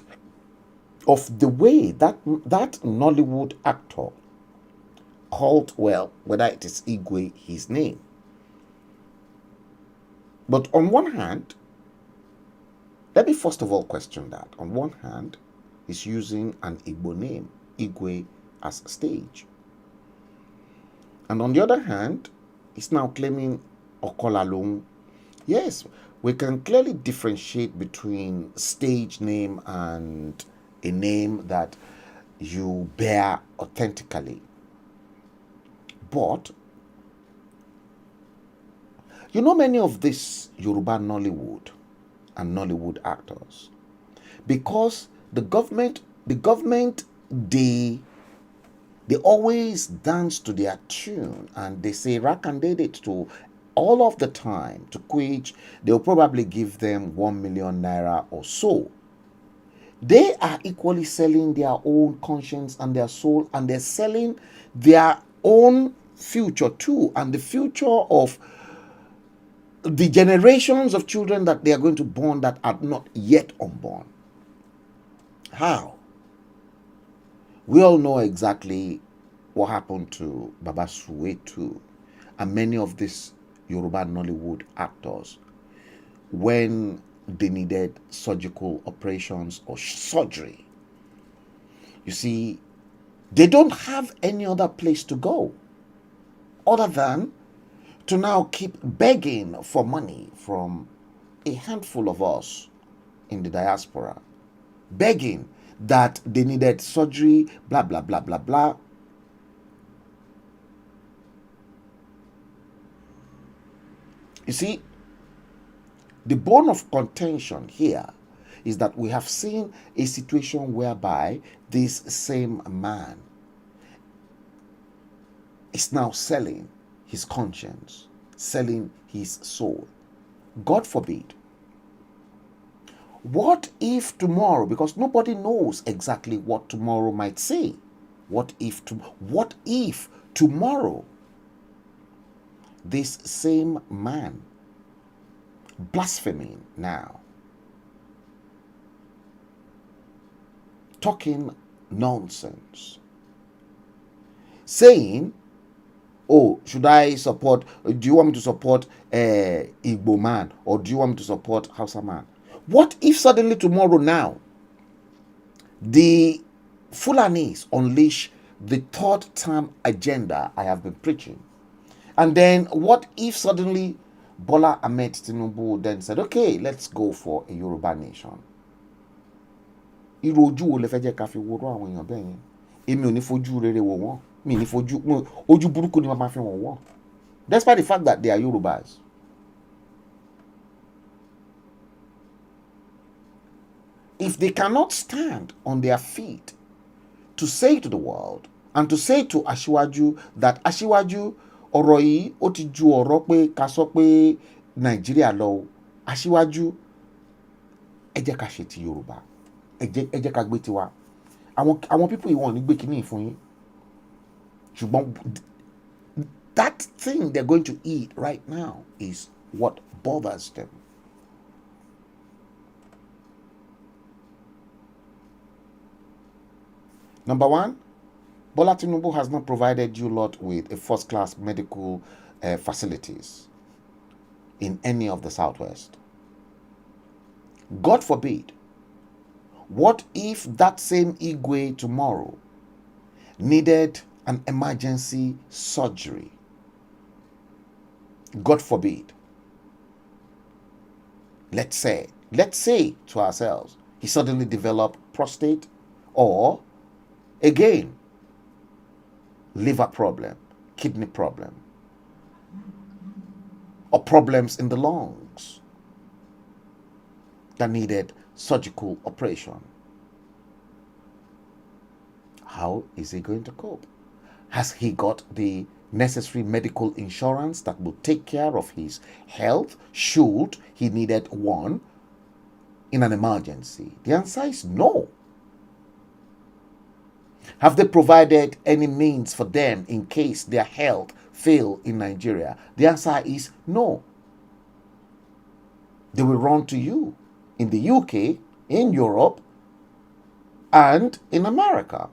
Speaker 2: of the way that Nollywood actor called, well, whether it is Igwe, his name. But on one hand, let me first of all question that. On one hand, he's using an Igbo name, Igwe, as a stage. And on the other hand, he's now claiming Okolalung. Yes, we can clearly differentiate between stage name and a name that you bear authentically. But, you know, many of these Yoruba Nollywood and Nollywood actors, because the government, they always dance to their tune and they say rack and did it to all of the time, to which they'll probably give them 1 million naira or so. They are equally selling their own conscience and their soul, and they're selling their own future too, and the future of the generations of children that they are going to born that are not yet unborn. How? We all know exactly what happened to Baba Suwetu and many of these Yoruba Nollywood actors when they needed surgical operations or surgery. You see, they don't have any other place to go other than to now keep begging for money from a handful of us in the diaspora, begging that they needed surgery, blah, blah, blah, blah, blah. You see, the bone of contention here is that we have seen a situation whereby this same man is now selling his conscience, selling his soul. God forbid. What if tomorrow, because nobody knows exactly what tomorrow might say, what if tomorrow this same man blaspheming now, talking nonsense, saying oh, should I support, do you want me to support Igbo man, or do you want me to support Hausa man? What if suddenly tomorrow now, the Fulanis unleash the third term agenda I have been preaching? And then what if suddenly Bola Ahmed Tinubu then said, okay, let's go for a Yoruba nation? Irú ojú wo lẹ fẹ́ jẹ́ ká fi wo àwọn èèyàn bẹ́ẹ̀ yẹn? Èmi ò ní fojú rere wò wọ́n. Mi ní fojú, ojú burúkú ni màá fi wọ́n wọ́n. Despite the fact that they are Yorubas. If they cannot stand on their feet to say to the world and to say to Aṣíwájú that Aṣíwájú, ọ̀rọ̀ yìí ó ti ju ọ̀rọ̀ pé ká sọ pé Nàìjíríà lọ. Aṣíwájú, ẹ jẹ́ ká ṣe ti Yorùbá. Ẹ jẹ́ ká gbé tiwa. Àwọn people yìí wọ́n ní gbé kíní fún yín. Ṣùgbọ́n that thing they're going to eat right now is what bothers them. Number one, Bola Tinubu has not provided you lot with a first-class medical facilities in any of the Southwest. God forbid, what if that same Igwe tomorrow needed an emergency surgery? God forbid. Let's say to ourselves, he suddenly developed prostate, or again, liver problem, kidney problem, or problems in the lungs that needed surgical operation. How is he going to cope? Has he got the necessary medical insurance that will take care of his health should he needed one in an emergency? The answer is no. Have they provided any means for them in case their health fail in Nigeria? The answer is no. They will run to you in the UK, in Europe, and in America.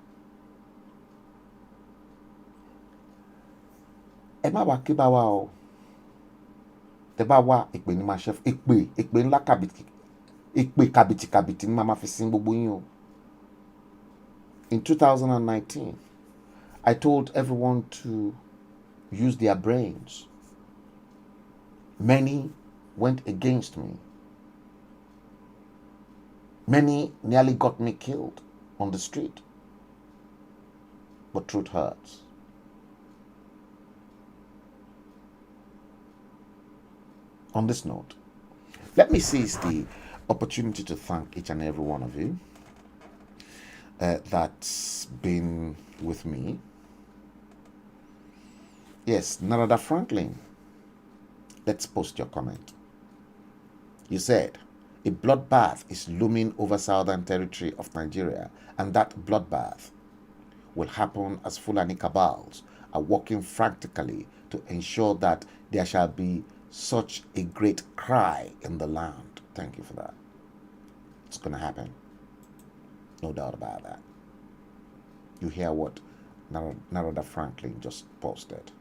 Speaker 2: Ẹ má wá kí bá wa o. Tẹ́ bá wá ìpè ní máa ṣe ìpè ńlá kàbìtì, ìpè kàbìtì ní máa fi sin gbogbo yín o. In 2019, I told everyone to use their brains. Many went against me. Many nearly got me killed on the street. But truth hurts. On this note, let me seize the opportunity to thank each and every one of you that's been with me. Yes, Narada Franklin, let's post your comment. You said, a bloodbath is looming over southern territory of Nigeria, and that bloodbath will happen as Fulani cabals are working frantically to ensure that there shall be such a great cry in the land. Thank you for that. It's going to happen. No doubt about that. You hear what Narada Franklin just posted.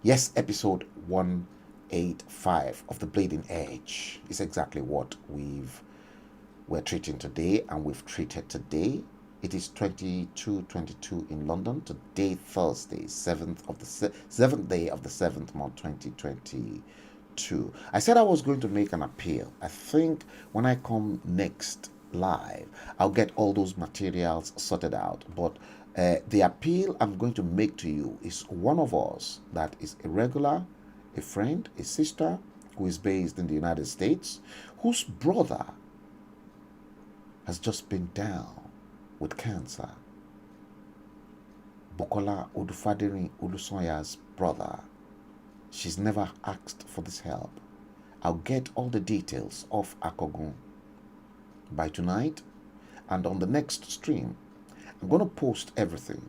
Speaker 2: Yes, episode 185 of The Bleeding Edge is exactly what we're treating today, and we've treated today. It is 22:22 in London. Today, Thursday, 7th day of the 7th month, 2022. I said I was going to make an appeal. I think when I come next live, I'll get all those materials sorted out. But the appeal I'm going to make to you is one of us that is a regular, a friend, a sister who is based in the United States, whose brother has just been down with cancer. Bukola Odufadiri Olusoya's brother. She's never asked for this help. I'll get all the details of Akogun by tonight, and on the next stream, I'm going to post everything.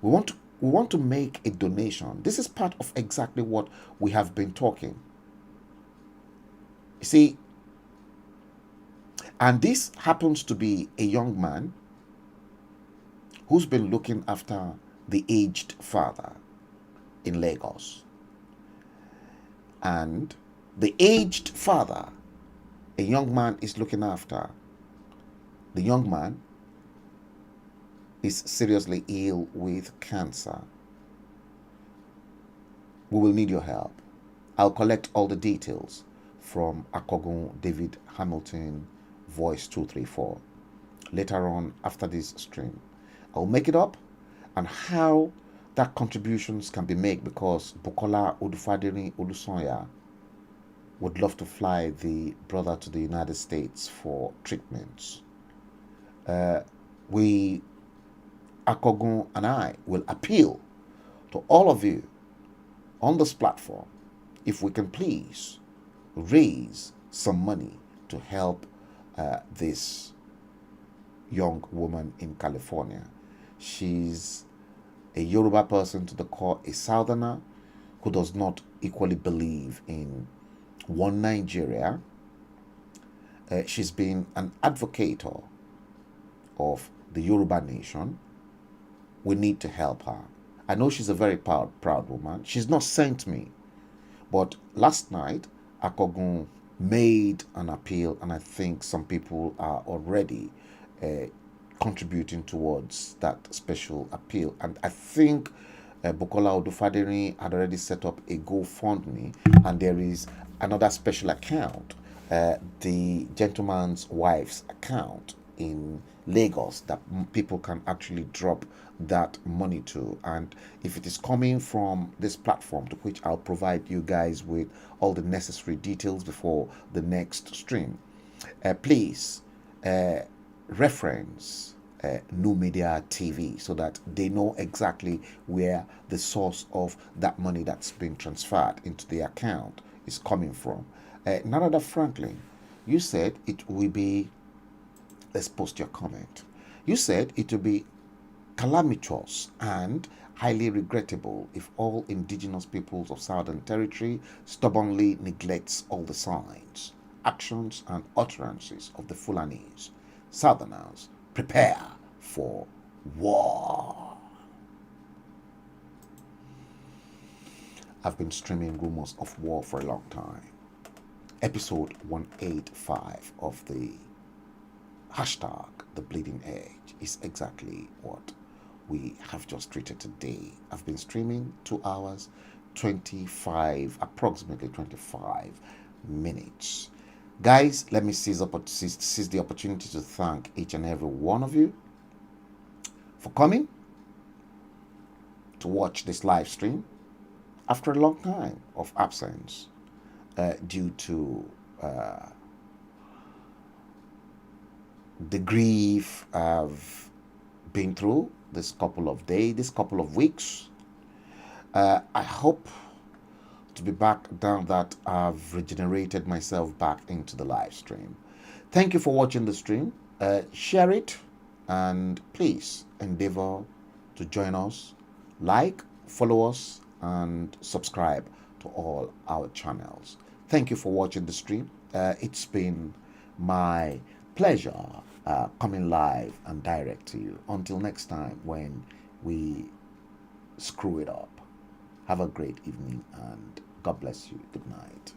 Speaker 2: We want to make a donation. This is part of exactly what we have been talking. You see, and this happens to be a young man who's been looking after the aged father. in Lagos. And the aged father, a young man is looking after. The young man is seriously ill with cancer. We will need your help. I'll collect all the details from Akogun David Hamilton, voice 234. Later on, after this stream, I'll make it up and how that contributions can be made, because Bukola Odufadiri Olusoya would love to fly the brother to the United States for treatments. Akogun and I will appeal to all of you on this platform if we can please raise some money to help this young woman in California. She's a Yoruba person to the core, a Southerner who does not equally believe in one Nigeria. She's been an advocate of the Yoruba nation. We need to help her. I know she's a very proud woman. She's not sent me, but last night Akogun made an appeal, and I think some people are already contributing towards that special appeal. And I think Bukola Odufadiri had already set up a GoFundMe, and there is another special account, the gentleman's wife's account in Lagos, that people can actually drop that money to. And if it is coming from this platform, to which I'll provide you guys with all the necessary details before the next stream, please reference NuMediaTV so that they know exactly where the source of that money that's been transferred into the account is coming from. Narada Franklin, you said it will be, let's post your comment. You said it will be calamitous and highly regrettable if all indigenous peoples of Southern Territory stubbornly neglects all the signs, actions and utterances of the Fulanese. Southerners, prepare for war. I've been streaming rumors of war for a long time. Episode 185 of the hashtag The Bleeding Edge is exactly what we have just treated today. I've been streaming 2 hours, approximately 25 minutes. Guys, let me seize the opportunity to thank each and every one of you for coming to watch this live stream after a long time of absence due to the grief I've been through this couple of days, this couple of weeks. I hope to be back now that I've regenerated myself back into the live stream. Thank you for watching the stream. Share it, and please endeavor to join us, like, follow us, and subscribe to all our channels. Thank you for watching the stream. It's been my pleasure coming live and direct to you. Until next time when we screw it up. Have a great evening and God bless you. Good night.